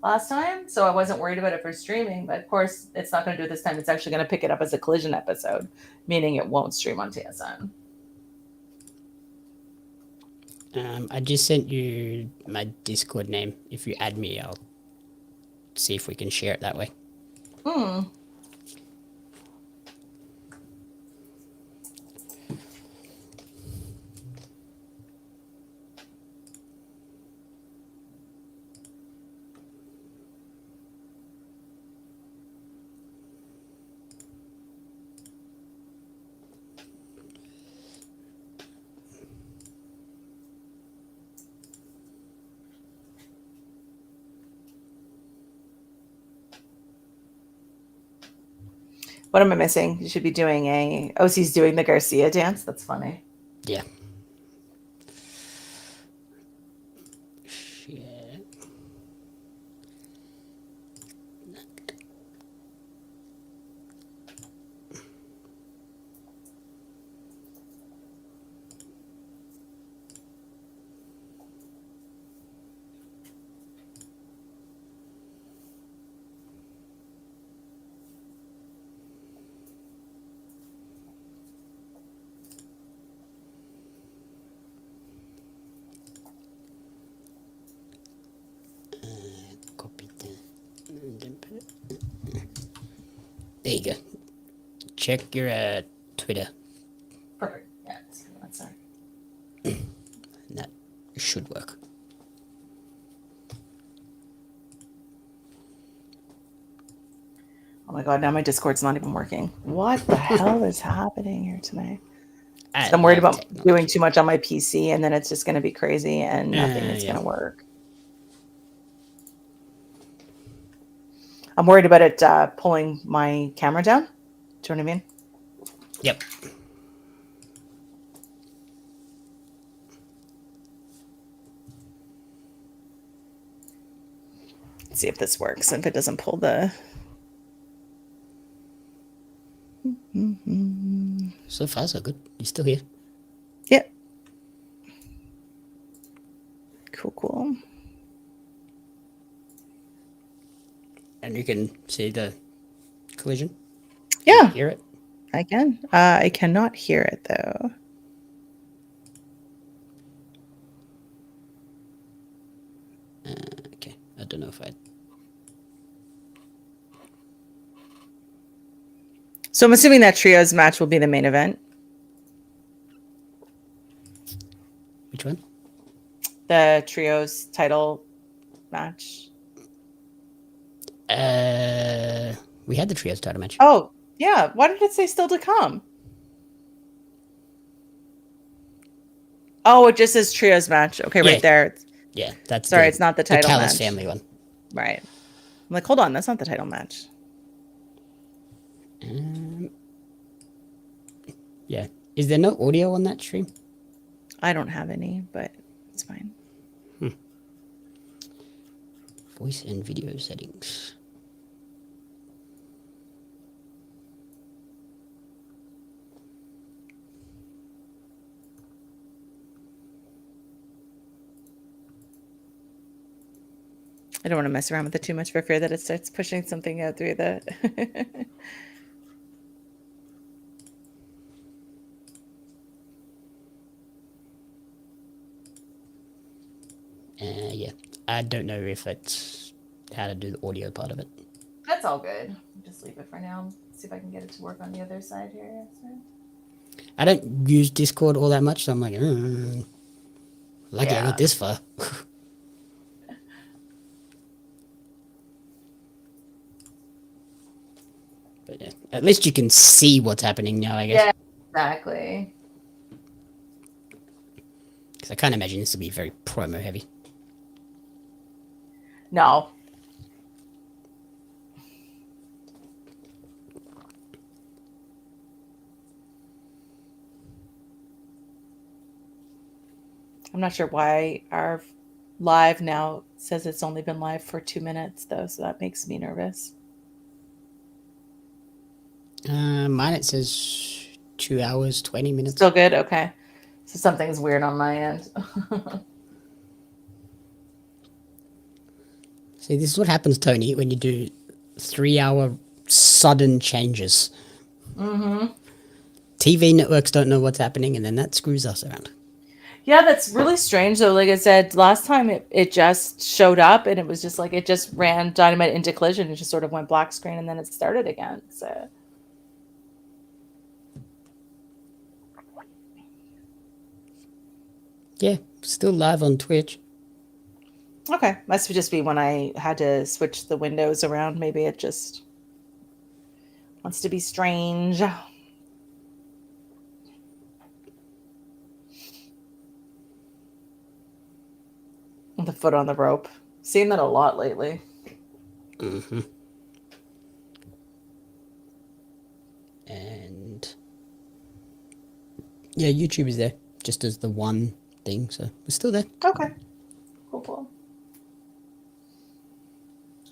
last time, so I wasn't worried about it for streaming. But of course, it's not going to do it this time. It's actually going to pick it up as a Collision episode, meaning it won't stream on TSN. I just sent you my Discord name. If you add me, I'll see if we can share it that way. Hmm. What am I missing? You should be doing OC's doing the Garcia dance. That's funny. Yeah. Share. Copy that. And then put it. There you go. Check your Twitter. Perfect. Yeah. That's sorry. That should work. Oh my god! Now my Discord's not even working. What the hell is happening here tonight? I'm worried about doing too much on my PC, and then it's just going to be crazy, and nothing is going to work. I'm worried about it pulling my camera down. Do you know what I mean? Yep. Let's see if this works. If it doesn't pull the. So far, so good. You still here? Yep. Cool. And you can see the collision? Yeah. Hear it? I can. I cannot hear it though. Okay. I don't know if I. So I'm assuming that trios match will be the main event. Which one? The trios title match. We had the trios title match. Oh, yeah. Why did it say still to come? Oh, it just says trios match. Okay, Yeah. right there. Yeah, that's Sorry, it's not the title Callis match. family one. Right. I'm like, hold on, that's not the title match. Yeah. Is there no audio on that stream? I don't have any, but it's fine. Voice and video settings. I don't want to mess around with it too much for fear that it starts pushing something out through the. Yeah. I don't know if it's how to do the audio part of it. That's all good. Just leave it for now. See if I can get it to work on the other side here. I don't use Discord all that much, so I'm like, lucky I got this far. But yeah, at least you can see what's happening now, I guess. Yeah, exactly. Because I can't imagine this will be very promo heavy. No. I'm not sure why our live now. It says it's only been live for 2 minutes though, so that makes me nervous. Mine it says 2 hours, 20 minutes. Still good? Okay. So something's weird on my end. See, this is what happens, Tony, when you do 3-hour sudden changes. Mm-hmm. TV networks don't know what's happening, and then that screws us around. Yeah, that's really strange though. Like I said, last time it just showed up and it was just like it just ran Dynamite into Collision and just sort of went black screen and then it started again. So Yeah, still live on Twitch. okay. Must just be when I had to switch the windows around. Maybe it just wants to be strange. The foot on the rope. Seen that a lot lately. Mm-hmm. And yeah, YouTube is there just as the one thing, so we're still there. Okay. Cool.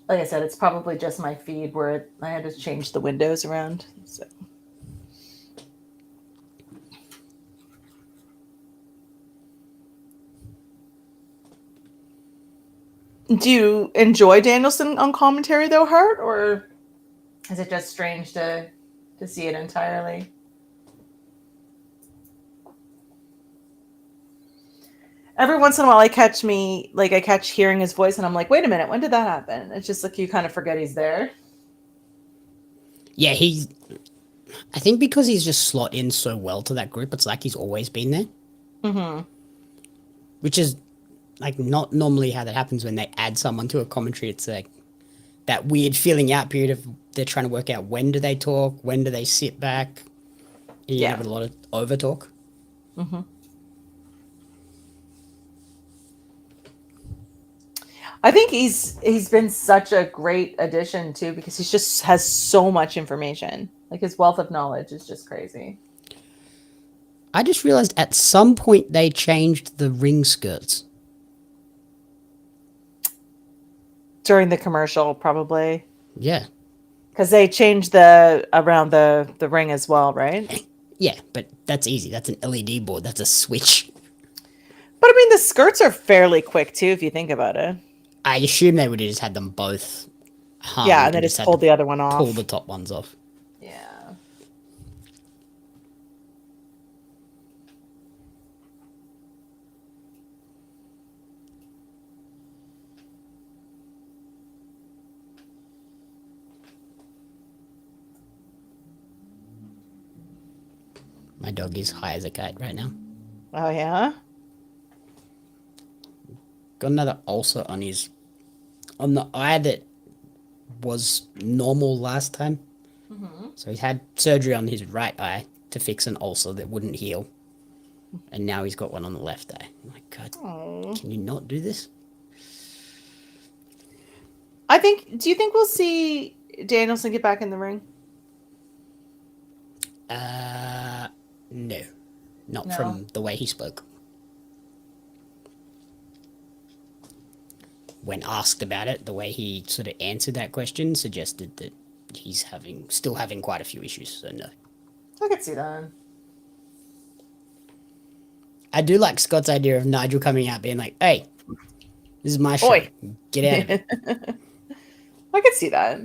Like I said, it's probably just my feed where I had to change the windows around. So. Do you enjoy Danielson on commentary though, Hart, or is it just strange to see it entirely? Every once in a while I catch hearing his voice and I'm like, wait a minute, when did that happen? It's just like you kind of forget he's there. Yeah, I think because he's just slot in so well to that group, it's like he's always been there. Mm-hmm. Which is like not normally how that happens when they add someone to a commentary. It's like that weird filling out period of they're trying to work out when do they talk, when do they sit back. And you have a lot of over talk. Mm-hmm. I think he's been such a great addition too because he just has so much information. Like his wealth of knowledge is just crazy. I just realized at some point they changed the ring skirts. During the commercial, probably. Yeah. Because they changed around the ring as well, right? Yeah, but that's easy. That's an LED board. That's a switch. But I mean, the skirts are fairly quick too, if you think about it. I assume they would have just had them both hung. Yeah, and then just pulled the other one off. Pull the top ones off. Yeah. My dog is high as a kite right now. Oh, yeah? Got another ulcer on the eye that was normal last time. Mm-hmm. So he's had surgery on his right eye to fix an ulcer that wouldn't heal. And now he's got one on the left eye. Oh my God. Aww. Can you not do this? Do you think we'll see Danielson get back in the ring? No. Not from the way he spoke. When asked about it, the way he sort of answered that question suggested that he's still having quite a few issues, so no. I could see that. I do like Scott's idea of Nigel coming out being like, hey, this is my show. Oi. Get out of it. I could see that.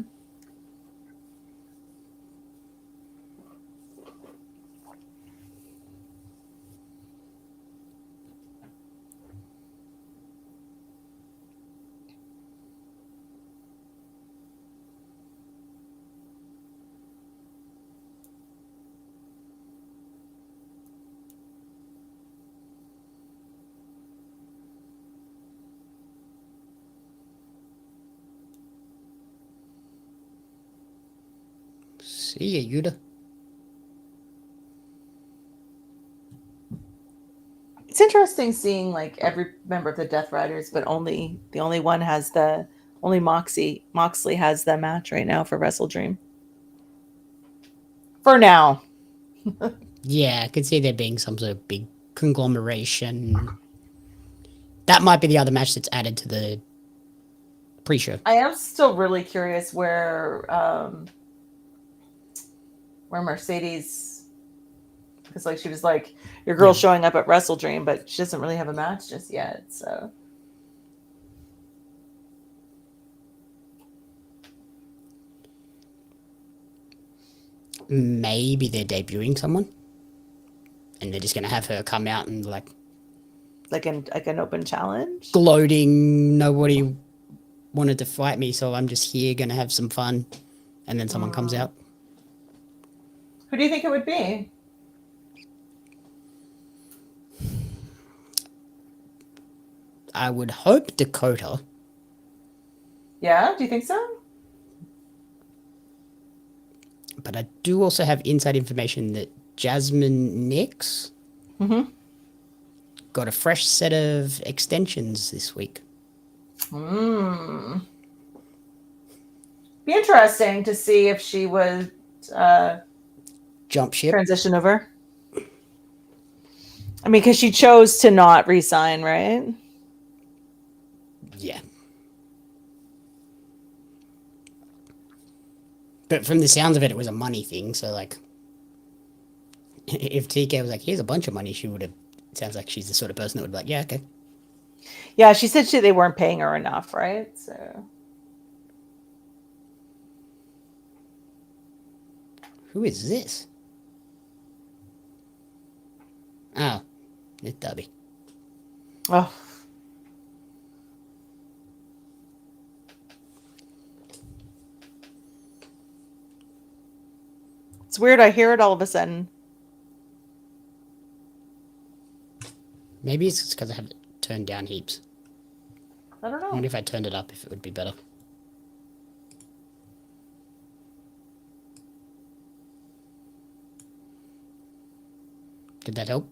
See ya, Yuda. It's interesting seeing like every member of the Death Riders, but only one has only Moxley has the match right now for Wrestledream. For now. Yeah, I could see there being some sort of big conglomeration That might be the other match that's added to the pre-show. I am still really curious where Mercedes, because like she was like, your girl's showing up at Wrestledream, but she doesn't really have a match just yet. So maybe they're debuting someone, and they're just gonna have her come out and like an open challenge. gloating. Nobody wanted to fight me, so I'm just here gonna have some fun, and then someone comes out. Who do you think it would be? I would hope Dakota. Yeah, do you think so? But I do also have inside information that Jasmine Nix got a fresh set of extensions this week. Be interesting to see if she would Jump ship. transition over. I mean, because she chose to not resign, right? Yeah. But from the sounds of it, it was a money thing. So, like, if TK was like, here's a bunch of money, she would have. It sounds like she's the sort of person that would be like, yeah, okay. Yeah, she said they weren't paying her enough, right? So, Who is this? Oh, it's Dubby. oh, it's weird. I hear it all of a sudden. Maybe it's because I have it turned down heaps. I don't I know. wonder if I turned it up, if it would be better. Did that help?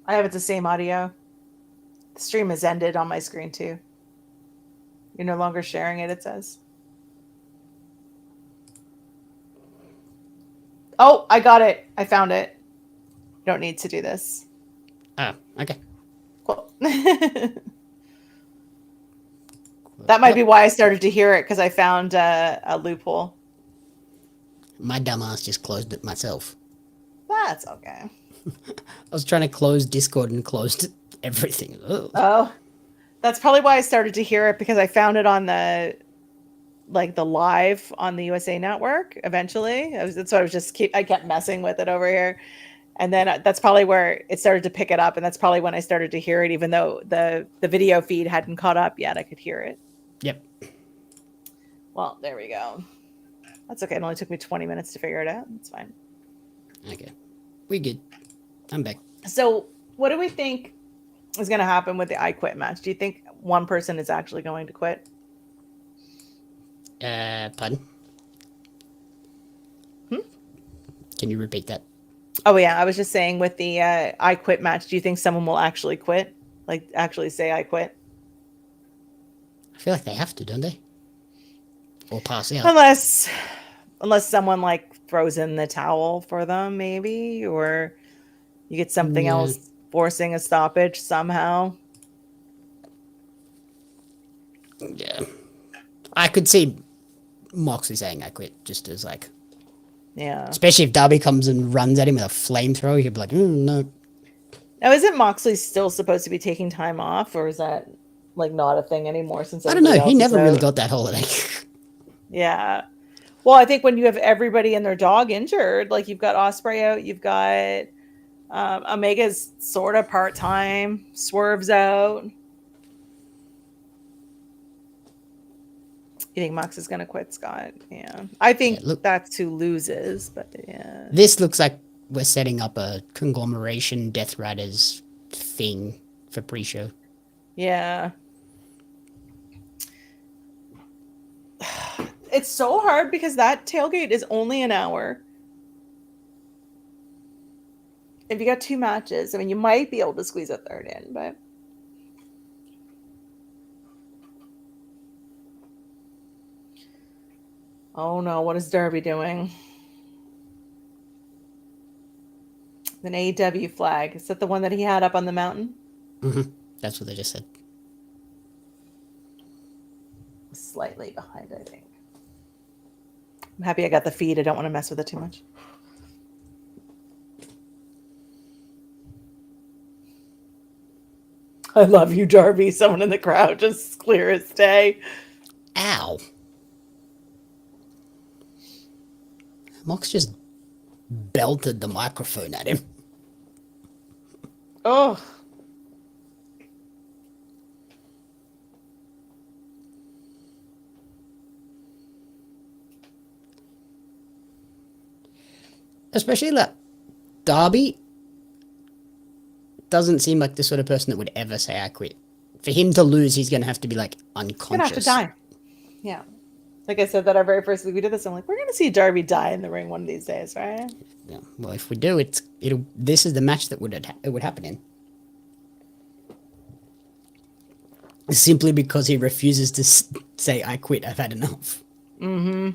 I have it the same audio. The stream has ended on my screen too. You're no longer sharing it, it says. Oh, I got it. I found it. You don't need to do this. Oh, okay. Cool. That might be why I started to hear it, because I found a loophole. My dumbass just closed it myself. That's okay. I was trying to close Discord and closed everything. Ugh. Oh, that's probably why I started to hear it, because I found it on the live on the USA Network. Eventually, that's what I was I kept messing with it over here, and then that's probably where it started to pick it up, and that's probably when I started to hear it, even though the video feed hadn't caught up yet. I could hear it. Yep. Well, there we go. That's okay. It only took me 20 minutes to figure it out. That's fine. Okay. We good. I'm back. So, what do we think is going to happen with the I Quit match? Do you think one person is actually going to quit? Pardon? Can you repeat that? Oh, yeah. I was just saying with the I Quit match, do you think someone will actually quit? Like, actually say I quit? I feel like they have to, don't they? Or pass out. Unless someone like throws in the towel for them, maybe, or you get something else forcing a stoppage somehow. Yeah. I could see Moxley saying I quit, just as like, Yeah. especially if Darby comes and runs at him with a flamethrower, he'd be like, no. Now, isn't Moxley still supposed to be taking time off, or is that like not a thing anymore? Since I don't know. everybody He else is never really out? got that holiday. Yeah. Well, I think when you have everybody and their dog injured, like you've got Osprey out, you've got Omega's sort of part-time, Swerve's out. You think Mox is going to quit, Scott? Yeah. I think that's who loses, but yeah. This looks like we're setting up a conglomeration Death Riders thing for pre-show. Yeah. It's so hard because that tailgate is only an hour. If you got two matches, I mean, you might be able to squeeze a third in, but oh no, what is Darby doing? An AEW flag. Is that the one that he had up on the mountain? Mm-hmm. That's what they just said. Slightly behind, I think. I'm happy I got the feed. I don't want to mess with it too much. I love you, Darby. Someone in the crowd, just clear as day. Ow. Mox just belted the microphone at him. Oh. Especially that Darby doesn't seem like the sort of person that would ever say I quit. For him to lose, he's going to have to be like unconscious. Gonna have to die. Yeah. Like I said that our very first week we did this, I'm like, we're gonna see Darby die in the ring one of these days, right? Yeah. Well, if we do, this is the match that it would happen in. Simply because he refuses to say I quit. I've had enough. Mm-hmm.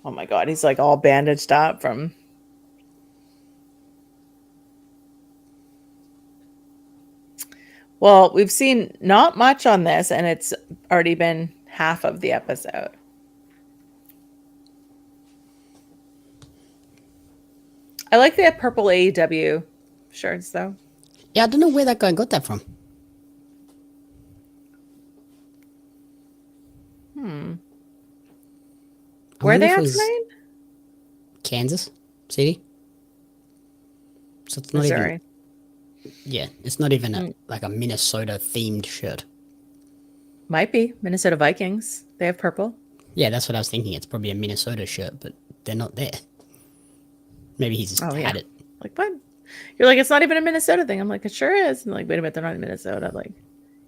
Oh my god, he's like all bandaged up from. Well, we've seen not much on this, and it's already been half of the episode. I like the purple AEW shirts, though. Yeah, I don't know where that guy got that from. Where are they at tonight? Kansas City. So it's not Missouri. even. Yeah, it's not even like a Minnesota themed shirt. Might be Minnesota Vikings. They have purple. Yeah, that's what I was thinking. It's probably a Minnesota shirt, but they're not there. Maybe he's just had it. Like, what? You're like, it's not even a Minnesota thing. I'm like, it sure is. And like, wait a minute, they're not in Minnesota. Like,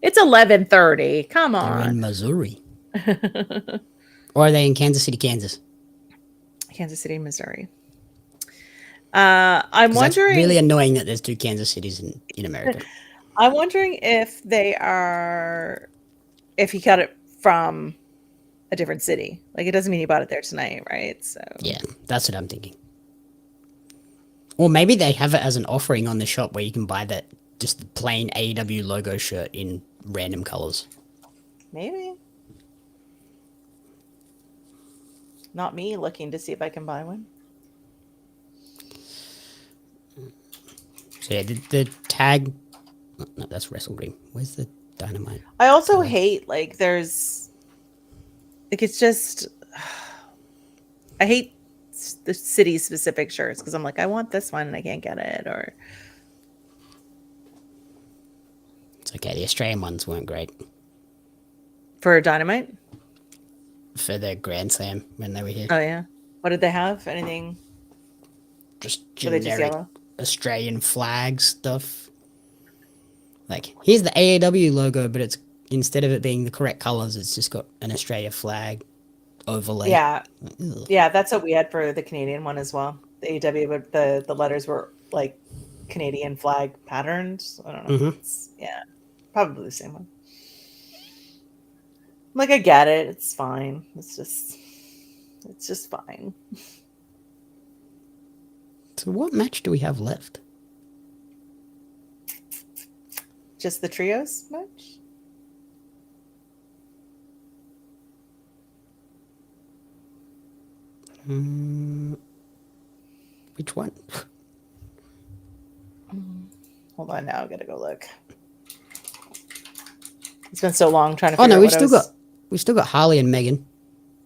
it's 11:30. Come They're on. in Missouri. Or are they in Kansas City, Kansas? Kansas City, Missouri. I'm wondering. That's really annoying that there's two Kansas cities in America. I'm wondering if they are, if he got it from a different city. Like, it doesn't mean he bought it there tonight, right? So Yeah, that's what I'm thinking. Or maybe they have it as an offering on the shop where you can buy that just the plain AEW logo shirt in random colors. maybe. Not me looking to see if I can buy one. So yeah, the tag. No, that's Wrestledream. Where's the Dynamite? I also hate, like, there's, like, it's just, I hate the city specific shirts because I'm like, I want this one and I can't get it. Or It's okay. The Australian ones weren't great for Dynamite. for the Grand Slam when they were here. Oh yeah, what did they have? Anything? Just Were they just generic yellow? Australian flag stuff. Like, here's the AEW logo, but it's instead of it being the correct colors, it's just got an Australia flag overlay. Yeah, Ugh. yeah, that's what we had for the Canadian one as well. The AEW, but the letters were like Canadian flag patterns. I don't know. It's, yeah, probably the same one. Like, I get it. It's fine. It's just fine. So what match do we have left? Just the trios match. Which one? Hold on, now I gotta go look. It's been so long trying to. Oh Figure no, out we still got Harley and Megan.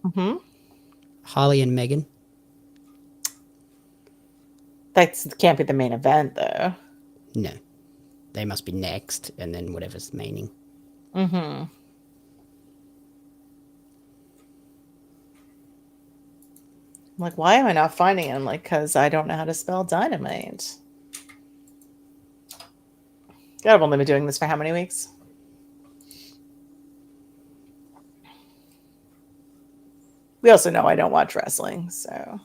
Mm-hmm. Harley and Megan. That can't be the main event, though. No, they must be next, and then whatever's maining. Mm-hmm. I'm like, why am I not finding it? I'm like, because I don't know how to spell dynamite. God, I've only been doing this for how many weeks? We also know I don't watch wrestling, so.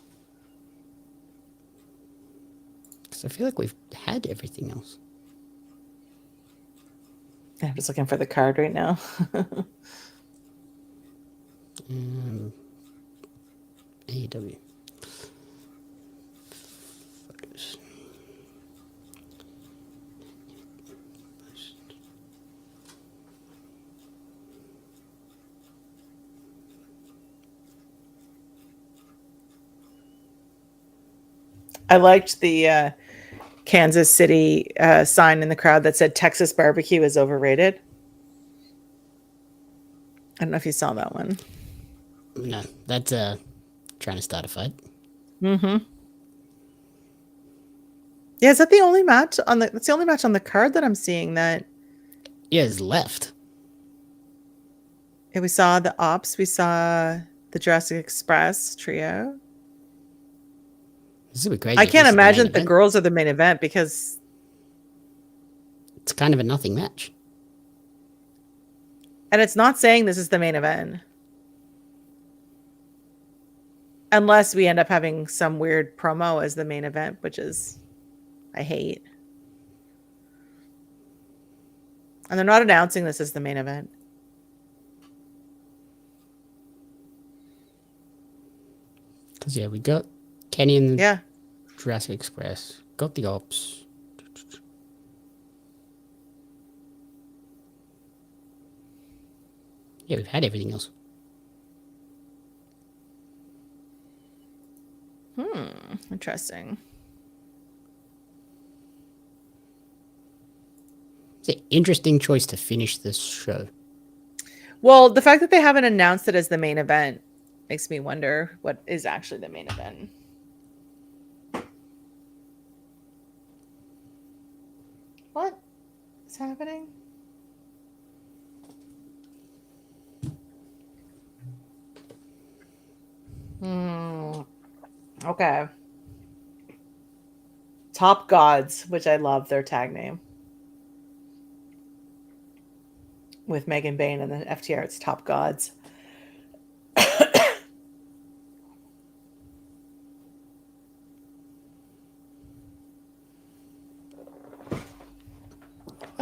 Because I feel like we've had everything else. I'm just looking for the card right now. AEW. Photos. I liked the Kansas City sign in the crowd that said Texas barbecue is overrated. I don't know if you saw that one. No, that's trying to start a fight. Mm-hmm. Yeah, is that the only match on the? That's the only match on the card that I'm seeing that. Yeah, it's left. Yeah, we saw the Opps. We saw the Jurassic Express trio. This is a bit crazy. I if can't this is the main imagine the event. girls are the main event because It's kind of a nothing match. and it's not saying this is the main event. Unless we end up having some weird promo as the main event, which is I hate. And they're not announcing this as the main event. Because, yeah, we got Kenny and Yeah. Jurassic Express. Got the Opps. Yeah, we've had everything else. Interesting. It's an interesting choice to finish this show. Well, the fact that they haven't announced it as the main event makes me wonder what is actually the main event. What is happening? Okay. Top Gods, which I love their tag name. With Megan Bain and the FTR, it's Top Gods.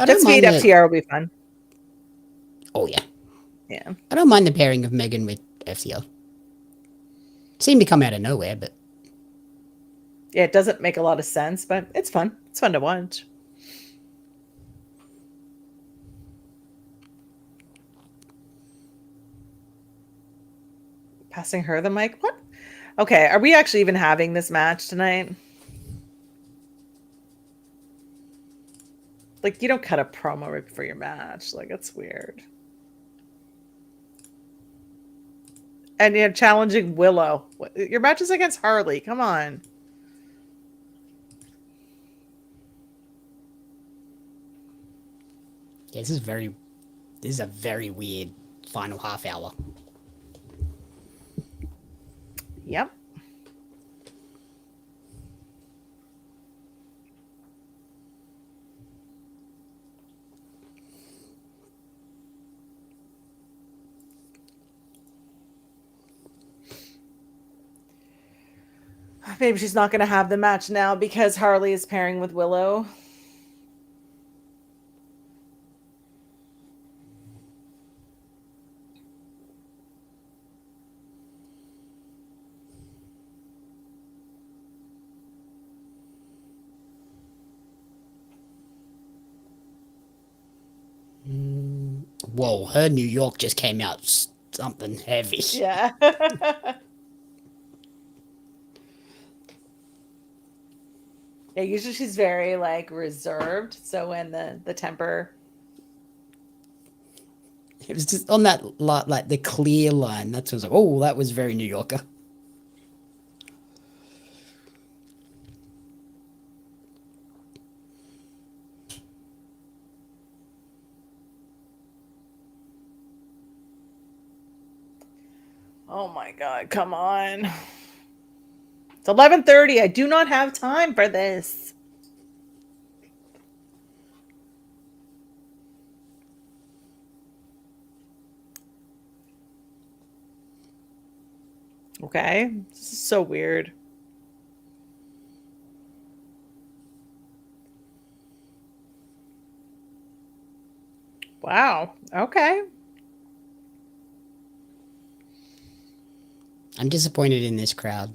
Just feed FTR will be fun. Oh, yeah. Yeah. I don't mind the pairing of Megan with FCL. Seemed to come out of nowhere, but Yeah, it doesn't make a lot of sense, but it's fun. It's fun to watch. Passing her the mic? What? Okay, are we actually even having this match tonight? Like, you don't cut a promo right before your match. Like, that's weird. And you're challenging Willow. Your match is against Harley. Come on. yeah, this is a very weird final half hour. Yep. Maybe she's not going to have the match now because Harley is pairing with Willow. Whoa, her New York just came out something heavy. Yeah. Yeah, usually she's very like reserved. So when the temper, It was just on that like the clear line. That's was like, oh, that was very New Yorker. oh my god, come on. It's 11:30. I do not have time for this. Okay. This is so weird. Wow. Okay. I'm disappointed in this crowd.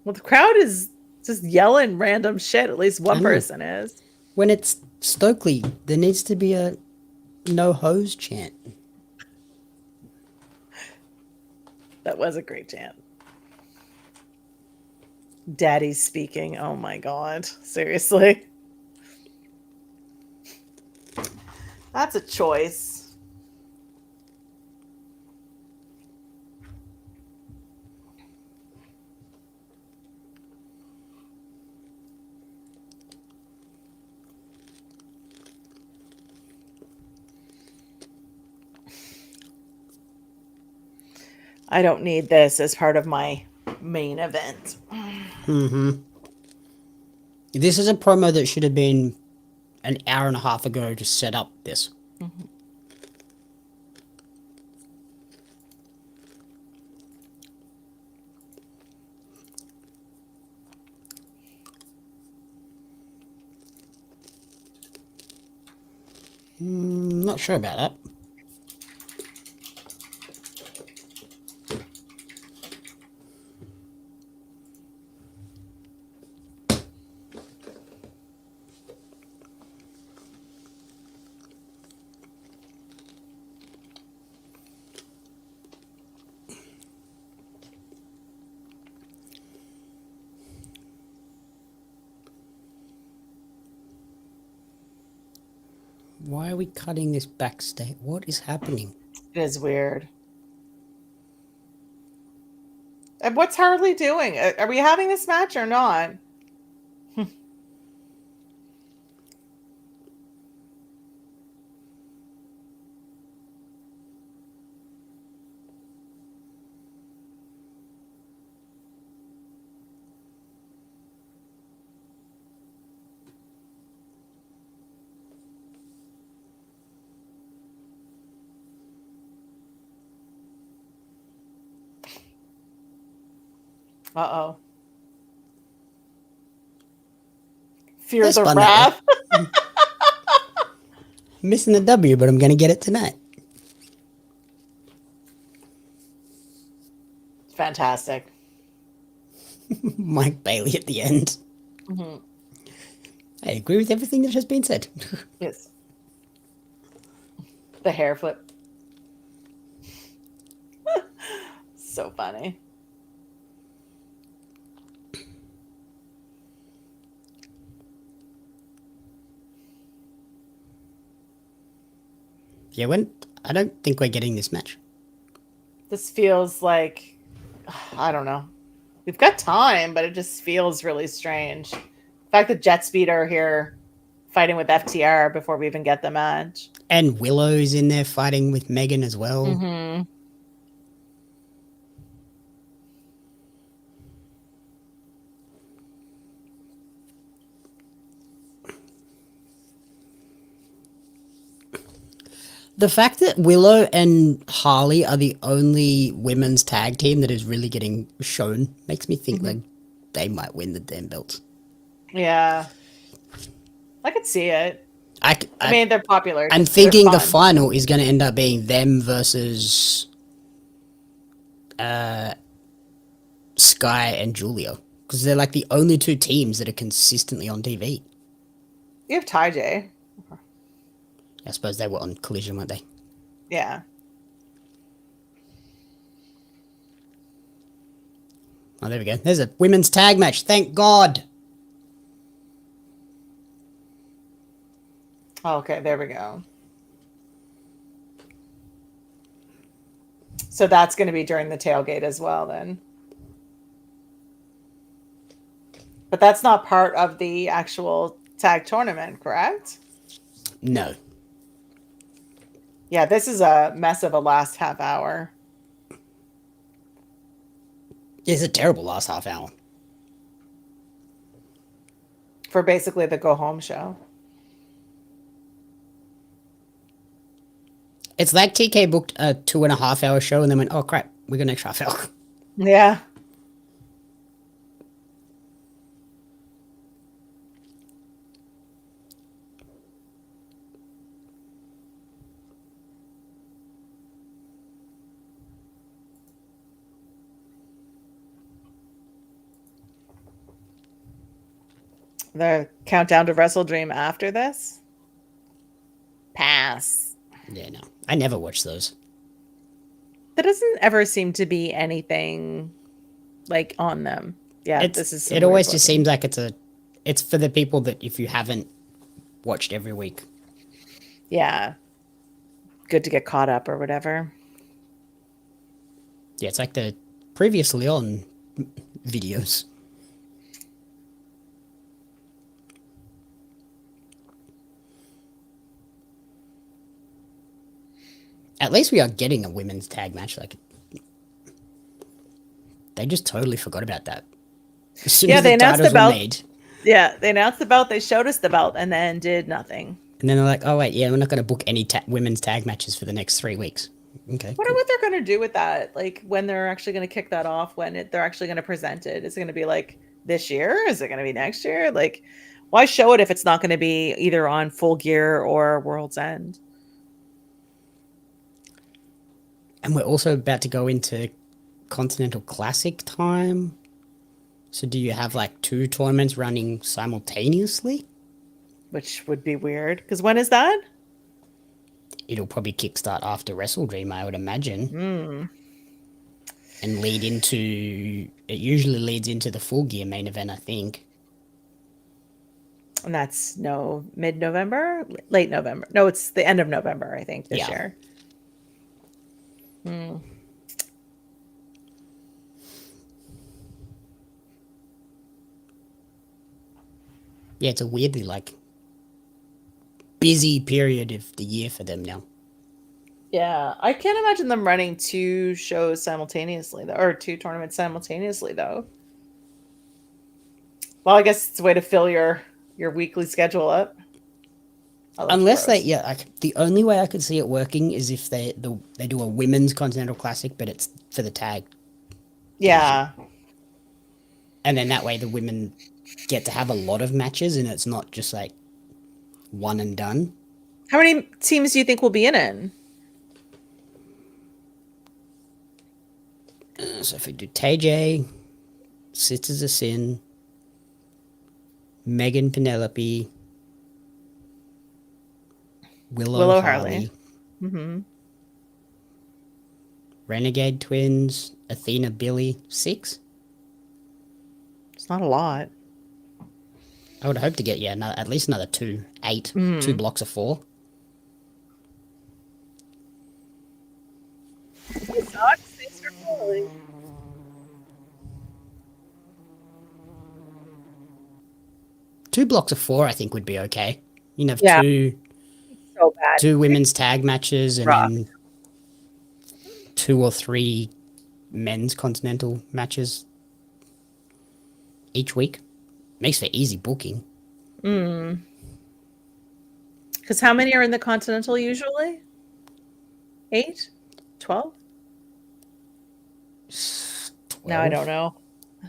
Well, the crowd is just yelling random shit. At least one I know. person is. When it's Stokely, there needs to be a no hose chant. That was a great chant. Daddy's speaking. Oh my god. Seriously. That's a choice. I don't need this as part of my main event. This is a promo that should have been an hour and a half ago to set up this. Not sure about that. Why are we cutting this backstage? What is happening? It is weird. And what's Harley doing? Are we having this match or not? Uh-oh. Fear That's the fun that wrath. Missing the W, but I'm going to get it tonight. Fantastic. Mike Bailey at the end. I agree with everything that has been said. Yes. The hair flip. So funny. Yeah, I don't think we're getting this match. This feels like, I don't know. We've got time, but it just feels really strange. The fact that Jet Speed are here fighting with FTR before we even get the match. And Willow's in there fighting with Megan as well. The fact that Willow and Harley are the only women's tag team that is really getting shown makes me think like they might win the damn belts. Yeah. I could see it. I mean, they're popular. I'm They're thinking the fun. final is going to end up being them versus Sky and Julia. Because they're like the only two teams that are consistently on TV. You have Ty J. I suppose they were on Collision, weren't they? Yeah. Oh, there we go. There's a women's tag match. Thank God. Okay, there we go. So that's going to be during the tailgate as well, then. But that's not part of the actual tag tournament, correct? No. Yeah, this is a mess of a last half hour. It's a terrible last half hour. For basically the go home show. It's like TK booked a 2.5 hour show and then went, oh crap, we got an extra half hour. Yeah. The countdown to Wrestledream after this? Pass. Yeah, no. I never watch those. There doesn't ever seem to be anything like on them. Yeah, this is. It always just seems like it's for the people that if you haven't watched every week. Yeah. Good to get caught up or whatever. Yeah, it's like the previously on videos. At least we are getting a women's tag match. Like, they just totally forgot about that. As soon as they announced the titles were belt. made. Yeah, they announced the belt. They showed us the belt and then did nothing. And then they're like, oh, wait, yeah, we're not going to book any women's tag matches for the next 3 weeks. Okay. Wonder what they're going to do with that. Like, when they're actually going to kick that off, when they're actually going to present it. Is it going to be like this year? Is it going to be next year? Like, why show it if it's not going to be either on Full Gear or World's End? And we're also about to go into Continental Classic time. So do you have like 2 tournaments running simultaneously? Which would be weird. Because when is that? It'll probably kickstart after Wrestledream, I would imagine. And lead into... It usually leads into the Full Gear main event, I think. And that's mid-November? Late November. No, it's the end of November, I think, this year. Yeah, it's a weirdly, like, busy period of the year for them now. Yeah, I can't imagine them running 2 shows simultaneously, though, or 2 tournaments simultaneously, though. Well, I guess it's a way to fill your weekly schedule up. Unless the only way I could see it working is if they do a women's Continental Classic, but it's for the tag. Yeah. And then that way the women get to have a lot of matches and it's not just like one and done. How many teams do you think will be in it? So if we do TJ, Sisters of Sin, Megan Penelope, Willow Harley. Renegade Twins, Athena Billy, 6. It's not a lot. I would hope to get at least another 2, 8, 2 blocks of 4. Thanks for calling. Two blocks of 4, I think, would be okay. You can have So bad. 2 women's tag matches and then 2 or 3 men's continental matches each week. Makes for easy booking. Because how many are in the Continental usually? 8? 12? Now I don't know.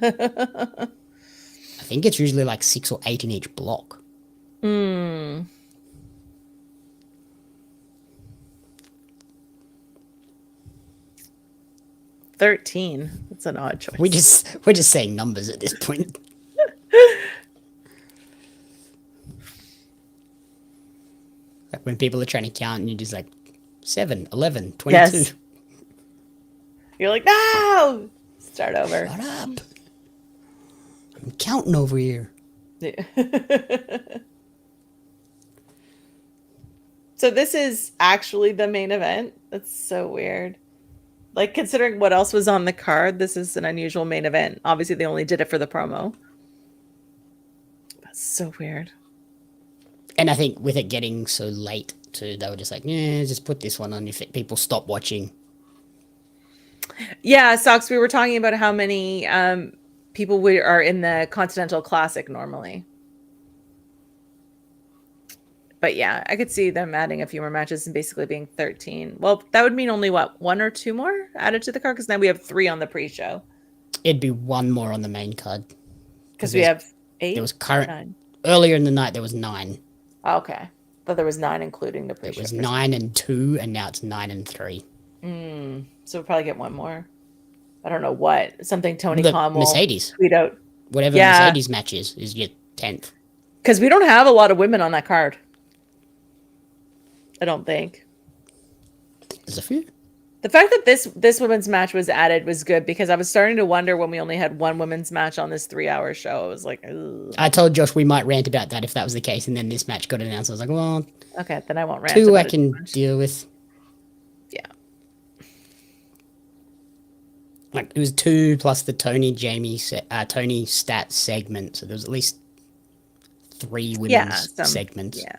I think it's usually like 6 or 8 in each block. 13. That's an odd choice. We're just saying numbers at this point. Like when people are trying to count and you're just like 7, 11, 22. Yes. You're like, no! Start over. Shut up. I'm counting over here. So this is actually the main event. That's so weird. Like, considering what else was on the card, this is an unusual main event. Obviously, they only did it for the promo. That's so weird. And I think with it getting so late too, they were just like, just put this one on if people stop watching. Yeah, Socks, we were talking about how many people are in the Continental Classic normally. But yeah, I could see them adding a few more matches and basically being 13. Well, that would mean only, 1 or 2 more added to the card? Because now we have 3 on the pre-show. It'd be 1 more on the main card. Because we have 8? There was 9. Earlier in the night, there was 9. Oh, okay. But there was 9 including the pre-show. It was 9 and 2, and now it's 9 and 3. So we'll probably get 1 more. I don't know what. Something Tony The Khan will Mercedes. tweet out. Whatever Mercedes match is your 10th. Because we don't have a lot of women on that card. I don't think. There's a few. The fact that this women's match was added was good because I was starting to wonder when we only had one women's match on this 3-hour show. I was like, ugh. I told Josh we might rant about that if that was the case, and then this match got announced. I was like, well, Okay, then I won't rant. two I about it can too much. deal with. Yeah. Like it was 2 plus the Tony stat segment, so there was at least 3 women's segments. Yeah.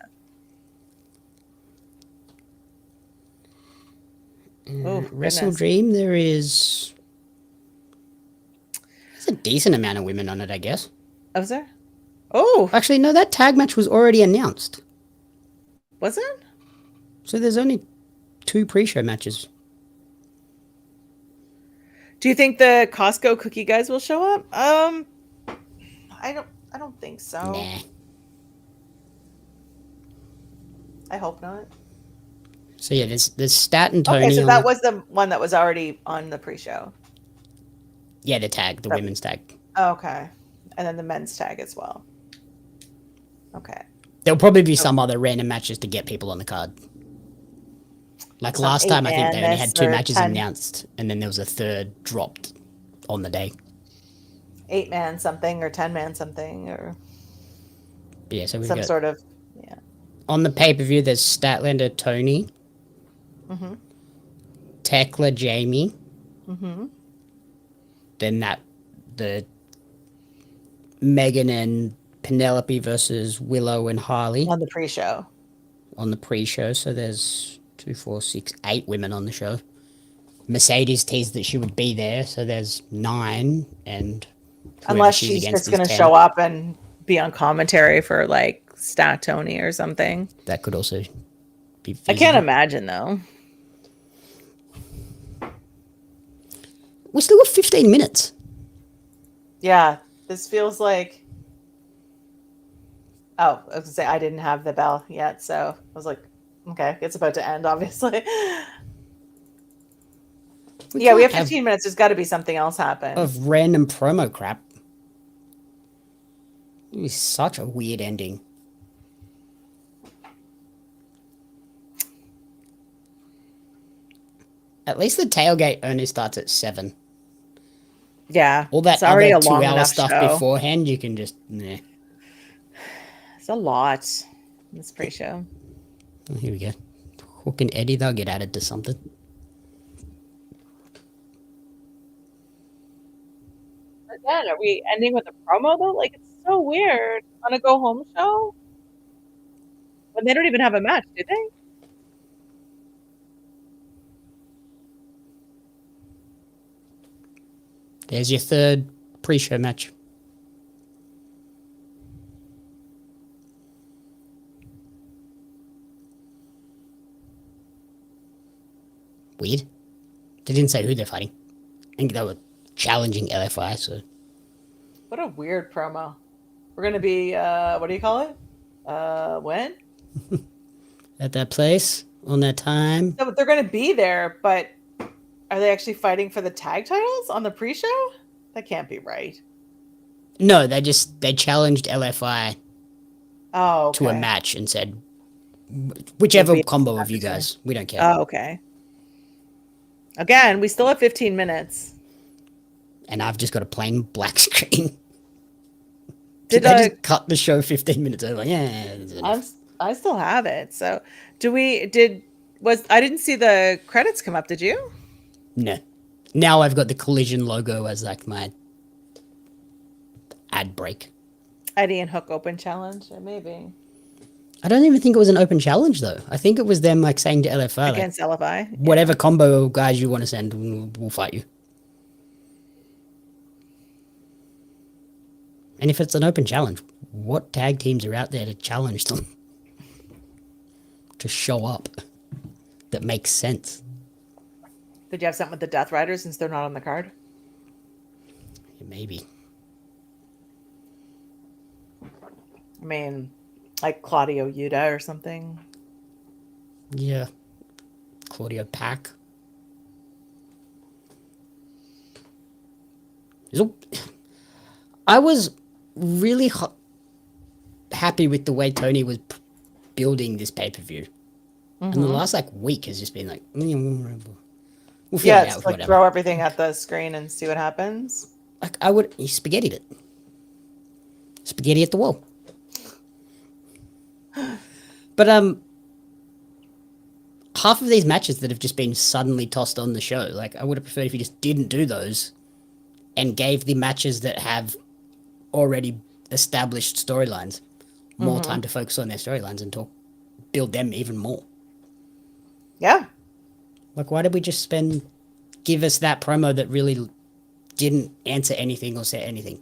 Oh, Wrestledream, there's a decent amount of women on it, I guess. Oh, was there? Oh, Actually, no, that tag match was already announced. was it? So there's only 2 pre-show matches. Do you think the Costco cookie guys will show up? I don't think so. Nah. I hope not. So yeah, there's Stat and Tony. Okay, so on that the- was the one that was already on the pre-show. Yeah, the women's tag. Okay. And then the men's tag as well. Okay. There'll probably be some other random matches to get people on the card. Like Some last time, I think they only eight-man had 2 or matches 10. announced, and then there was a third dropped on the day. 8-man something or 10-man something or But yeah, so we've some got sort of, yeah. on the pay-per-view. There's Statlander Tony, Mm-hmm. Tekla Jamie, Mm-hmm. then the Megan and Penelope versus Willow and Harley On the pre-show. on the pre-show. So there's 2, 4, 6, 8 women on the show. Mercedes teased that she would be there, so there's 9, and whoever Unless she's against just is going to 10. show up and be on commentary for like Stat Tony or something. That could also be I can't feasible. imagine though. We're still at 15 minutes. Yeah, this feels like. Oh, I was gonna say I didn't have the bell yet, so I was like, okay, it's about to end, obviously. Yeah, we have can't 15 minutes. There's got to be something else happen. of random promo crap. It was such a weird ending. At least the tailgate only starts at 7. Yeah, All that it's already other a long 2-hour enough stuff show. beforehand, you can just nah. It's a lot. This pre-show. Oh, here we go. Hook and Eddie, they'll get added to something. Again, are we ending with a promo though? Like it's so weird on a go home show when they don't even have a match, do they? There's your third pre-show match. Weird. They didn't say who they're fighting. I think they were challenging L.F.I, so... What a weird promo. We're gonna be what do you call it? When? At that place, on that time. No, but they're gonna be there, but are they actually fighting for the tag titles on the pre-show? That can't be right. No, they challenged L.F.I Oh, okay. to a match and said, whichever We'll be combo of you guys, we don't care. Oh, okay. Again, we still have 15 minutes. And I've just got a plain black screen. Did they I? just cut the show 15 minutes early? Like, yeah. I still have it. So, I didn't see the credits come up. Did you? No. Now I've got the Collision logo as like my ad break. Eddie and Hook Open Challenge, maybe I don't even think it was an open challenge though. I think it was them like saying to L.F.I, like, against L.F.I. whatever combo guys you want to send, we'll fight you. And if it's an open challenge, what tag teams are out there to challenge them? To show up. That makes sense. Did you have something with the Death Riders since they're not on the card? Maybe. I mean, like Claudio Yuta or something. Yeah. Claudio Pack. I was really happy with the way Tony was building this pay-per-view. And the last like week has just been like, we'll figure it out it's with like whatever. throw everything at the screen and see what happens. Like he spaghettied it. Spaghetti at the wall. But half of these matches that have just been suddenly tossed on the show, like I would have preferred if you just didn't do those and gave the matches that have already established storylines more time to focus on their storylines and build them even more. Yeah. Like, why did we just give us that promo that really didn't answer anything or say anything?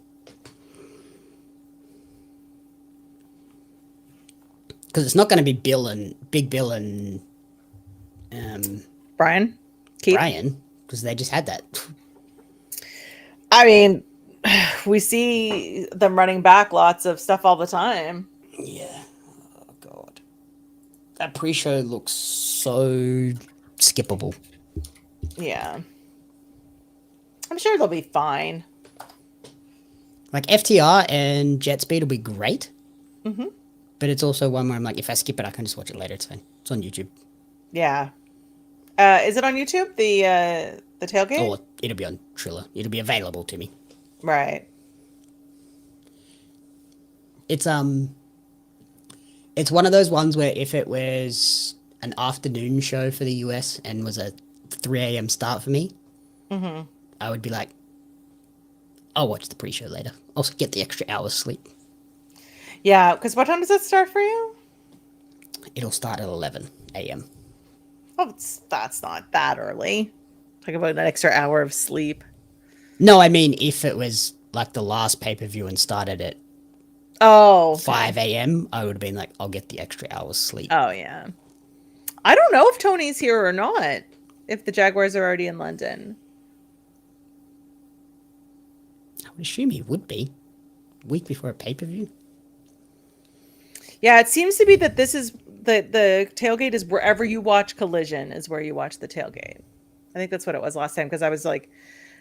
Because it's not going to be Big Bill and Brian? Keith? Brian, because they just had that. I mean, we see them running back lots of stuff all the time. Yeah. Oh, God. That pre-show looks so skippable. Yeah. I'm sure they'll be fine. Like, FTR and Jet Speed will be great. Mm-hmm. But it's also one where I'm like, if I skip it, I can just watch it later. It's fine. It's on YouTube. Yeah. Is it on YouTube? The tailgate? Or it'll be on Triller. It'll be available to me. Right. It's one of those ones where if it was an afternoon show for the US and was a 3 a.m. start for me, I would be like, I'll watch the pre-show later. I'll get the extra hour's sleep. Yeah, because what time does it start for you? It'll start at 11 a.m. Oh, that's not that early. Talk about an extra hour of sleep. No, I mean, if it was like the last pay-per-view and started at 5 a.m., I would have been like, I'll get the extra hour's sleep. Oh, yeah. I don't know if Tony's here or not, if the Jaguars are already in London. I would assume he would be. A week before a pay-per-view. Yeah, it seems to be that this is the tailgate is wherever you watch Collision is where you watch the tailgate. I think that's what it was last time, because I was like,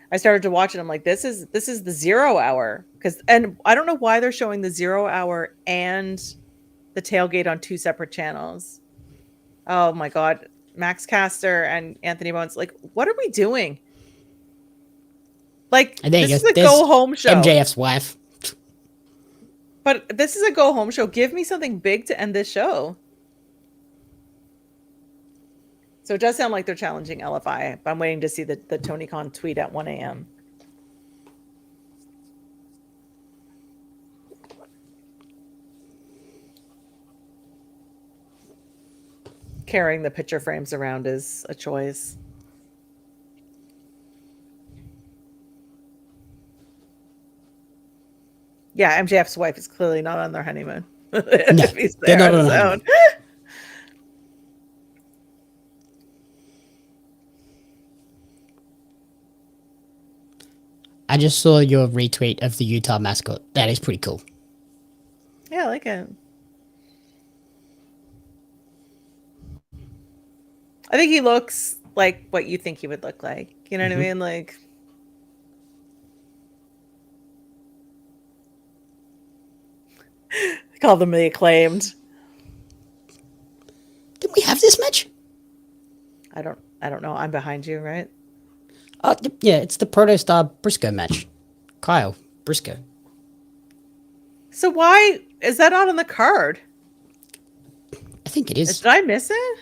I started to watch it. I'm like, this is the 0 hour, and I don't know why they're showing the 0 hour and the tailgate on two separate channels. Oh my God, Max Caster and Anthony Bones, like, what are we doing? Like, this is a go home show. MJF's wife. But this is a go home show. Give me something big to end this show. So it does sound like they're challenging L.F.I. But I'm waiting to see the Tony Khan tweet at 1 a.m. Carrying the picture frames around is a choice. Yeah, MJF's wife is clearly not on their honeymoon. No, they're not on honeymoon. I just saw your retweet of the Utah mascot. That is pretty cool. Yeah, I like it. I think he looks like what you think he would look like. You know what I mean? Like, I call them the Acclaimed. Didn't we have this match? I don't know. I'm behind you, right? Yeah, it's the Protostar Briscoe match. Kyle Briscoe. So why is that not on the card? I think it is. Did I miss it?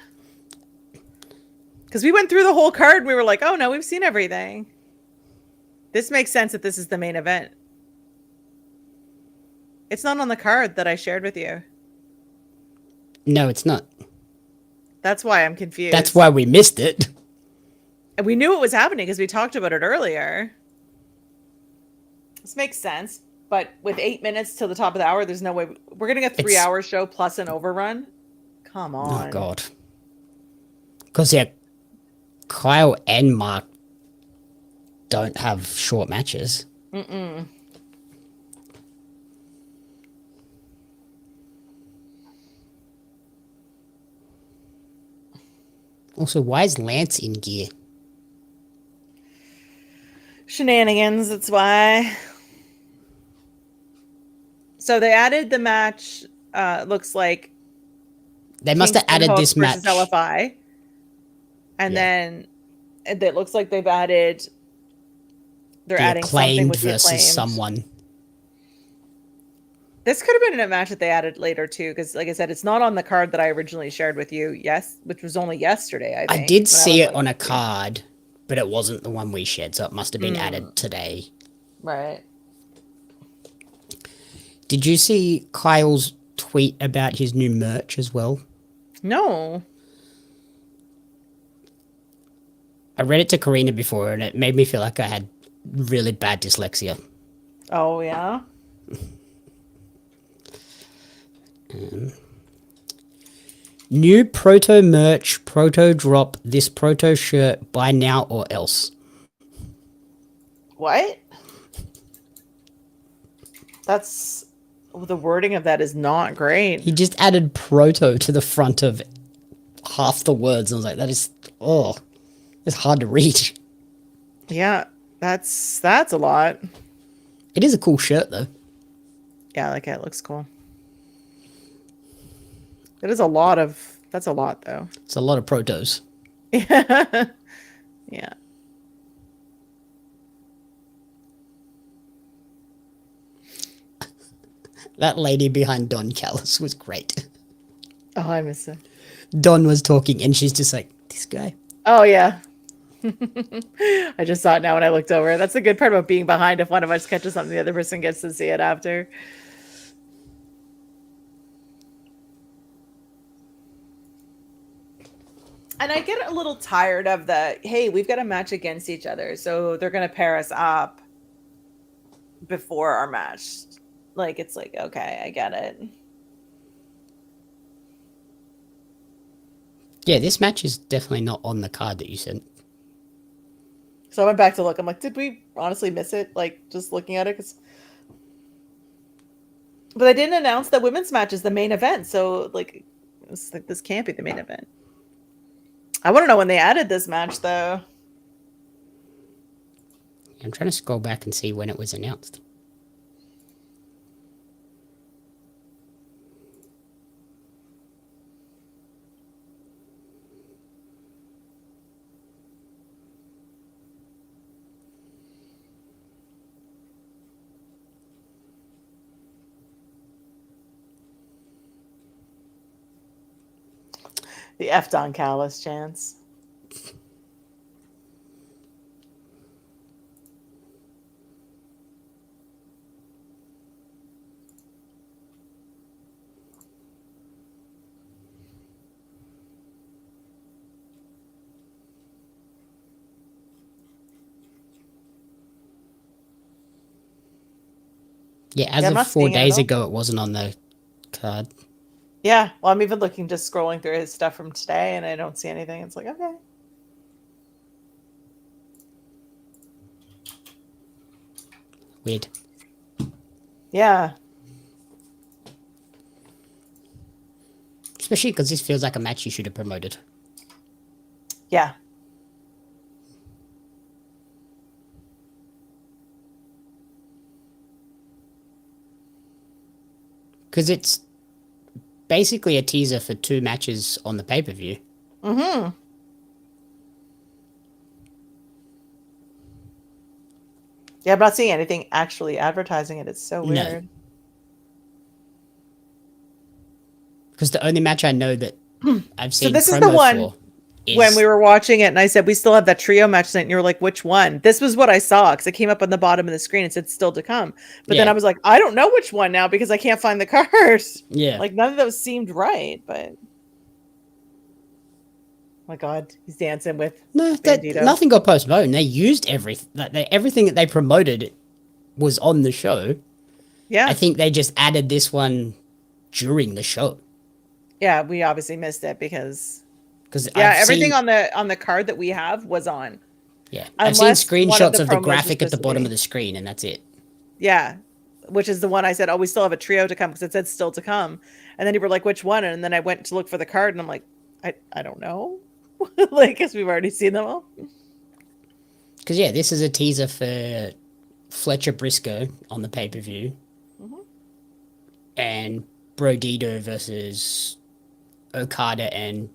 Because we went through the whole card and we were like, oh no, we've seen everything. This makes sense that this is the main event. It's not on the card that I shared with you. No, it's not. That's why I'm confused. That's why we missed it. And we knew it was happening because we talked about it earlier. This makes sense. But with 8 minutes till the top of the hour, there's no way. We're getting a 3 hour show plus an overrun? Come on. Oh, God. Because, yeah, Kyle and Mark don't have short matches. Mm-mm. Also, why is Lance in gear? Shenanigans, that's why. So they added the match looks like They must have Kingston added Hook this match. versus L.F.I. And then it looks like they've added. They're The adding something Acclaimed with the versus Acclaimed. someone. This could have been a match that they added later too, because like I said, it's not on the card that I originally shared with you. Yes, which was only yesterday. I think I did when see was it on a card, but it wasn't the one we shared, so it must have been added today. Right. Did you see Kyle's tweet about his new merch as well? No. I read it to Karina before, and it made me feel like I had really bad dyslexia. Oh yeah. New proto merch, proto drop, this proto shirt, buy now or else. What? That's the wording of that is not great. He just added proto to the front of half the words. I was like, that is, it's hard to read. Yeah, that's a lot. It is a cool shirt though. Yeah, like it looks cool. It is a lot of. That's a lot though. It's a lot of protos. Yeah. Yeah. That lady behind Don Callis was great. Oh, I miss it. Don was talking and she's just like, this guy. Oh yeah. I just saw it now when I looked over. That's the good part about being behind. If one of us catches something, the other person gets to see it after. And I get a little tired of the, hey, we've got a match against each other, so they're going to pair us up before our match. Like, it's like, okay, I get it. Yeah, this match is definitely not on the card that you sent. So I went back to look. I'm like, did we honestly miss it? Like, just looking at it? But I didn't announce that women's match is the main event. So, like, it's like this can't be the main event. I want to know when they added this match, though. I'm trying to scroll back and see when it was announced. The F Don Callis chance. Yeah, as of 4 days ago, it wasn't on the card. Yeah, well, I'm even looking, just scrolling through his stuff from today, and I don't see anything. It's like, okay. Weird. Yeah. Especially because this feels like a match you should have promoted. Yeah. Because it's basically a teaser for 2 matches on the pay-per-view. Mm-hmm. Yeah, I'm not seeing anything actually advertising it. It's so weird. Because the only match I know that I've seen so this is the one when we were watching it, and I said, we still have that trio match tonight, and you were like, which one? This was what I saw, because it came up on the bottom of the screen and said still to come. But then I was like, I don't know which one now, because I can't find the card. Yeah. Like, none of those seemed right, but... Oh my God, he's dancing with nothing got postponed. They used everything that they promoted was on the show. Yeah. I think they just added this one during the show. Yeah, we obviously missed it because everything on the card that we have was on. Yeah, I've seen screenshots of the graphic at the bottom of of the screen, and that's it. Yeah, which is the one I said, oh, we still have a trio to come, because it said still to come. And then you were like, which one? And then I went to look for the card, and I'm like, I don't know. Like, because we've already seen them all. Because, yeah, this is a teaser for Fletcher Briscoe on the pay-per-view. Mm-hmm. And Brodito versus Okada and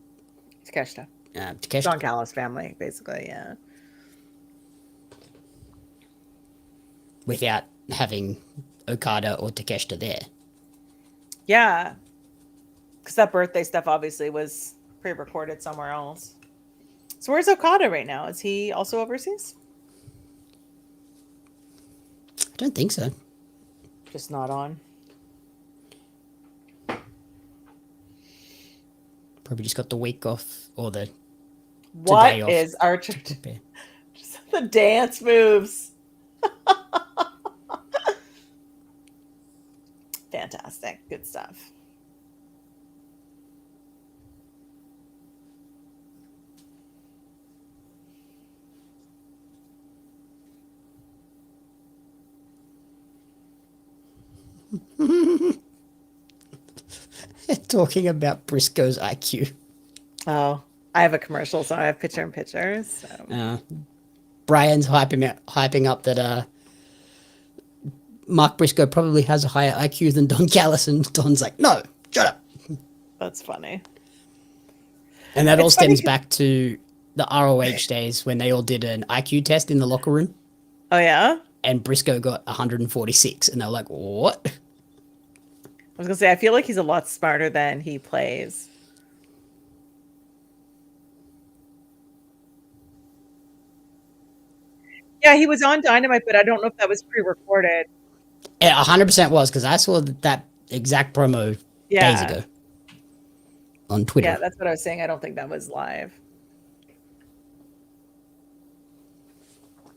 Takeshita. Takeshita. Don Callis family, basically, yeah. Without having Okada or Takeshita there. Yeah. Because that birthday stuff obviously was pre-recorded somewhere else. So where's Okada right now? Is he also overseas? I don't think so. Just not on. Probably just got the week off or the What today off. is Archer? Yeah. Just the dance moves. Fantastic. Good stuff. Talking about Briscoe's IQ. Oh, I have a commercial, so I have picture in pictures. So. Brian's hyping up that Mark Briscoe probably has a higher IQ than Don Callis, and Don's like, no, shut up. That's funny. And that all stems back to the ROH days when they all did an IQ test in the locker room. Oh, yeah? And Briscoe got 146, and they're like, what? I was going to say, I feel like he's a lot smarter than he plays. Yeah, he was on Dynamite, but I don't know if that was pre-recorded. It 100% was, because I saw that exact promo days ago on Twitter. Yeah, that's what I was saying. I don't think that was live.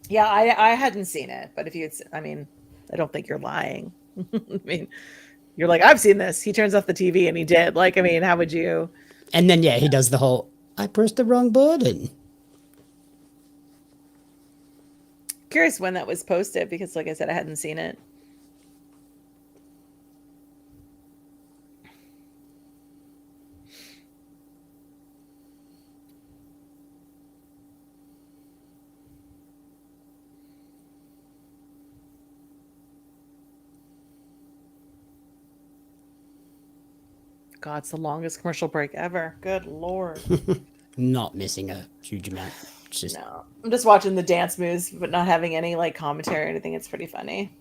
Yeah, I hadn't seen it, but if you had, I mean, I don't think you're lying. I mean, you're like, I've seen this. He turns off the TV and he did. Like, I mean, how would you? And then, yeah, he does the whole, I pressed the wrong button. Curious when that was posted because, like I said, I hadn't seen it. God, it's the longest commercial break ever. Good Lord. Not missing a huge amount. It's just... No, I'm just watching the dance moves, but not having any like commentary or anything. It's pretty funny.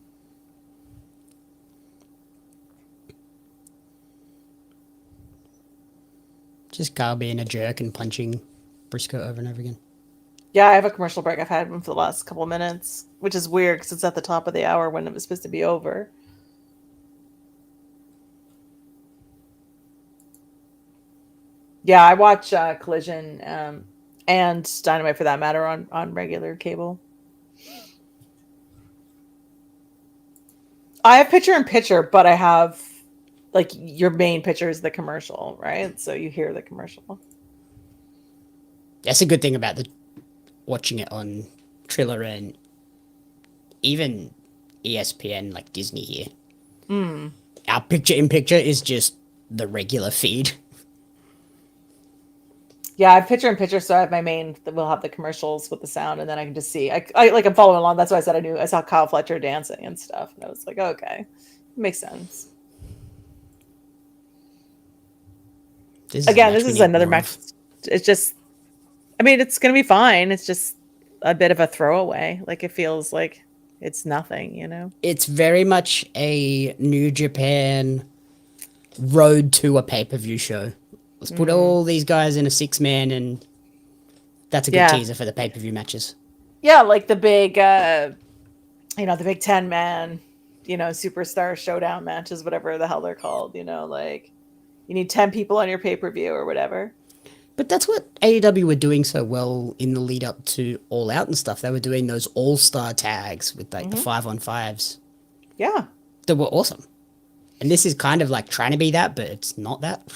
Just Carl being a jerk and punching Briscoe over and over again. Yeah, I have a commercial break. I've had one for the last couple of minutes, which is weird because it's at the top of the hour when it was supposed to be over. Yeah, I watch Collision and Dynamite for that matter on regular cable. I have picture in picture, but I have like your main picture is the commercial, right? So you hear the commercial. That's a good thing about watching it on Triller and even ESPN, like Disney here. Our picture in picture is just the regular feed. Yeah, I have picture in picture, so I have my main that will have the commercials with the sound, and then I can just see. I like I'm following along. That's why I said I saw Kyle Fletcher dancing and stuff, and I was like, okay, makes sense. This is another match. It's just, I mean, it's gonna be fine. It's just a bit of a throwaway. Like it feels like it's nothing, you know. It's very much a New Japan road to a pay-per-view show. Let's put all these guys in a 6-man, and that's a good teaser for the pay-per-view matches. Yeah, like the big, the big 10-man, superstar showdown matches, whatever the hell they're called. Like you need 10 people on your pay-per-view or whatever. But that's what AEW were doing so well in the lead up to All Out and stuff. They were doing those all-star tags with like the 5-on-5s. Yeah, that were awesome. And this is kind of like trying to be that, but it's not that.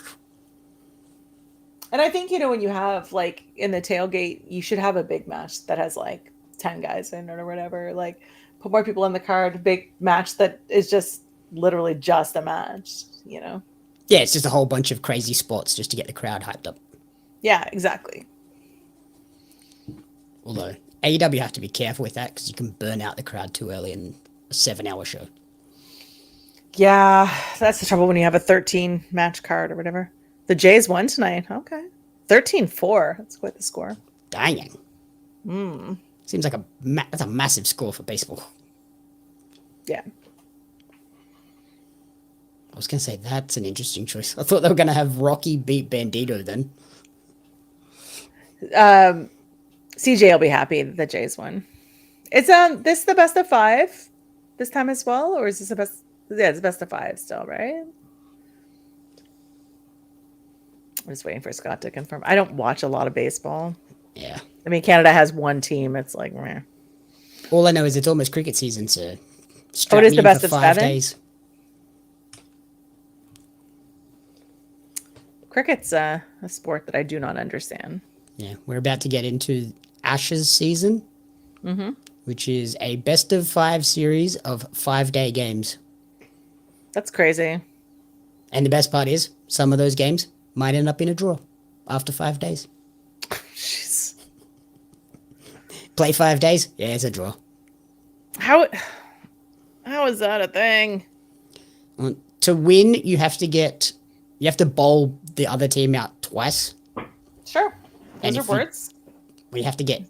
And I think, when you have, like, in the tailgate, you should have a big match that has, like, 10 guys in it or whatever. Like, put more people in the card, big match that is just literally just a match, Yeah, it's just a whole bunch of crazy spots just to get the crowd hyped up. Yeah, exactly. Although, AEW have to be careful with that because you can burn out the crowd too early in a 7-hour show. Yeah, that's the trouble when you have a 13 match card or whatever. The Jays won tonight. Okay. 13-4. That's quite the score. Dang. Seems like that's a massive score for baseball. Yeah. I was going to say, that's an interesting choice. I thought they were going to have Rocky beat Bandito then. CJ will be happy that the Jays won. Is this the best of 5 this time as well? Or is this the best? Yeah, it's best of 5 still, right? I'm just waiting for Scott to confirm. I don't watch a lot of baseball. Yeah. I mean, Canada has one team. It's like, meh. All I know is it's almost cricket season, so It strap is me the in best for of 5 7? days. Cricket's a sport that I do not understand. Yeah, we're about to get into Ashes season, which is a best of 5 series of 5-day games. That's crazy. And the best part is, some of those games might end up in a draw after 5 days. Jeez. Play 5 days, yeah, it's a draw. How is that a thing? To win, you have to bowl the other team out twice. Sure. And Those are if you- words. We have to get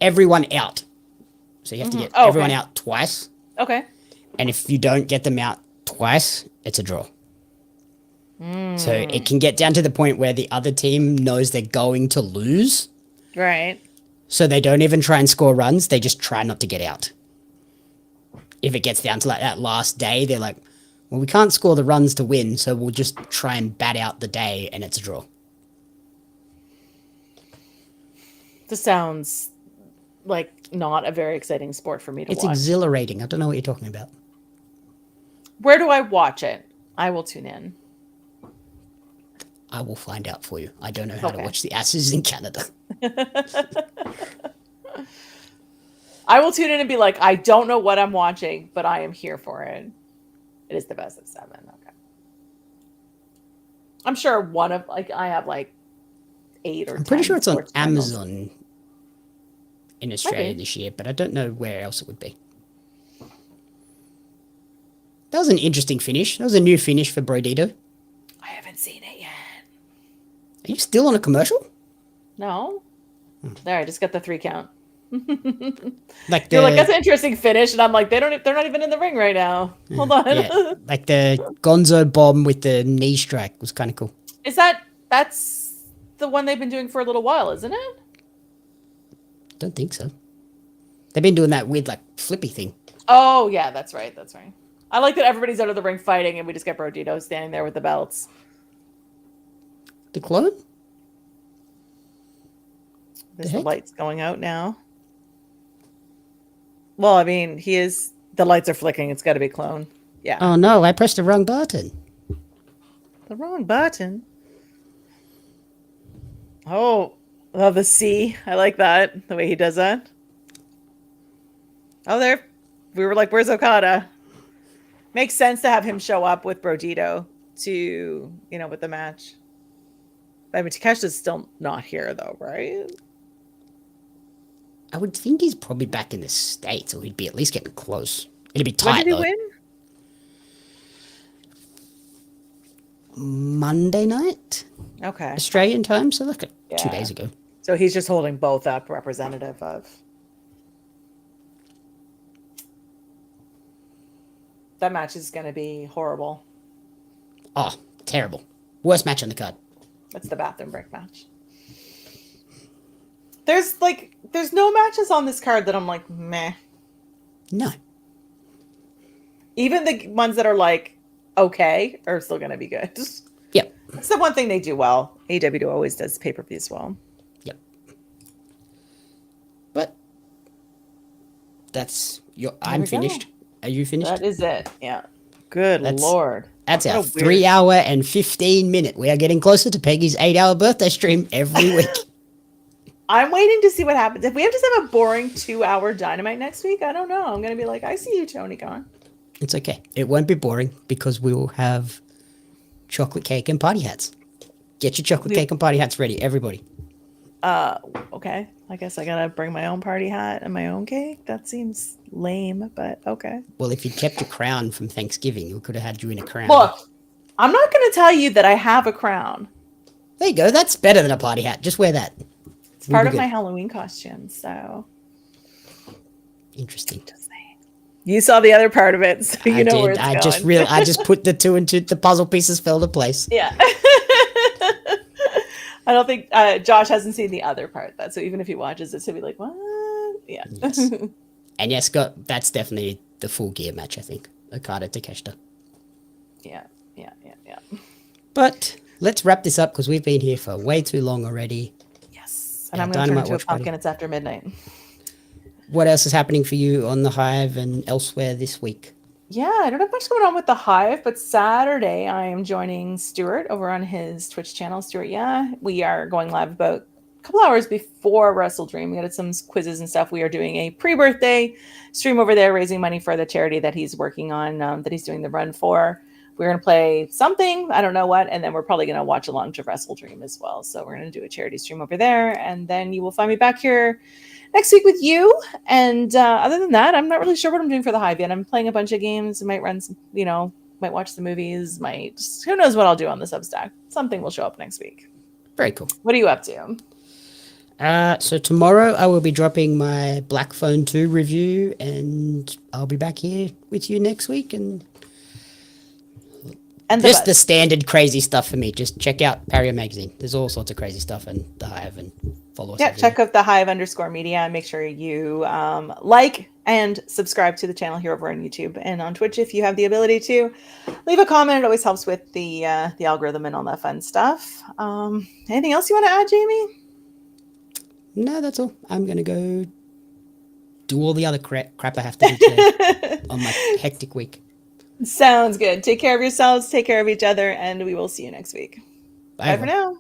everyone out. So you have to get Oh, everyone okay. out twice. Okay. And if you don't get them out twice, it's a draw. So it can get down to the point where the other team knows they're going to lose. Right. So they don't even try and score runs. They just try not to get out. If it gets down to like that last day, they're like, well, we can't score the runs to win, so we'll just try and bat out the day, and it's a draw. This sounds like not a very exciting sport for me to It's watch. exhilarating. I don't know what you're talking about. Where do I watch it? I will tune in. I will find out for you. I don't know how to Okay. watch the Ashes in Canada. I will tune in and be like, I don't know what I'm watching, but I am here for it. It is the best of 7. Okay. I'm sure I have like 8 or I'm pretty 10 sure it's on sports channels. Amazon in Australia be. this year, but I don't know where else it would be. That was an interesting finish. That was a new finish for Brodito. I haven't seen it yet. Are you still on a commercial? No. There, I just got the 3 count. Like You're like, that's an interesting finish, and I'm like, they're not even in the ring right now. Hold on. yeah, like the Gonzo bomb with the knee strike was kind of cool. That's the one they've been doing for a little while, isn't it? Don't think so. They've been doing that weird like flippy thing. Oh yeah, that's right. I like that everybody's out of the ring fighting, and we just get Brodito standing there with the belts. The clone? There's The the heck? lights going out now. Well, I mean, the lights are flicking. It's got to be clone. Yeah. Oh no, I pressed the wrong button. The wrong button. Oh, the C. I like that. The way he does that. Oh, there. We were like, where's Okada? Makes sense to have him show up with Brodito to, with the match. I mean, Takesha's still not here, though, right? I would think he's probably back in the States, or he'd be at least getting close. It'd be When tight, did he though. win? Monday night? Okay. Australian time, so like 2 Yeah. days ago. So he's just holding both up, representative of. That match is going to be horrible. Oh, terrible. Worst match on the card. That's the bathroom break match. There's no matches on this card that I'm like, meh. No. Even the ones that are like, okay, are still going to be good. Yep. That's the one thing they do well. AEW always does pay-per-views well. Yep. But I'm we go. finished. Are you finished? That is it. Yeah. Good Lord. That's What our a weird- 3 hour and 15 minute. We are getting closer to Peggy's 8-hour birthday stream every week. I'm waiting to see what happens. If we have just have a boring 2-hour Dynamite next week, I don't know. I'm going to be like, I see you, Tony Khan. It's okay. It won't be boring because we will have chocolate cake and party hats. Get your chocolate cake and party hats ready, everybody. Okay. I guess I gotta bring my own party hat and my own cake. That seems lame, but okay. Well, if you'd kept your crown from Thanksgiving, we could have had you in a crown. Look, I'm not gonna tell you that I have a crown. There you go. That's better than a party hat. Just wear that. It's part of my Halloween costume, so interesting. Just saying. You saw the other part of it, so you know where it's going. I just put the two and two. The puzzle pieces fell into place. Yeah. I don't think Josh hasn't seen the other part. So even if he watches this, he'll be like, "What?" Yeah. Yes. And yes, that's definitely the full gear match. I think Okada Takeshita. Yeah. But let's wrap this up because we've been here for way too long already. Yes. And I'm going to turn into a pumpkin. It's after midnight. What else is happening for you on the Hive and elsewhere this week? Yeah, I don't have much going on with the Hive, but Saturday I am joining Stuart over on his Twitch channel. Stuart, we are going live about a couple hours before Wrestledream. We got some quizzes and stuff. We are doing a pre-birthday stream over there, raising money for the charity that he's working on, that he's doing the run for. We're going to play something, I don't know what, and then we're probably going to watch along to Wrestledream as well. So we're going to do a charity stream over there, and then you will find me back here next week with you. And other than that, I'm not really sure what I'm doing for the Hive yet. I'm playing a bunch of games. I might run some, might watch the movies, who knows what I'll do on the Substack. Something will show up next week. Very cool. What are you up to? So tomorrow I will be dropping my Black Phone 2 review, and I'll be back here with you next week. And just the standard crazy stuff for me. Just check out Pario Magazine. There's all sorts of crazy stuff in the Hive, and follow us. Yeah, check out the Hive_media. Make sure you like and subscribe to the channel here over on YouTube and on Twitch if you have the ability to. Leave a comment. It always helps with the algorithm and all that fun stuff. Anything else you want to add, Jamie? No, that's all. I'm going to go do all the other crap I have to do today on my hectic week. Sounds good. Take care of yourselves. Take care of each other. And we will see you next week. Bye for now.